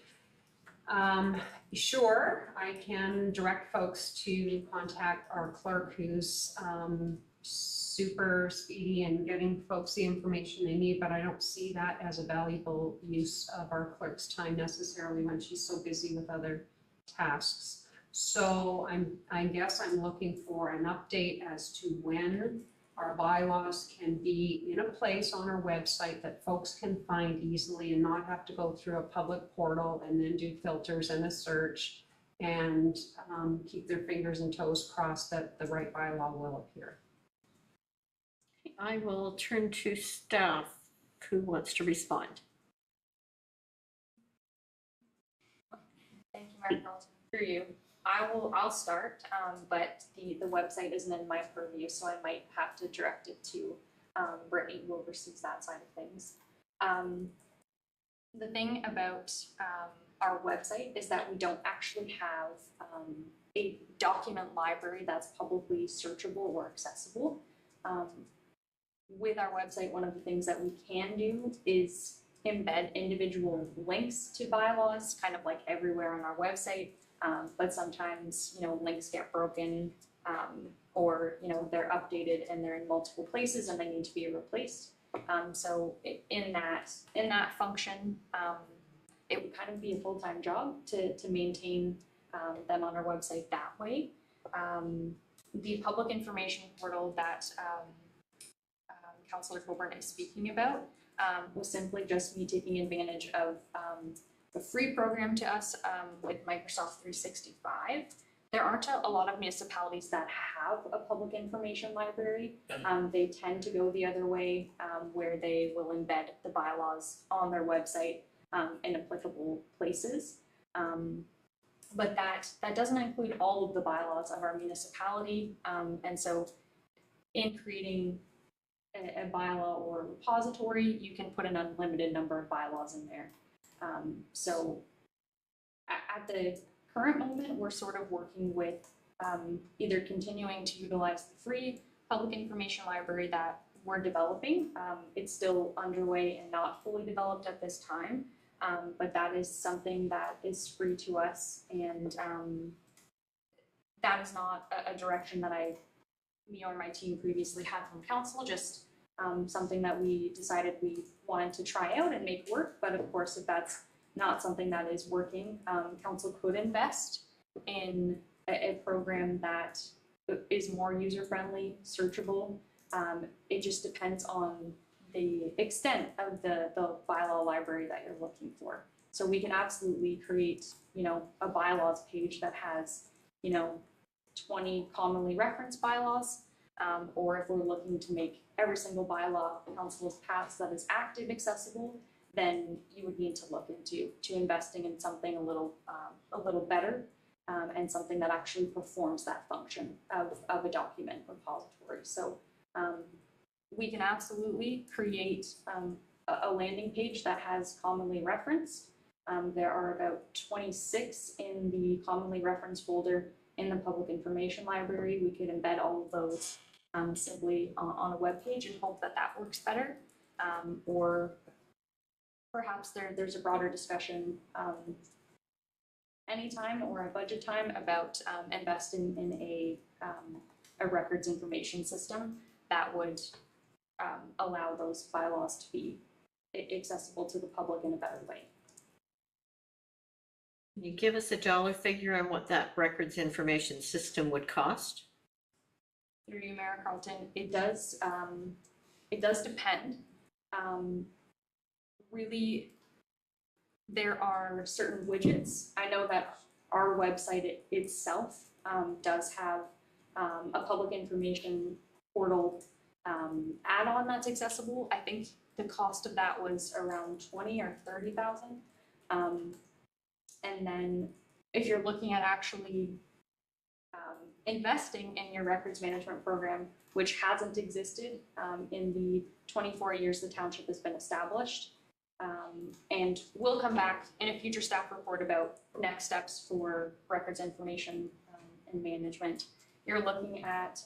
Sure, I can direct folks to contact our clerk who's super speedy in getting folks the information they need, but I don't see that as a valuable use of our clerk's time necessarily when she's so busy with other tasks. So I guess I'm looking for an update as to when our bylaws can be in a place on our website that folks can find easily and not have to go through a public portal and then do filters and a search and keep their fingers and toes crossed that the right bylaw will appear. I will turn to staff. Who wants to respond? Thank you, Mayor Carlton. Through you. I'll start, but the website isn't in my purview, so I might have to direct it to Brittany, who oversees that side of things. The thing about our website is that we don't actually have a document library that's publicly searchable or accessible. With our website, one of the things that we can do is embed individual links to bylaws, kind of like everywhere on our website. But sometimes, links get broken or, they're updated and they're in multiple places and they need to be replaced. So in that function, it would kind of be a full-time job to maintain them on our website that way. The public information portal that Councillor Coburn is speaking about was simply just me taking advantage of the free program to us with Microsoft 365. There aren't a lot of municipalities that have a public information library. They tend to go the other way where they will embed the bylaws on their website in applicable places. But that doesn't include all of the bylaws of our municipality. And so in creating a bylaw or repository, you can put an unlimited number of bylaws in there. So at the current moment, we're sort of working with either continuing to utilize the free public information library that we're developing. It's still underway and not fully developed at this time, but that is something that is free to us, and that is not a direction that me or my team previously had from council, just something that we decided we wanted to try out and make work. But of course, if that's not something that is working, council could invest in a program that is more user-friendly, searchable. It just depends on the extent of the bylaw library that you're looking for. So we can absolutely create, a bylaws page that has, 20 commonly referenced bylaws. Or if we're looking to make every single bylaw council's passed that is active accessible, then you would need to look into investing in something a little better, and something that actually performs that function of a document repository. So we can absolutely create a landing page that has commonly referenced. There are about 26 in the commonly referenced folder in the public information library. We could embed all of those simply on a web page and hope that works better. Or perhaps there's a broader discussion anytime or a budget time about investing in a records information system that would allow those bylaws to be accessible to the public in a better way. Can you give us a dollar figure on what that records information system would cost? Through you, Mayor Carlton, it does depend. Really, there are certain widgets. I know that our website itself does have a public information portal add-on that's accessible. I think the cost of that was around 20 or 30,000. And then if you're looking at actually investing in your records management program, which hasn't existed in the 24 years the township has been established, and we'll come back in a future staff report about next steps for records information and management. You're looking at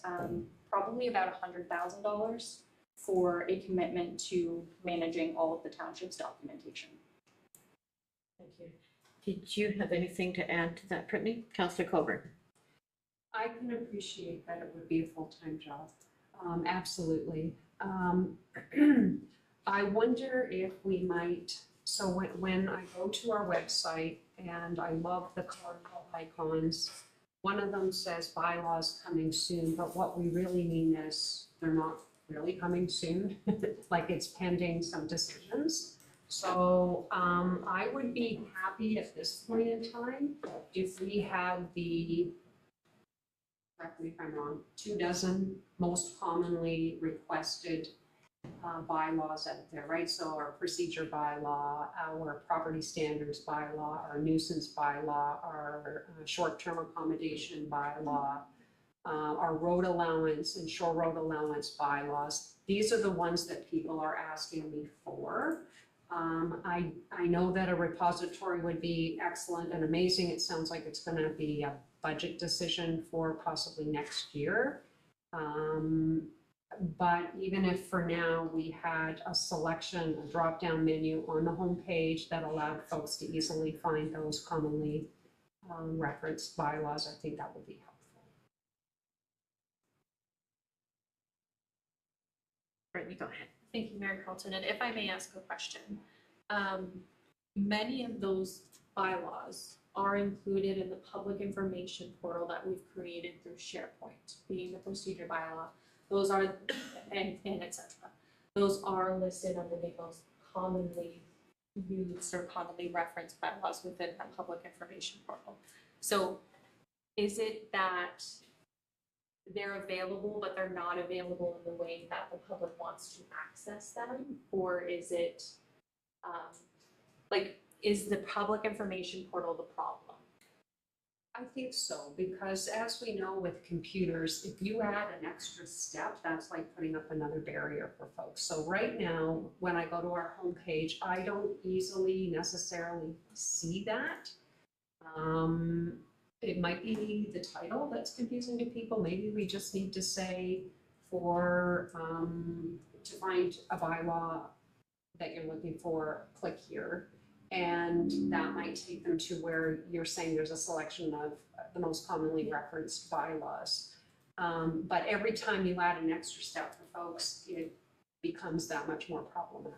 probably about $100,000 for a commitment to managing all of the township's documentation. Thank you. Did you have anything to add to that, Brittany? Councillor Coburn. I can appreciate that it would be a full-time job. Absolutely. I wonder if we might, so when I go to our website and I love the colorful icons, one of them says bylaws coming soon, but what we really mean is they're not really coming soon, like it's pending some decisions. So I would be happy at this point in time if we had the, correct me if I'm wrong, 24 most commonly requested bylaws out there, right? So our procedure bylaw, our property standards bylaw, our nuisance bylaw, our short-term accommodation bylaw, our road allowance and shore road allowance bylaws. These are the ones that people are asking me for. I know that a repository would be excellent and amazing. It sounds like it's going to be a budget decision for possibly next year. But even if for now we had a selection, a drop-down menu on the homepage that allowed folks to easily find those commonly referenced bylaws, I think that would be helpful. Brittany, go ahead. Thank you, Mayor Carlton. And if I may ask a question, many of those bylaws are included in the public information portal that we've created through SharePoint, being the procedure bylaw. Those are, and et cetera. Those are listed underneath those commonly used or commonly referenced bylaws within the public information portal. So is it that they're available, but they're not available in the way that the public wants to access them? Or is it, is the public information portal the problem? I think so, because as we know with computers, if you add an extra step, that's like putting up another barrier for folks. So right now, when I go to our homepage, I don't easily necessarily see that. It might be the title that's confusing to people. Maybe we just need to say for, to find a bylaw that you're looking for, click here. And that might take them to where you're saying there's a selection of the most commonly referenced bylaws. But every time you add an extra step for folks, it becomes that much more problematic.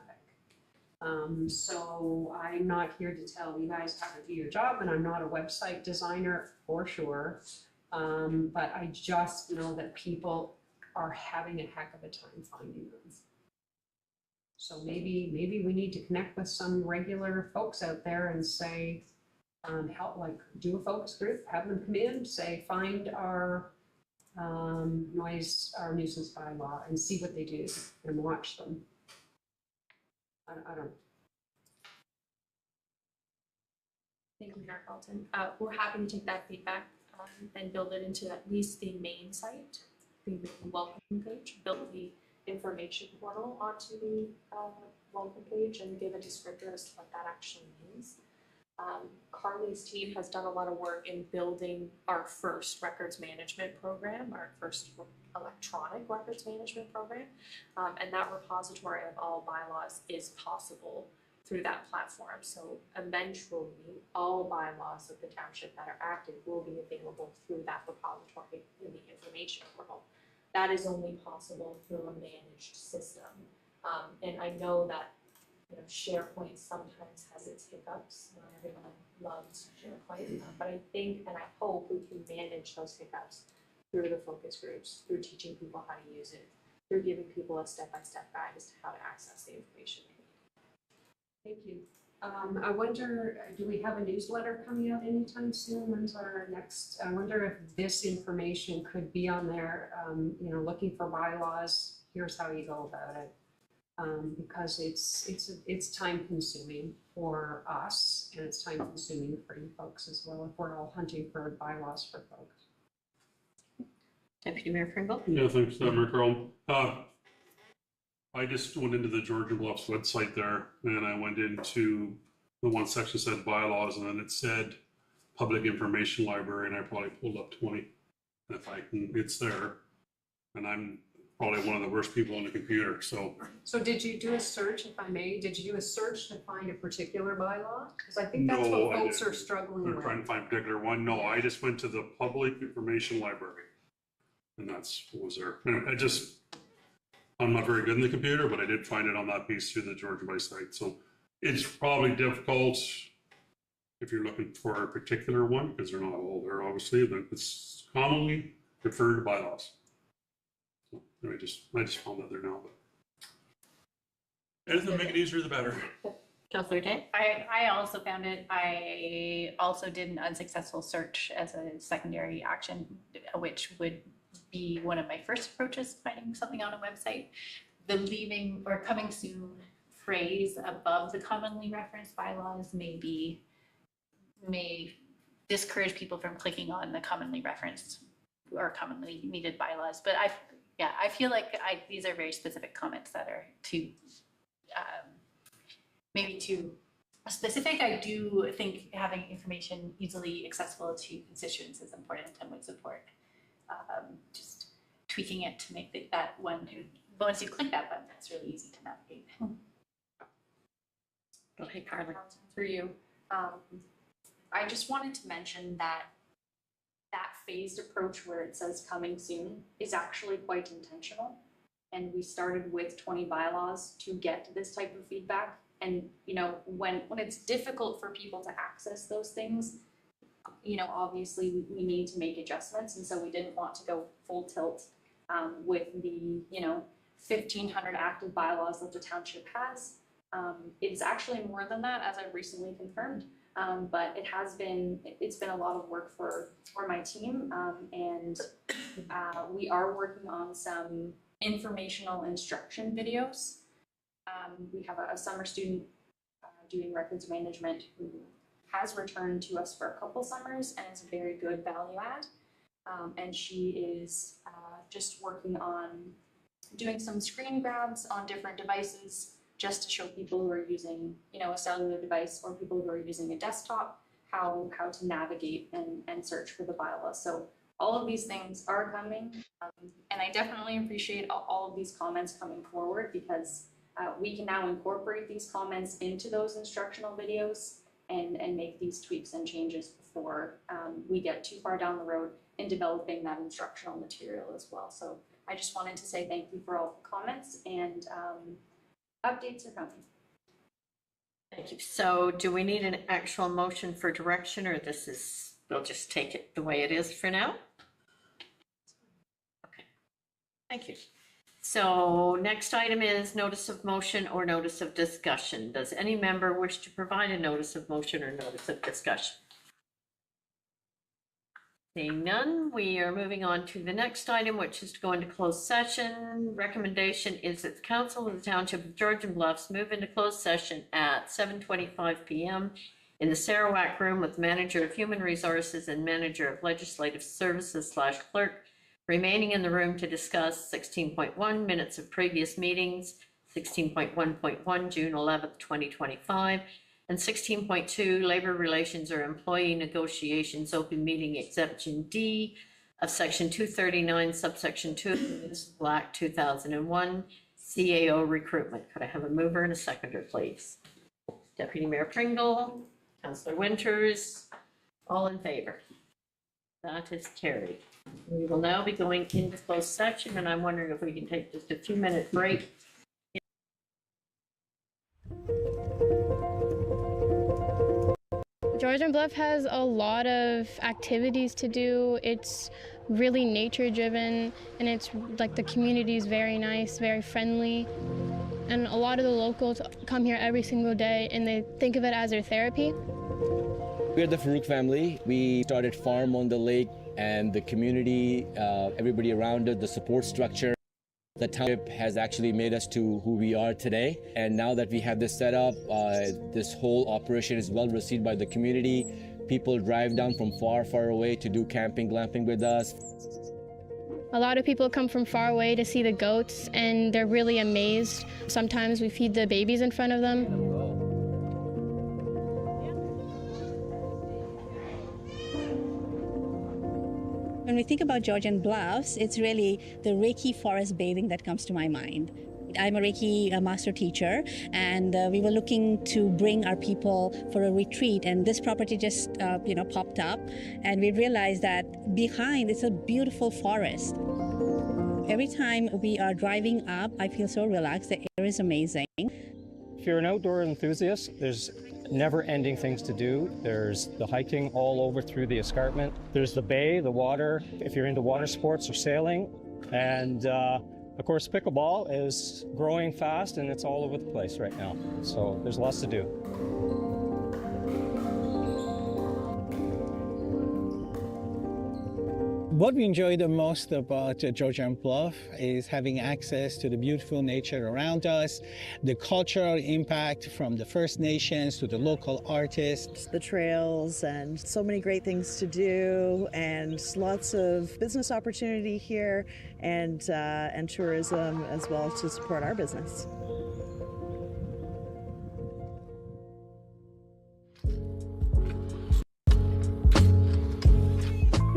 So I'm not here to tell you guys how to do your job, and I'm not a website designer for sure. But I just know that people are having a heck of a time finding them. So maybe we need to connect with some regular folks out there and say, help, like do a focus group, have them come in, say, find our our nuisance bylaw and see what they do and watch them. I don't. Thank you, Mayor Carlton. We're happy to take that feedback and build it into at least the main site, the welcome page, build the information portal onto the welcome page and give a descriptor as to what that actually means. Carly's team has done a lot of work in building our first records management program, our first electronic records management program, and that repository of all bylaws is possible through that platform. So eventually, all bylaws of the township that are active will be available through that repository in the information portal. That is only possible through a managed system. And I know that SharePoint sometimes has its hiccups. Not everyone loves SharePoint, but I think and I hope we can manage those hiccups through the focus groups, through teaching people how to use it, through giving people a step-by-step guide as to how to access the information they need. Thank you. I wonder, do we have a newsletter coming out anytime soon? When's our next? I wonder if this information could be on there. Looking for bylaws. Here's how you go about it. Because it's time consuming for us and it's time consuming for you folks as well if we're all hunting for bylaws for folks. Deputy Mayor Pringle? Yeah, thanks, Mayor Carl. I just went into the Georgian Bluffs website there and I went into the one section that said bylaws and then it said public information library and I probably pulled up 20. If I can, it's there. And I'm probably one of the worst people on the computer, so. So did you do a search, if I may? Did you do a search to find a particular bylaw? Because I think that's what folks are struggling with. We're trying to find a particular one. No, I just went to the public information library. And that's what was there. And I'm not very good in the computer, but I did find it on that piece through the Georgian Bay site. So it's probably difficult if you're looking for a particular one, because they're not all there, obviously, but it's commonly referred bylaws. So I just found that there now, but anything to make it easier, the better. Councillor Day? I also found it. I also did an unsuccessful search as a secondary action, which would be one of my first approaches finding something on a website. The leaving or coming soon phrase above the commonly referenced bylaws may discourage people from clicking on the commonly referenced or commonly needed bylaws. But I feel like these are very specific comments that are maybe too specific. I do think having information easily accessible to constituents is important and would support just tweaking it to make that one, once you click that button, it's really easy to navigate. Go ahead, Carly. Through you. I just wanted to mention that phased approach where it says coming soon is actually quite intentional. And we started with 20 bylaws to get this type of feedback. And, when it's difficult for people to access those things, obviously we need to make adjustments. And so we didn't want to go full tilt with the, 1,500 active bylaws that the township has. It's actually more than that, as I've recently confirmed. But it's been a lot of work for my team. And we are working on some informational instruction videos. We have a summer student doing records management who has returned to us for a couple summers and is a very good value add. And she is just working on doing some screen grabs on different devices just to show people who are using, a cellular device or people who are using a desktop how to navigate and search for the bylaw. So all of these things are coming, and I definitely appreciate all of these comments coming forward, because we can now incorporate these comments into those instructional videos and make these tweaks and changes before we get too far down the road in developing that instructional material as well. So I just wanted to say thank you for all the comments, and updates are coming. Thank you. So do we need an actual motion for direction, or we'll just take it the way it is for now? Okay, thank you. So next item is notice of motion or notice of discussion. Does any member wish to provide a notice of motion or notice of discussion? Seeing none, we are moving on to the next item, which is to go into closed session. Recommendation is that the Council of the Township of Georgian Bluffs move into closed session at 7:25 p.m. in the Sarawak Room with Manager of Human Resources and Manager of Legislative Services / Clerk remaining in the room to discuss 16.1 minutes of previous meetings, 16.1.1 June 11th, 2025, and 16.2 Labor Relations or Employee Negotiations Open Meeting Exemption D of Section 239, subsection 2 of the Municipal Act 2001, CAO recruitment. Could I have a mover and a seconder, please? Deputy Mayor Pringle, Councillor Winters, all in favor? That is carried. We will now be going into closed session, and I'm wondering if we can take just a 2-minute break. Georgian Bluff has a lot of activities to do. It's really nature driven, and it's like the community is very nice, very friendly. And a lot of the locals come here every single day and they think of it as their therapy. We're the Farouk family. We started Farm on the Lake, and the community, everybody around it, the support structure. The township has actually made us to who we are today. And now that we have this set up, this whole operation is well received by the community. People drive down from far, far away to do camping, glamping with us. A lot of people come from far away to see the goats, and they're really amazed. Sometimes we feed the babies in front of them. When we think about Georgian Bluffs, it's really the Reiki forest bathing that comes to my mind. I'm a Reiki master teacher, and we were looking to bring our people for a retreat, and this property just popped up, and we realized that behind it's a beautiful forest. Every time we are driving up, I feel so relaxed. The air is amazing. If you're an outdoor enthusiast, there's never-ending things to do. There's the hiking all over through the escarpment. There's the bay, the water, if you're into water sports or sailing. And of course, pickleball is growing fast, and it's all over the place right now. So there's lots to do. What we enjoy the most about Georgian Bluff is having access to the beautiful nature around us, the cultural impact from the First Nations to the local artists. The trails and so many great things to do, and lots of business opportunity here, and tourism as well to support our business.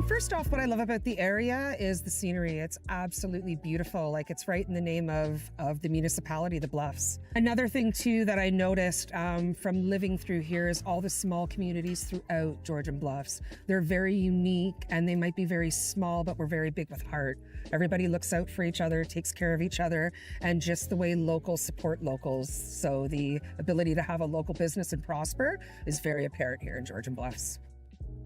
First off, what I love about the area is the scenery. It's absolutely beautiful. Like, it's right in the name of the municipality, the Bluffs. Another thing too that I noticed from living through here is all the small communities throughout Georgian Bluffs. They're very unique, and they might be very small, but we're very big with heart. Everybody looks out for each other, takes care of each other, and just the way locals support locals. So the ability to have a local business and prosper is very apparent here in Georgian Bluffs.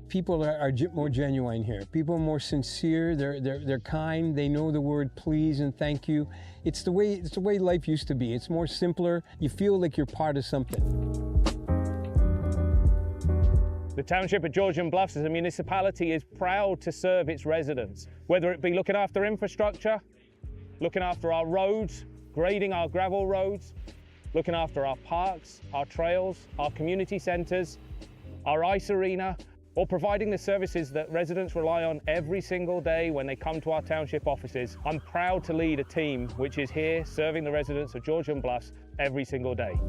People are more genuine here. People are more sincere. They're kind. They know the word please and thank you. It's the way life used to be. It's more simpler. You feel like you're part of something. The Township of Georgian Bluffs as a municipality is proud to serve its residents, whether it be looking after infrastructure, looking after our roads, grading our gravel roads, looking after our parks, our trails, our community centres, our ice arena, or providing the services that residents rely on every single day when they come to our township offices, I'm proud to lead a team which is here serving the residents of Georgian Bluffs every single day.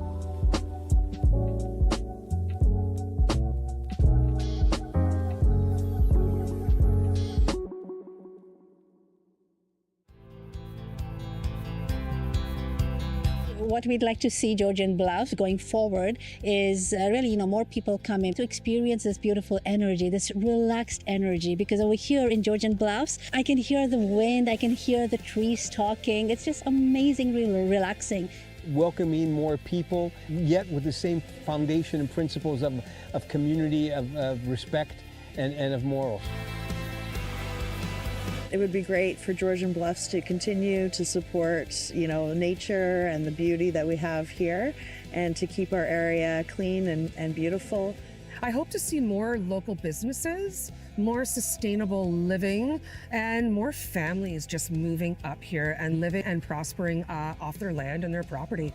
What we'd like to see Georgian Bluffs going forward is really, more people coming to experience this beautiful energy, this relaxed energy. Because over here in Georgian Bluffs, I can hear the wind, I can hear the trees talking. It's just amazingly relaxing. Welcoming more people, yet with the same foundation and principles of community, of respect, and of morals. It would be great for Georgian Bluffs to continue to support, nature and the beauty that we have here, and to keep our area clean and beautiful. I hope to see more local businesses, more sustainable living, and more families just moving up here and living and prospering off their land and their property.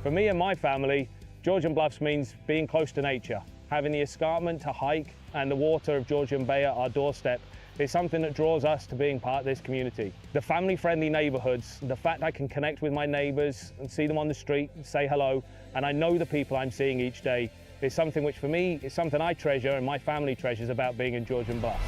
For me and my family, Georgian Bluffs means being close to nature. Having the escarpment to hike and the water of Georgian Bay at our doorstep is something that draws us to being part of this community. The family-friendly neighborhoods, the fact I can connect with my neighbors and see them on the street and say hello, and I know the people I'm seeing each day, is something which for me is something I treasure and my family treasures about being in Georgian Bluffs.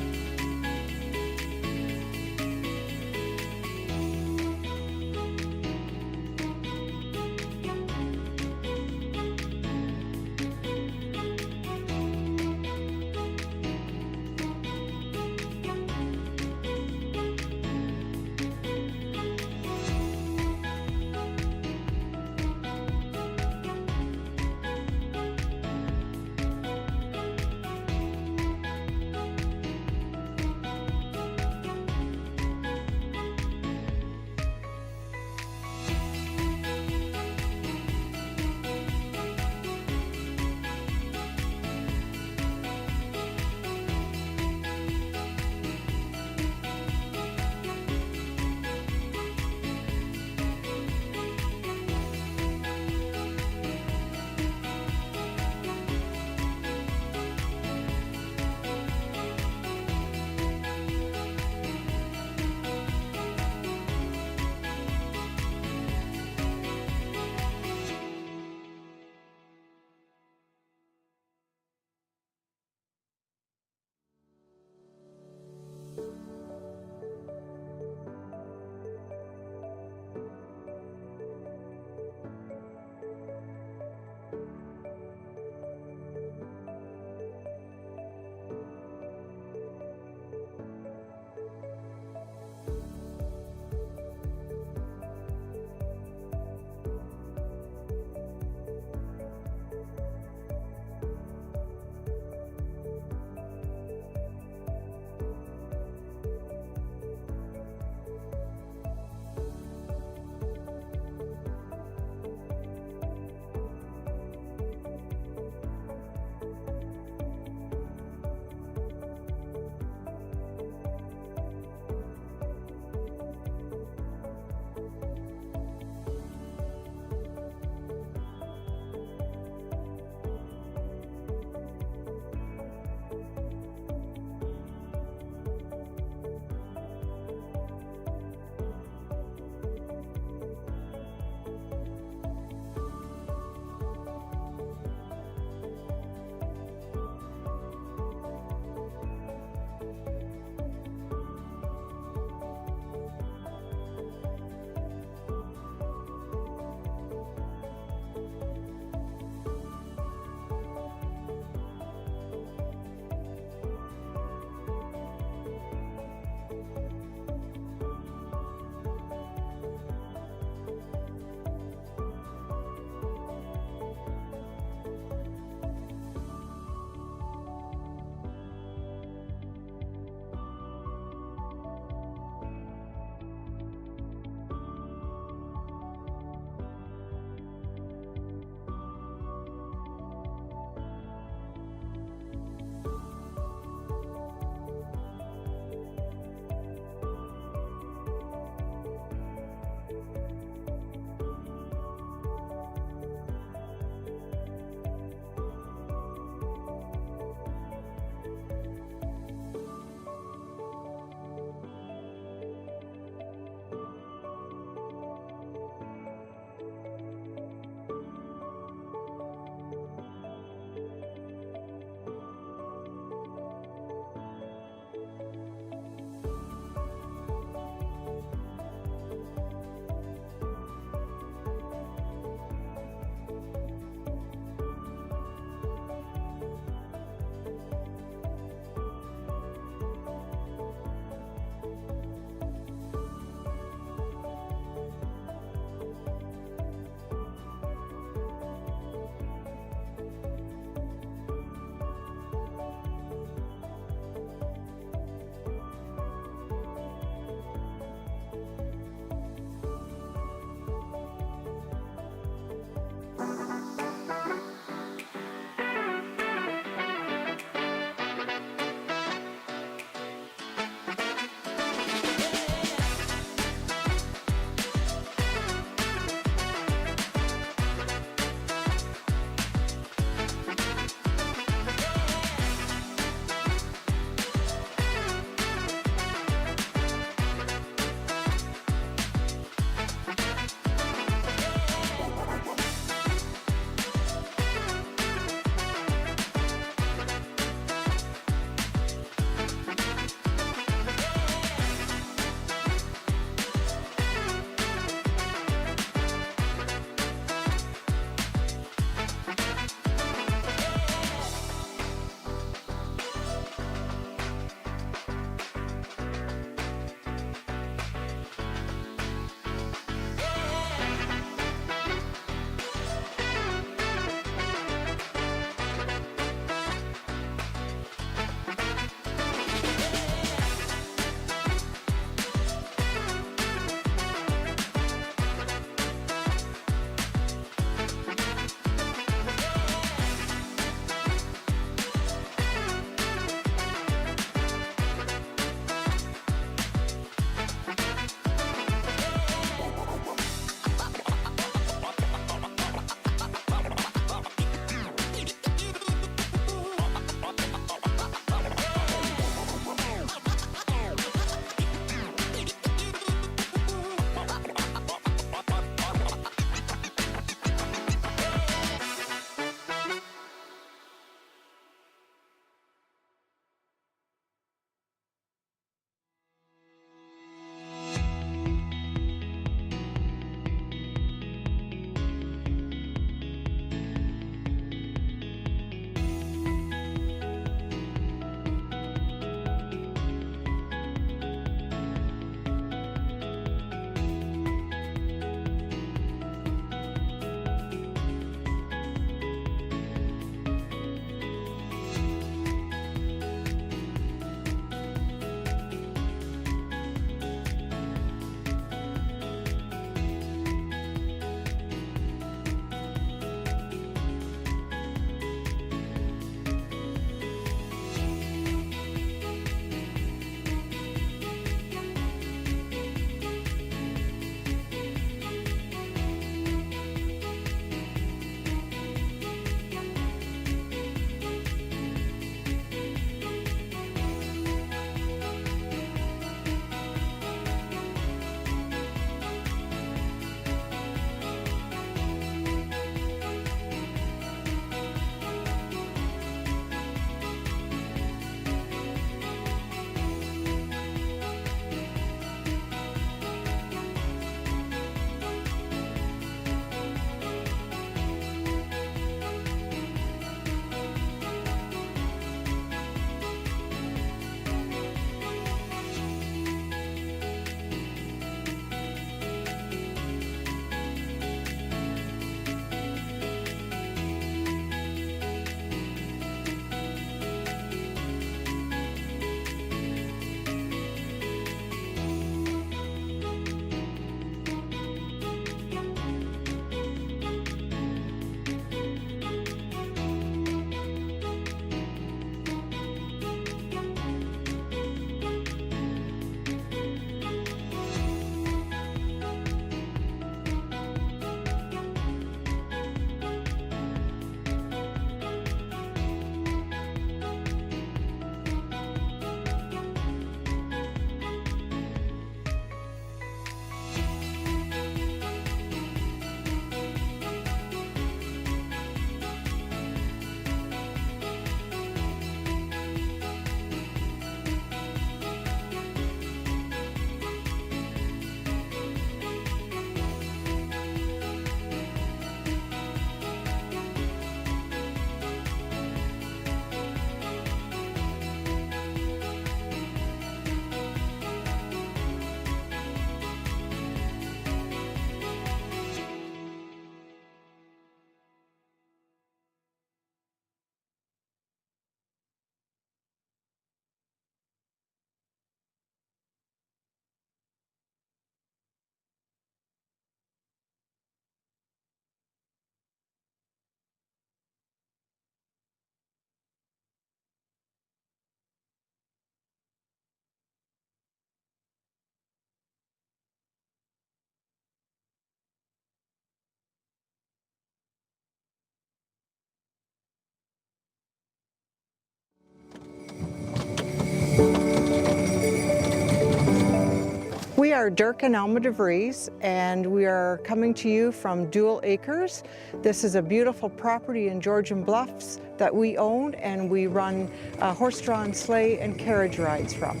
We are Dirk and Alma DeVries, and we are coming to you from Dual Acres. This is a beautiful property in Georgian Bluffs that we own, and we run horse-drawn sleigh and carriage rides from.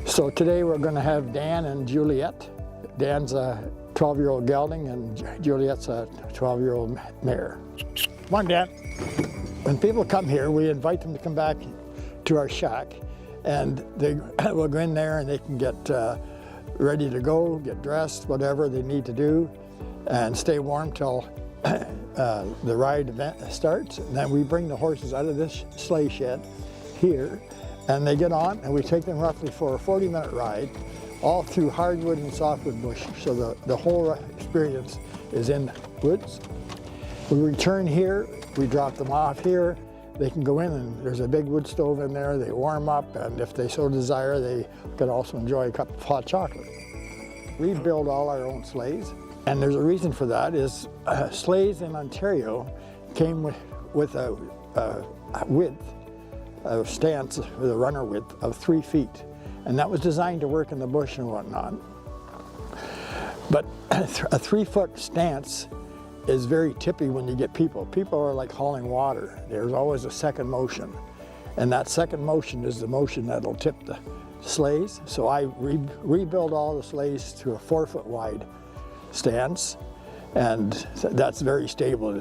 So today we're going to have Dan and Juliet. Dan's a 12-year-old gelding, and Juliet's a 12-year-old mare. Come on, Dan. When people come here, we invite them to come back to our shack, and they will go in there and they can get ready to go, get dressed, whatever they need to do, and stay warm till the ride event starts. And then we bring the horses out of this sleigh shed here, and they get on, and we take them roughly for a 40-minute ride, all through hardwood and softwood bush. So the whole experience is in woods. We return here, we drop them off here. They can go in, and there's a big wood stove in there. They warm up, and if they so desire, they could also enjoy a cup of hot chocolate. We build all our own sleighs, and there's a reason for that. Is sleighs in Ontario came with a width of stance, with a runner width of 3 feet, and that was designed to work in the bush and whatnot. But a 3-foot stance is very tippy when you get people. People are like hauling water. There's always a second motion. And that second motion is the motion that'll tip the sleighs. So I rebuild all the sleighs to a 4-foot wide stance. And that's very stable.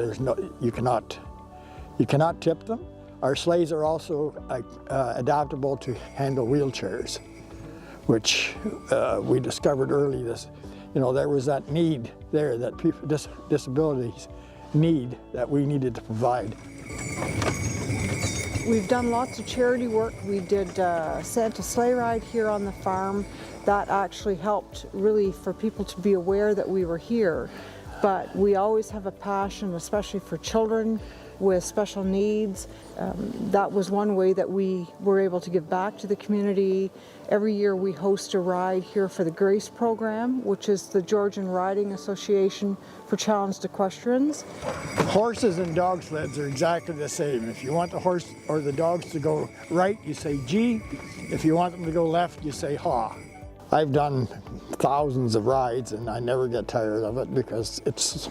You cannot tip them. Our sleighs are also adaptable to handle wheelchairs, which we discovered early this. You know, there was that need there that people with disabilities need that we needed to provide. We've done lots of charity work. We did Santa sleigh ride here on the farm. That actually helped really for people to be aware that we were here. But we always have a passion, especially for children with special needs. That was one way that we were able to give back to the community. Every year we host a ride here for the GRACE program, which is the Georgian Riding Association for Challenged Equestrians. Horses and dog sleds are exactly the same. If you want the horse or the dogs to go right, you say gee. If you want them to go left, you say haw. I've done thousands of rides, and I never get tired of it because it's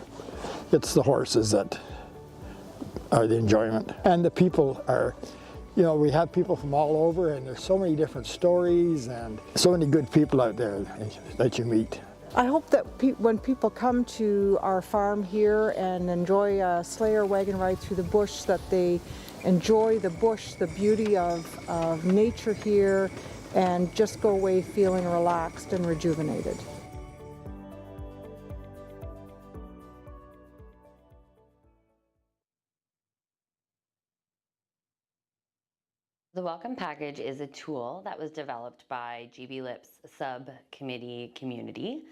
the horses that are the enjoyment. And the people are, you know, we have people from all over, and there's so many different stories and so many good people out there that you meet. I hope that when people come to our farm here and enjoy a sleigh or wagon ride through the bush, that they enjoy the bush, the beauty of nature here, and just go away feeling relaxed and rejuvenated. The Welcome Package is a tool that was developed by GB-LIP's subcommittee community.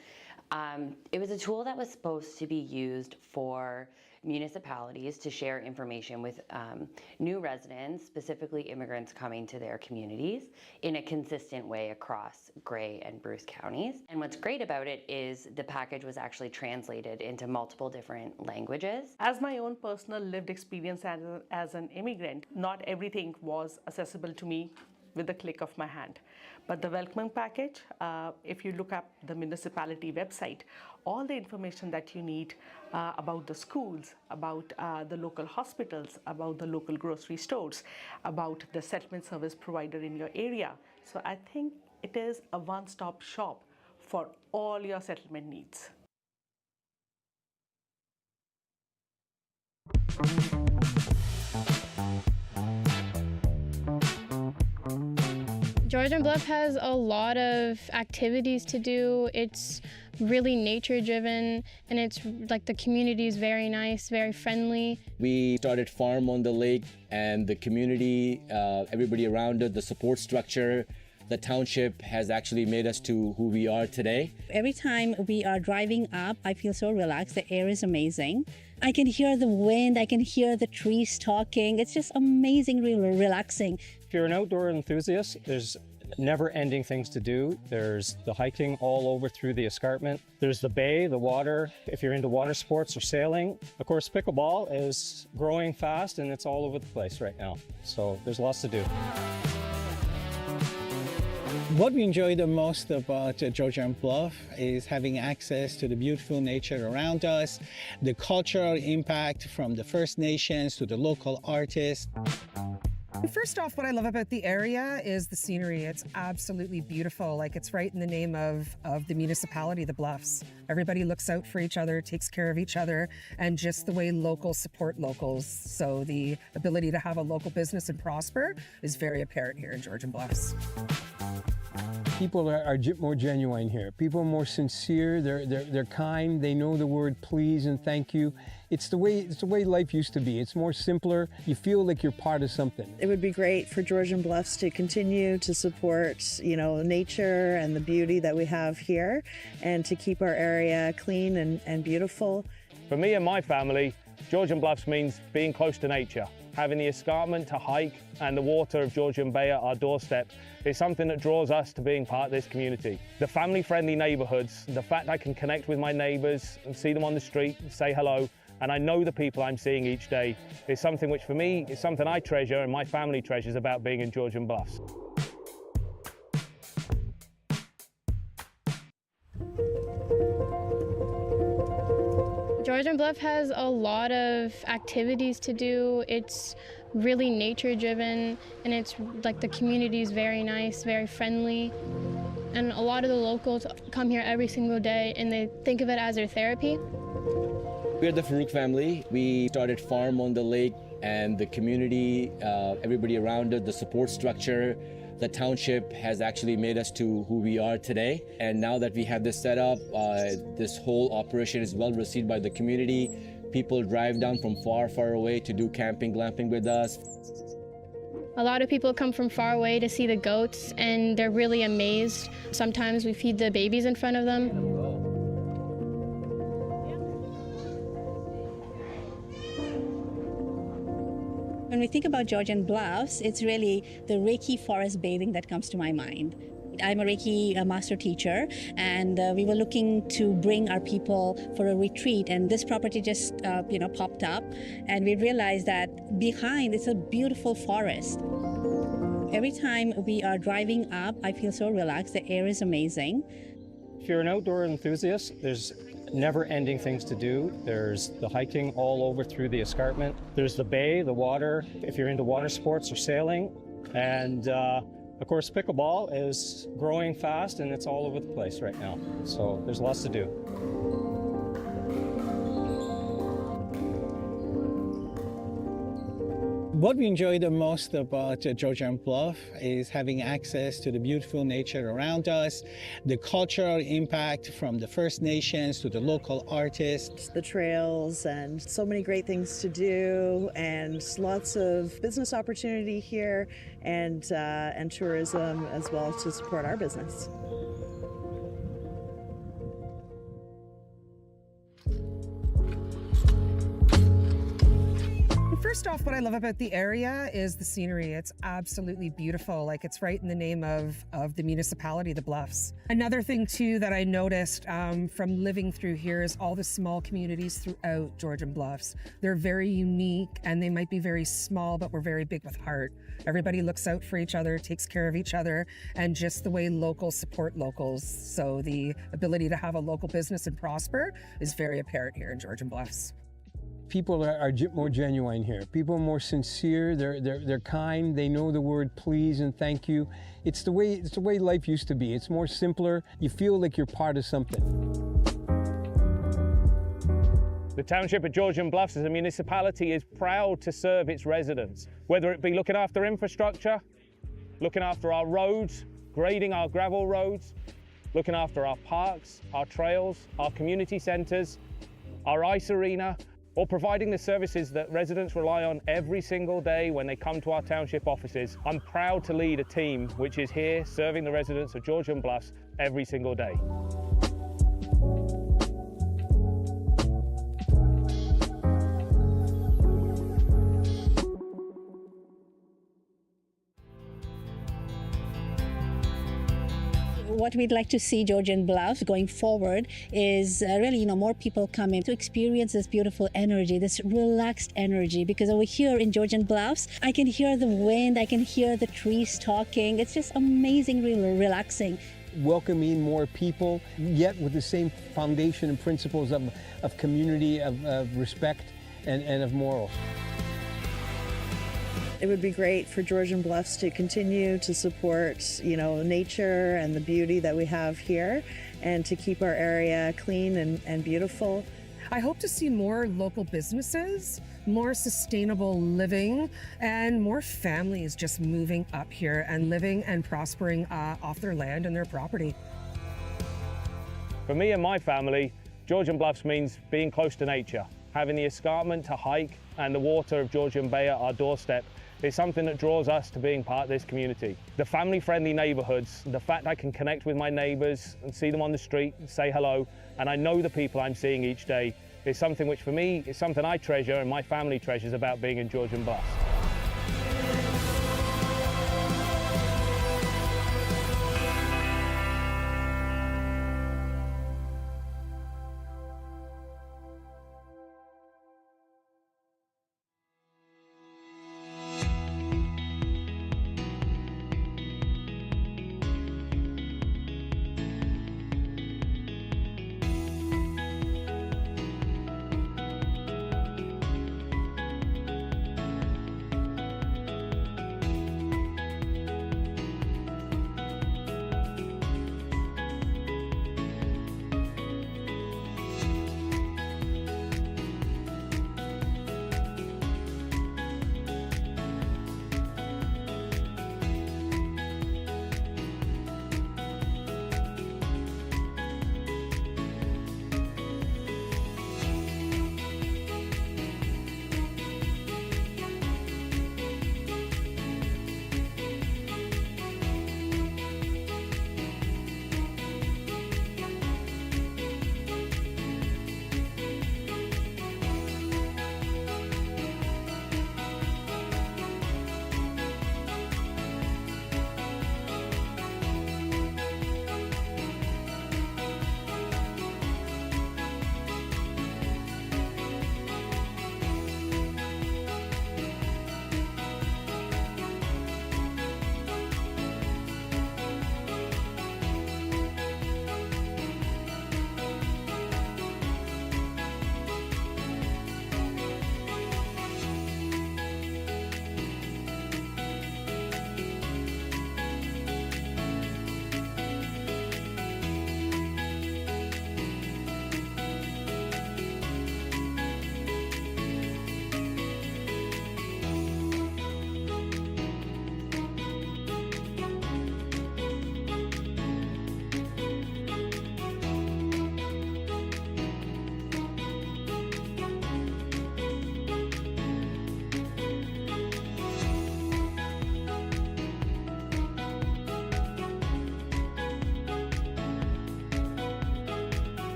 It was a tool that was supposed to be used for municipalities to share information with new residents, specifically immigrants coming to their communities, in a consistent way across Grey and Bruce counties. And what's great about it is the package was actually translated into multiple different languages. As my own personal lived experience as an immigrant, not everything was accessible to me with the click of my hand. But the Welcome Package, if you look up the municipality website, all the information that you need about the schools, about the local hospitals, about the local grocery stores, about the settlement service provider in your area. So I think it is a one-stop shop for all your settlement needs. Georgian Bluff has a lot of activities to do. It's really nature driven, and it's like the community is very nice, very friendly. We started Farm on the Lake, and the community, everybody around it, the support structure, the township has actually made us to who we are today. Every time we are driving up, I feel so relaxed. The air is amazing. I can hear the wind, I can hear the trees talking. It's just amazing, really relaxing. If you're an outdoor enthusiast, there's never-ending things to do. There's the hiking all over through the escarpment. There's the bay, the water. If you're into water sports or sailing, of course, pickleball is growing fast and it's all over the place right now. So there's lots to do. What we enjoy the most about Georgian Bluff is having access to the beautiful nature around us, the cultural impact from the First Nations to the local artists. First off, what I love about the area is the scenery. It's absolutely beautiful. Like, it's right in the name of the municipality, the Bluffs. Everybody looks out for each other, takes care of each other, and just the way locals support locals. So the ability to have a local business and prosper is very apparent here in Georgian Bluffs. People are more genuine here. People are more sincere. They're kind. They know the word please and thank you. It's the way life used to be. It's more simpler. You feel like you're part of something. It would be great for Georgian Bluffs to continue to support, nature and the beauty that we have here, and to keep our area clean and beautiful. For me and my family, Georgian Bluffs means being close to nature. Having the escarpment to hike and the water of Georgian Bay at our doorstep is something that draws us to being part of this community. The family-friendly neighbourhoods, the fact I can connect with my neighbours and see them on the street, say hello, and I know the people I'm seeing each day, is something which for me is something I treasure and my family treasures about being in Georgian Bluffs. Georgian Bluff has a lot of activities to do. It's really nature driven, and it's like the community is very nice, very friendly. And a lot of the locals come here every single day and they think of it as their therapy. We're the Farouk family. We started Farm on the Lake, and the community, everybody around it, the support structure, the township has actually made us to who we are today. And now that we have this set up, this whole operation is well received by the community. People drive down from far, far away to do camping, glamping with us. A lot of people come from far away to see the goats, and they're really amazed. Sometimes we feed the babies in front of them. When we think about Georgian Bluffs, it's really the Reiki forest bathing that comes to my mind. I'm a Reiki master teacher, and we were looking to bring our people for a retreat, and this property just popped up, and we realized that behind it's a beautiful forest. Every time we are driving up, I feel so relaxed. The air is amazing. If you're an outdoor enthusiast, there's never-ending things to do. There's the hiking all over through the escarpment. There's the bay, the water, if you're into water sports or sailing. And of course, pickleball is growing fast and it's all over the place right now. So there's lots to do. What we enjoy the most about Georgian Bluff is having access to the beautiful nature around us, the cultural impact from the First Nations to the local artists. The trails and so many great things to do, and lots of business opportunity here, and tourism as well to support our business. First off, what I love about the area is the scenery. It's absolutely beautiful. Like, it's right in the name of the municipality, the Bluffs. Another thing too that I noticed from living through here is all the small communities throughout Georgian Bluffs. They're very unique, and they might be very small, but we're very big with heart. Everybody looks out for each other, takes care of each other, and just the way locals support locals. So the ability to have a local business and prosper is very apparent here in Georgian Bluffs. People are more genuine here. People are more sincere. They're kind. They know the word please and thank you. It's the way life used to be. It's more simpler. You feel like you're part of something. The township of Georgian Bluffs as a municipality is proud to serve its residents, whether it be looking after infrastructure, looking after our roads, grading our gravel roads, looking after our parks, our trails, our community centres, our ice arena, or providing the services that residents rely on every single day when they come to our township offices. I'm proud to lead a team which is here serving the residents of Georgian Bluffs every single day. What we'd like to see Georgian Bluffs going forward is really, more people coming to experience this beautiful energy, this relaxed energy. Because over here in Georgian Bluffs, I can hear the wind, I can hear the trees talking. It's just amazingly relaxing. Welcoming more people, yet with the same foundation and principles of community, of respect, and of morals. It would be great for Georgian Bluffs to continue to support, nature and the beauty that we have here, and to keep our area clean and beautiful. I hope to see more local businesses, more sustainable living, and more families just moving up here and living and prospering off their land and their property. For me and my family, Georgian Bluffs means being close to nature. Having the escarpment to hike and the water of Georgian Bay at our doorstep is something that draws us to being part of this community. The family-friendly neighborhoods, the fact I can connect with my neighbors and see them on the street and say hello, and I know the people I'm seeing each day, is something which for me is something I treasure and my family treasures about being in Georgian Bluffs.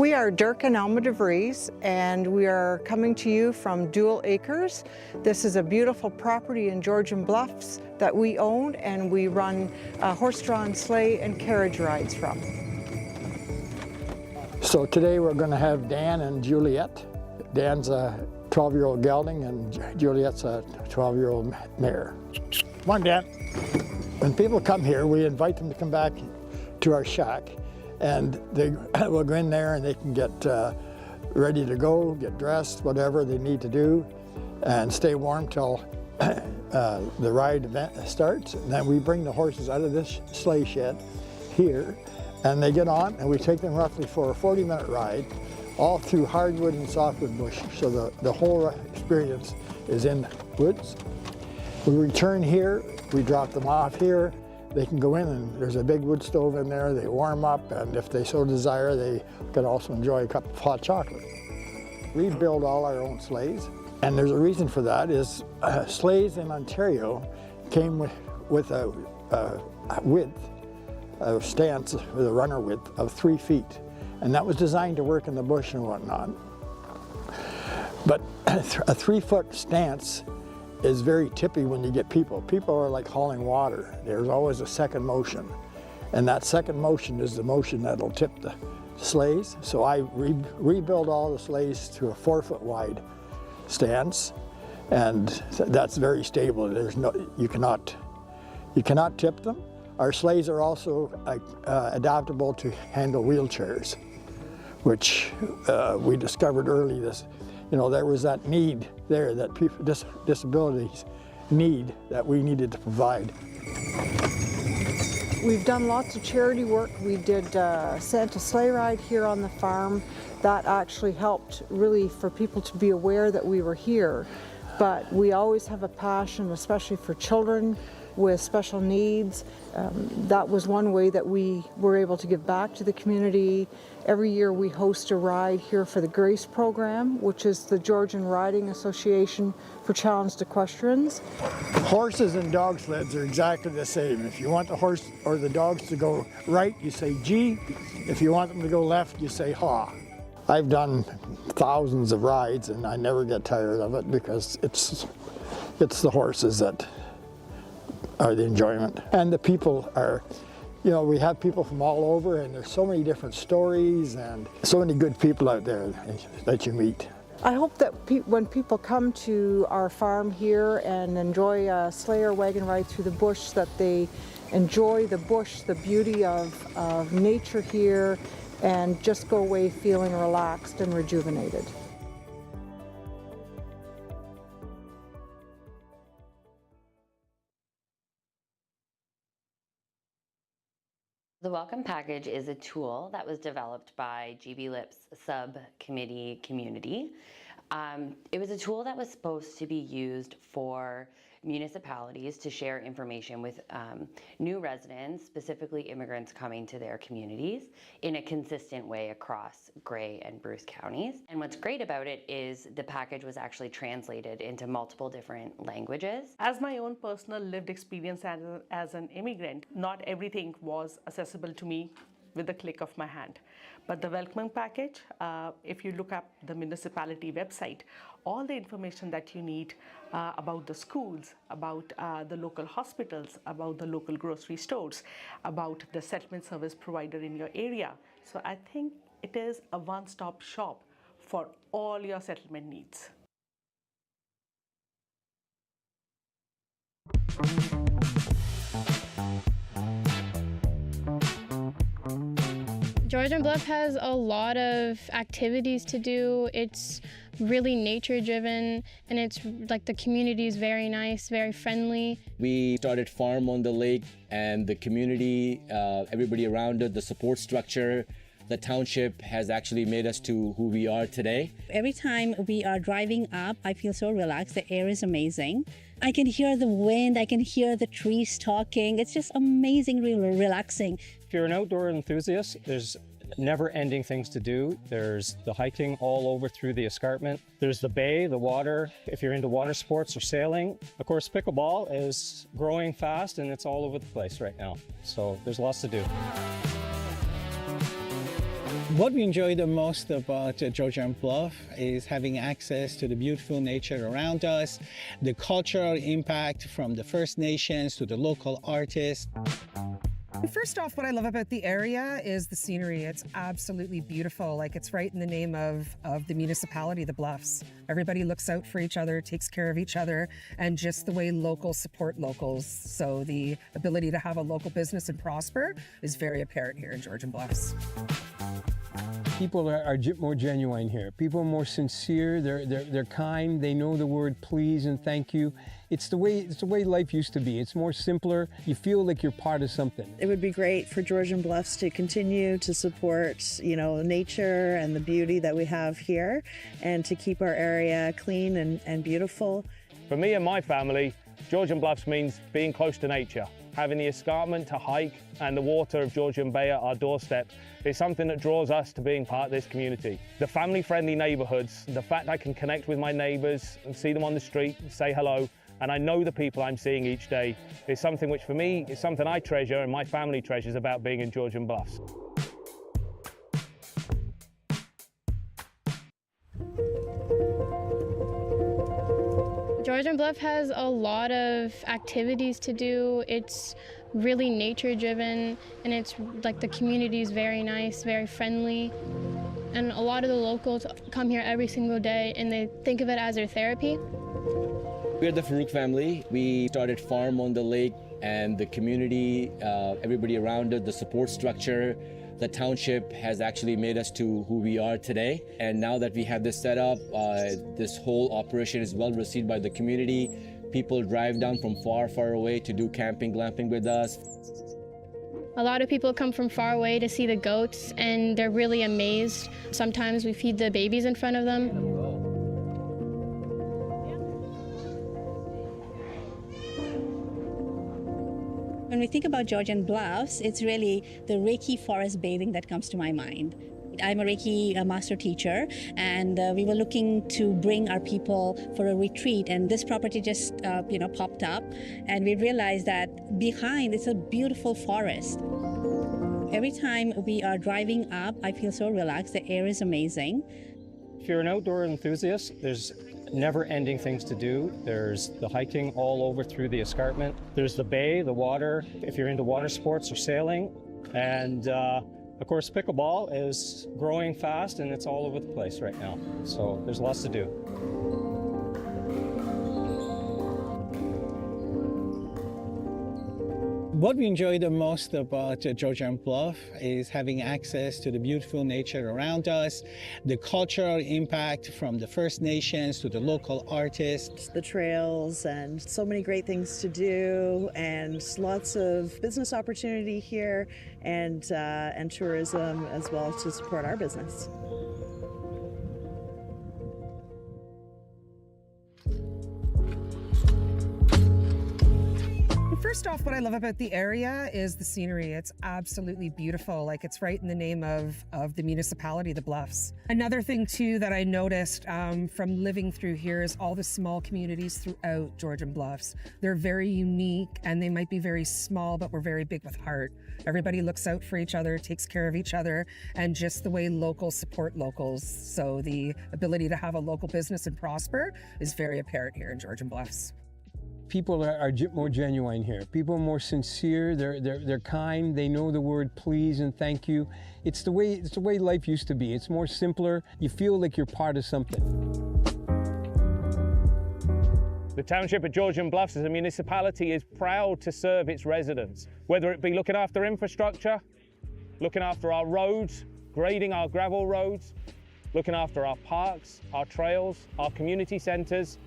We are Dirk and Alma DeVries, and we are coming to you from Dual Acres. This is a beautiful property in Georgian Bluffs that we own, and we run horse-drawn sleigh and carriage rides from. So today we're going to have Dan and Juliet. Dan's a 12-year-old gelding and Juliet's a 12-year-old mare. Come on, Dan. When people come here, we invite them to come back to our shack, and they will go in there and they can get ready to go, get dressed, whatever they need to do, and stay warm till the ride event starts. And then we bring the horses out of this sleigh shed here, and they get on, and we take them roughly for a 40-minute ride, all through hardwood and softwood bush. So the whole experience is in the woods. We return here, we drop them off here. They can go in, and there's a big wood stove in there. They warm up, and if they so desire, they can also enjoy a cup of hot chocolate. We build all our own sleighs, and there's a reason for that. Is sleighs in Ontario came with a width of stance, with a runner width of 3 feet, and that was designed to work in the bush and whatnot. But a 3-foot stance is very tippy when you get people. People are like hauling water. There's always a second motion, and that second motion is the motion that'll tip the sleighs. So I rebuild all the sleighs to a 4-foot wide stance, and that's very stable. You cannot tip them. Our sleighs are also adaptable to handle wheelchairs, which we discovered early. There was that need there that people with disabilities need, that we needed to provide. We've done lots of charity work. We did Santa sleigh ride here on the farm. That actually helped really for people to be aware that we were here. But we always have a passion, especially for children with special needs. That was one way that we were able to give back to the community. Every year we host a ride here for the GRACE program, which is the Georgian Riding Association for Challenged Equestrians. Horses and dog sleds are exactly the same. If you want the horse or the dogs to go right, you say gee. If you want them to go left, you say haw. I've done thousands of rides, and I never get tired of it because it's the horses that are the enjoyment. And the people are, we have people from all over, and there's so many different stories and so many good people out there that you meet. I hope that when people come to our farm here and enjoy a sleigh or wagon ride through the bush, that they enjoy the bush, the beauty of nature here, and just go away feeling relaxed and rejuvenated. The Welcome Package is a tool that was developed by GB Lips subcommittee community. It was a tool that was supposed to be used for municipalities to share information with new residents, specifically immigrants coming to their communities, in a consistent way across Grey and Bruce counties. And what's great about it is the package was actually translated into multiple different languages. As my own personal lived experience as an immigrant, not everything was accessible to me with the click of my hand. But the welcoming package, if you look up the municipality website, all the information that you need about the schools, about the local hospitals, about the local grocery stores, about the settlement service provider in your area. So I think it is a one-stop shop for all your settlement needs. Georgian Bluff has a lot of activities to do. It's really nature driven, and it's like the community is very nice, very friendly. We started Farm on the Lake, and the community, everybody around it, the support structure, the township has actually made us to who we are today. Every time we are driving up, I feel so relaxed. The air is amazing. I can hear the wind, I can hear the trees talking. It's just amazingly relaxing. If you're an outdoor enthusiast, there's never-ending things to do. There's the hiking all over through the escarpment. There's the bay, the water. If you're into water sports or sailing, of course, pickleball is growing fast and it's all over the place right now. So there's lots to do. What we enjoy the most about Georgian Bluff is having access to the beautiful nature around us, the cultural impact from the First Nations to the local artists. First off, what I love about the area is the scenery. It's absolutely beautiful. Like, it's right in the name of the municipality, the Bluffs. Everybody looks out for each other, takes care of each other, and just the way locals support locals. So the ability to have a local business and prosper is very apparent here in Georgian Bluffs. People are more genuine here. People are more sincere. They're kind. They know the word please and thank you. It's the way life used to be. It's more simpler. You feel like you're part of something. It would be great for Georgian Bluffs to continue to support, nature and the beauty that we have here, and to keep our area clean and beautiful. For me and my family, Georgian Bluffs means being close to nature. Having the escarpment to hike and the water of Georgian Bay at our doorstep is something that draws us to being part of this community. The family-friendly neighbourhoods, the fact I can connect with my neighbours and see them on the street and say hello, and I know the people I'm seeing each day, is something which for me is something I treasure and my family treasures about being in Georgian Bluffs. Georgian Bluff has a lot of activities to do. It's really nature driven, and it's like the community is very nice, very friendly. And a lot of the locals come here every single day and they think of it as their therapy. We're the Farouk family. We started Farm on the Lake, and the community, everybody around it, the support structure, the township has actually made us to who we are today. And now that we have this set up, this whole operation is well received by the community. People drive down from far, far away to do camping, glamping with us. A lot of people come from far away to see the goats, and they're really amazed. Sometimes we feed the babies in front of them. When we think about Georgian Bluffs, it's really the Reiki forest bathing that comes to my mind. I'm a Reiki master teacher, and we were looking to bring our people for a retreat, and this property just popped up, and we realized that behind it's a beautiful forest. Every time we are driving up, I feel so relaxed. The air is amazing. If you're an outdoor enthusiast, there's never-ending things to do. There's the hiking all over through the escarpment. There's the bay, the water, if you're into water sports or sailing. And of course, pickleball is growing fast, and it's all over the place right now. So there's lots to do. What we enjoy the most about Georgian Bluff is having access to the beautiful nature around us, the cultural impact from the First Nations to the local artists. The trails and so many great things to do, and lots of business opportunity here, and tourism as well to support our business. First off, what I love about the area is the scenery. It's absolutely beautiful. Like, it's right in the name of the municipality, the Bluffs. Another thing too that I noticed from living through here is all the small communities throughout Georgian Bluffs. They're very unique, and they might be very small, but we're very big with heart. Everybody looks out for each other, takes care of each other, and just the way locals support locals. So the ability to have a local business and prosper is very apparent here in Georgian Bluffs. People are more genuine here. People are more sincere. They're kind. They know the word please and thank you. It's the way life used to be. It's more simpler. You feel like you're part of something. The township of Georgian Bluffs as a municipality is proud to serve its residents, whether it be looking after infrastructure, looking after our roads, grading our gravel roads, looking after our parks, our trails, our community centres,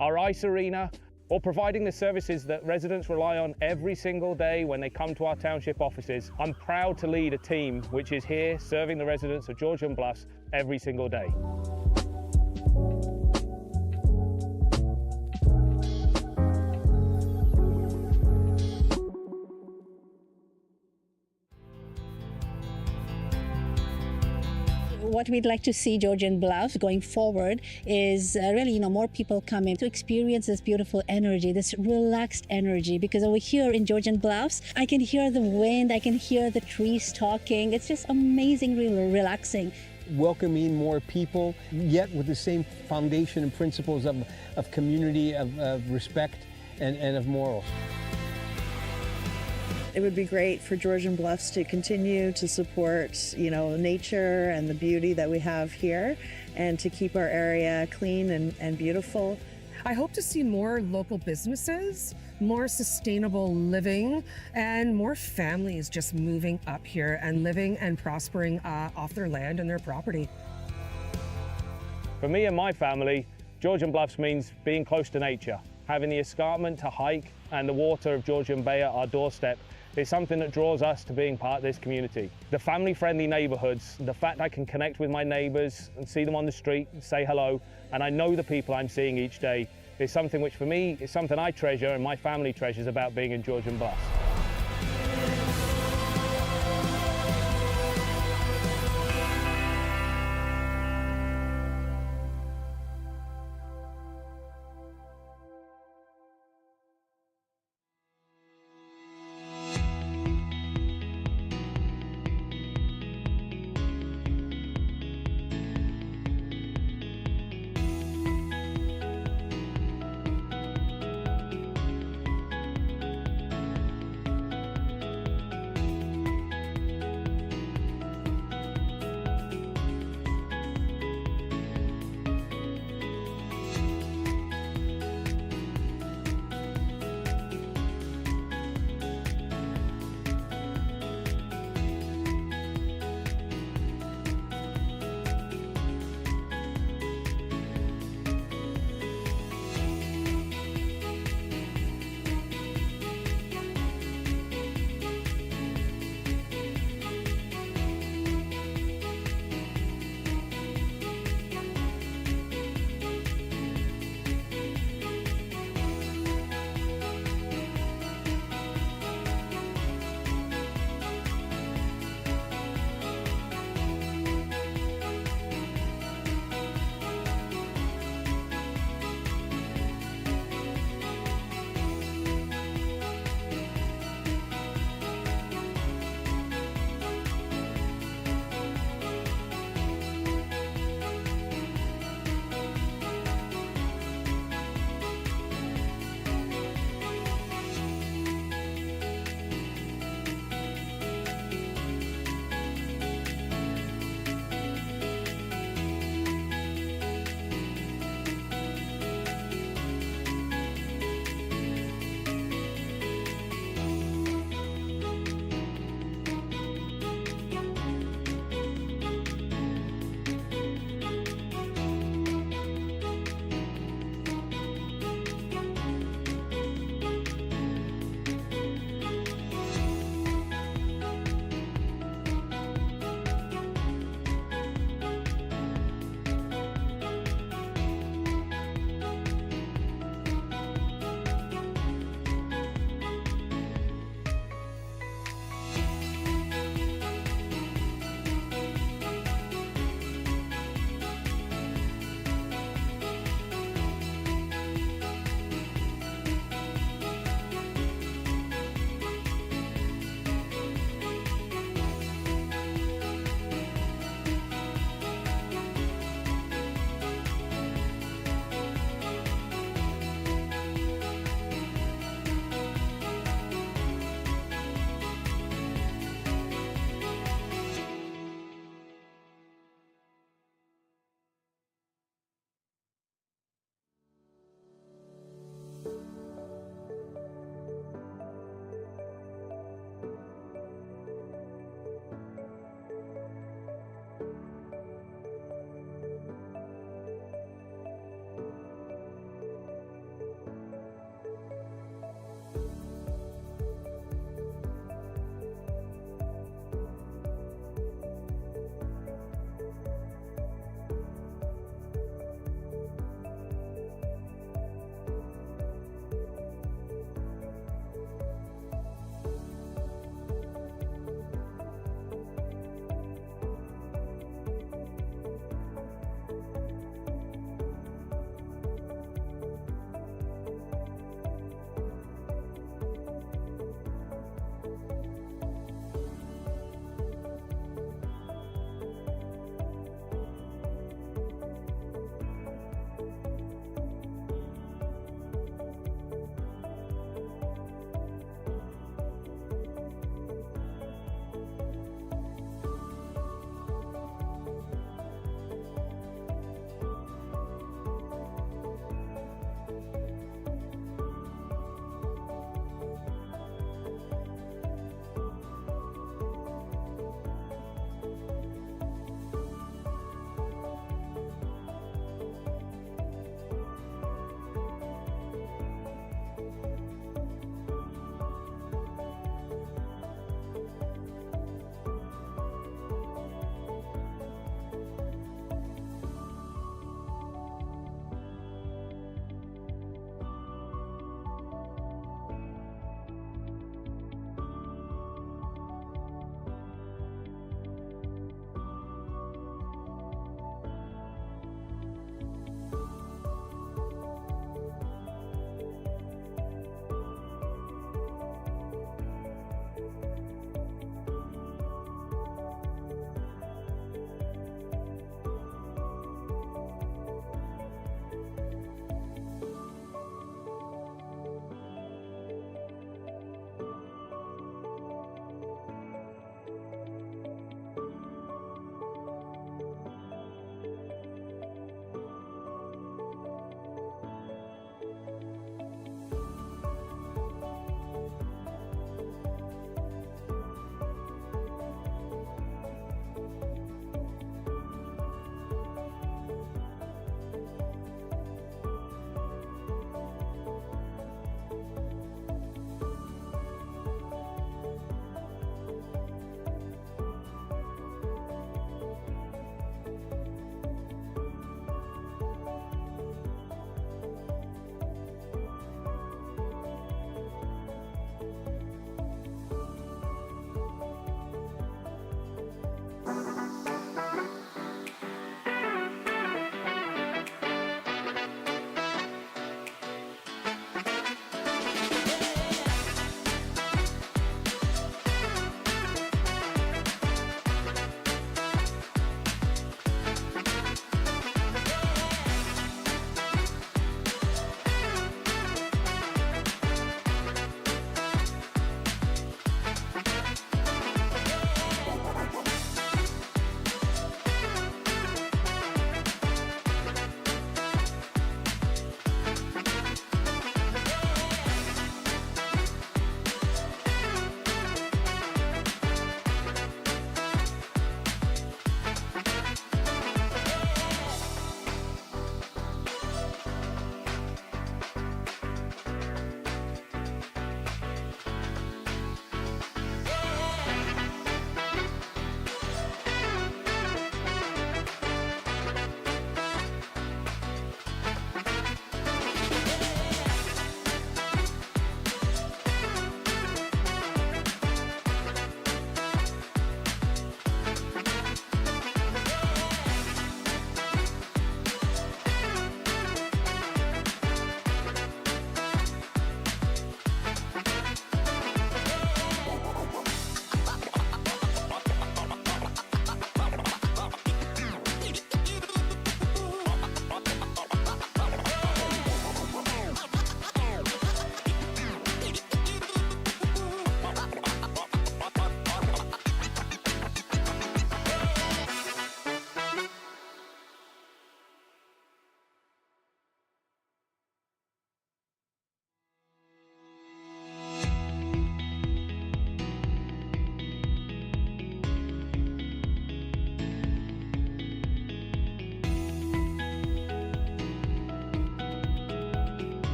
our ice arena, or providing the services that residents rely on every single day when they come to our township offices. I'm proud to lead a team which is here serving the residents of Georgian Bluffs every single day. what we'd like to see Georgian Bluffs going forward is really, more people coming to experience this beautiful energy, this relaxed energy. Because over here in Georgian Bluffs, I can hear the wind, I can hear the trees talking. It's just amazingly relaxing. Welcoming more people, yet with the same foundation and principles of community, of respect, and of morals. It would be great for Georgian Bluffs to continue to support, nature and the beauty that we have here, and to keep our area clean and beautiful. I hope to see more local businesses, more sustainable living, and more families just moving up here and living and prospering off their land and their property. For me and my family, Georgian Bluffs means being close to nature. Having the escarpment to hike and the water of Georgian Bay at our doorstep is something that draws us to being part of this community. The family-friendly neighborhoods, the fact I can connect with my neighbors and see them on the street and say hello, and I know the people I'm seeing each day, is something which for me is something I treasure and my family treasures about being in Georgian Bluffs.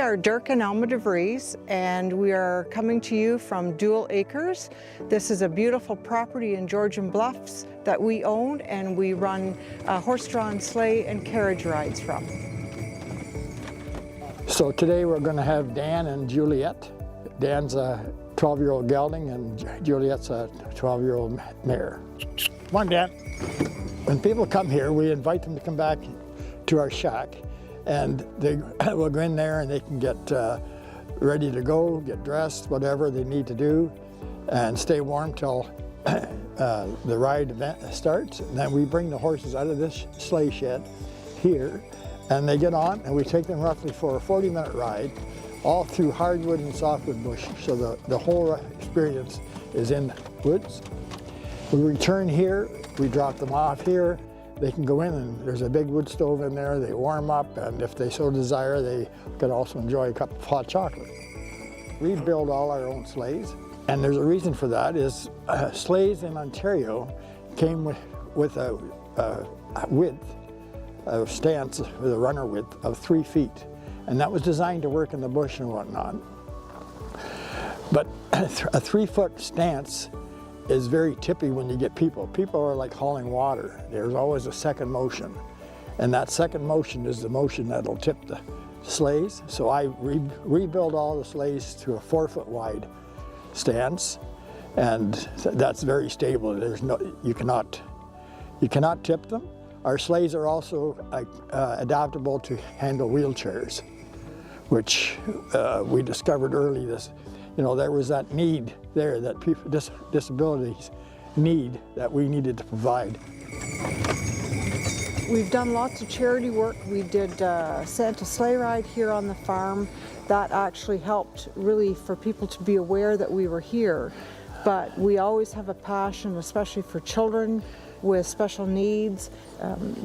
are Dirk and Alma DeVries, and we are coming to you from Dual Acres. This is a beautiful property in Georgian Bluffs that we own, and we run horse-drawn sleigh and carriage rides from. So today we're going to have Dan and Juliet. Dan's a 12-year-old gelding and Juliet's a 12-year-old mare. Come on, Dan. When people come here, we invite them to come back to our shack, and they will go in there and they can get ready to go, get dressed, whatever they need to do, and stay warm till the ride event starts. And then we bring the horses out of this sleigh shed here, and they get on, and we take them roughly for a 40-minute ride, all through hardwood and softwood bush. So the whole experience is in woods. We return here, we drop them off here. They can go in, and there's a big wood stove in there. They warm up, and if they so desire, they can also enjoy a cup of hot chocolate. We build all our own sleighs, and there's a reason for that. Is sleighs in Ontario came with a width of stance, with a runner width of 3 feet, and that was designed to work in the bush and whatnot. But a 3-foot stance is very tippy when you get people. People are like hauling water. There's always a second motion, and that second motion is the motion that'll tip the sleighs. So I rebuild all the sleighs to a 4-foot wide stance, and that's very stable. There's no, you cannot tip them. Our sleighs are also adaptable to handle wheelchairs, which we discovered early. There was that need there that people with disabilities need, that we needed to provide. We've done lots of charity work. We did Santa sleigh ride here on the farm. That actually helped really for people to be aware that we were here. But we always have a passion, especially for children with special needs.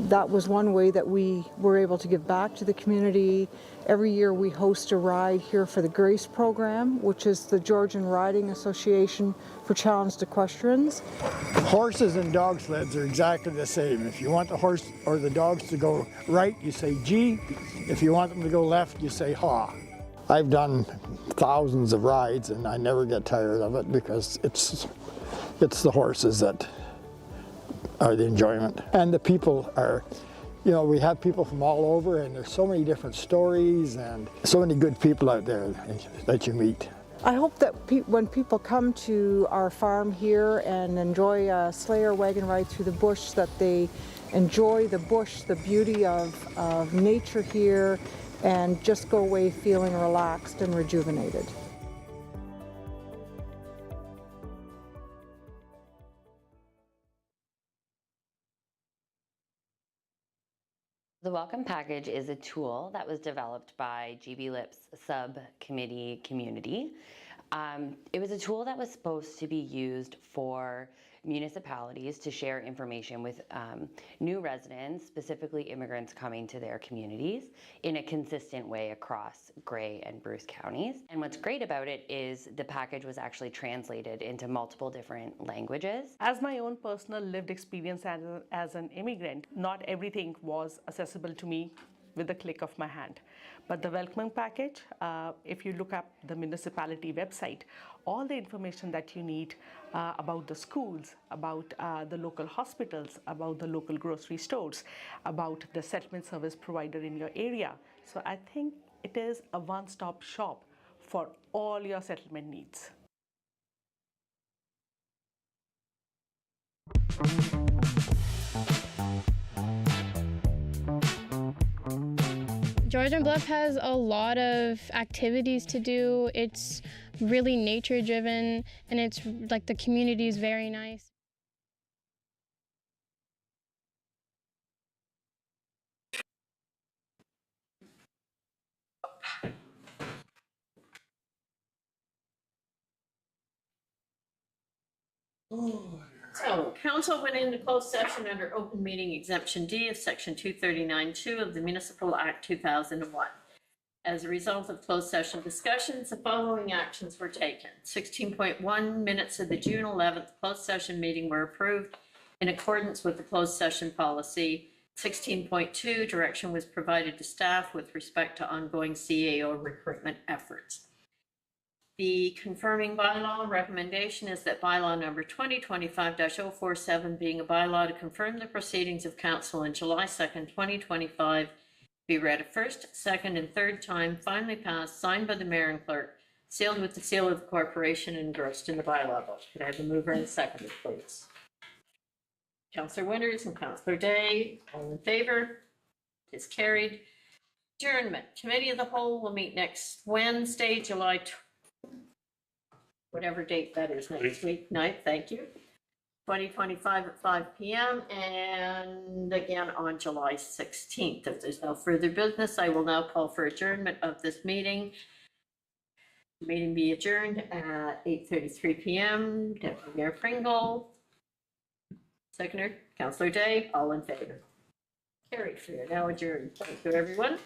That was one way that we were able to give back to the community. Every year we host a ride here for the GRACE program, which is the Georgian Riding Association for Challenged Equestrians. Horses and dog sleds are exactly the same. If you want the horse or the dogs to go right, you say gee. If you want them to go left, you say haw. I've done thousands of rides and I never get tired of it, because it's the horses that are the enjoyment. And the people are, we have people from all over, and there's so many different stories and so many good people out there that you meet. I hope that when people come to our farm here and enjoy a sleigh or wagon ride through the bush, that they enjoy the bush, the beauty of nature here, and just go away feeling relaxed and rejuvenated. The Welcome Package is a tool that was developed by GB Lips subcommittee community. It was a tool that was supposed to be used for municipalities to share information with new residents, specifically immigrants coming to their communities, in a consistent way across Grey and Bruce counties. And what's great about it is the package was actually translated into multiple different languages. As my own personal lived experience as an immigrant, not everything was accessible to me with the click of my hand. But the welcoming package, if you look up the municipality website, all the information that you need about the schools, about the local hospitals, about the local grocery stores, about the settlement service provider in your area. So I think it is a one-stop shop for all your settlement needs. Georgian Bluff has a lot of activities to do. It's really nature driven, and it's like the community is very nice. So, council went into closed session under open meeting exemption D of section 239(2) of the Municipal Act 2001. As a result of closed session discussions, the following actions were taken. 16.1 minutes of the June 11th closed session meeting were approved in accordance with the closed session policy 16.2, direction was provided to staff with respect to ongoing CAO recruitment efforts. The confirming bylaw recommendation is that bylaw number 2025-047, being a bylaw to confirm the proceedings of council on July 2nd, 2025, be read a first, second, and third time, finally passed, signed by the mayor and clerk, sealed with the seal of the corporation, and engrossed in the bylaw book. Could I have a mover and a seconder, please? Councillor Winters and Councillor Day, all in favor? It is carried. Adjournment. Committee of the Whole will meet next Wednesday, July whatever date that is next week, 9th, thank you. 2025 at 5 p.m. and again on July 16th. If there's no further business, I will now call for adjournment of this meeting. The meeting be adjourned at 8:33 p.m. Deputy Mayor Pringle. Seconder, Councillor Day, all in favor. Carried. We are now adjourned. Thank you, everyone.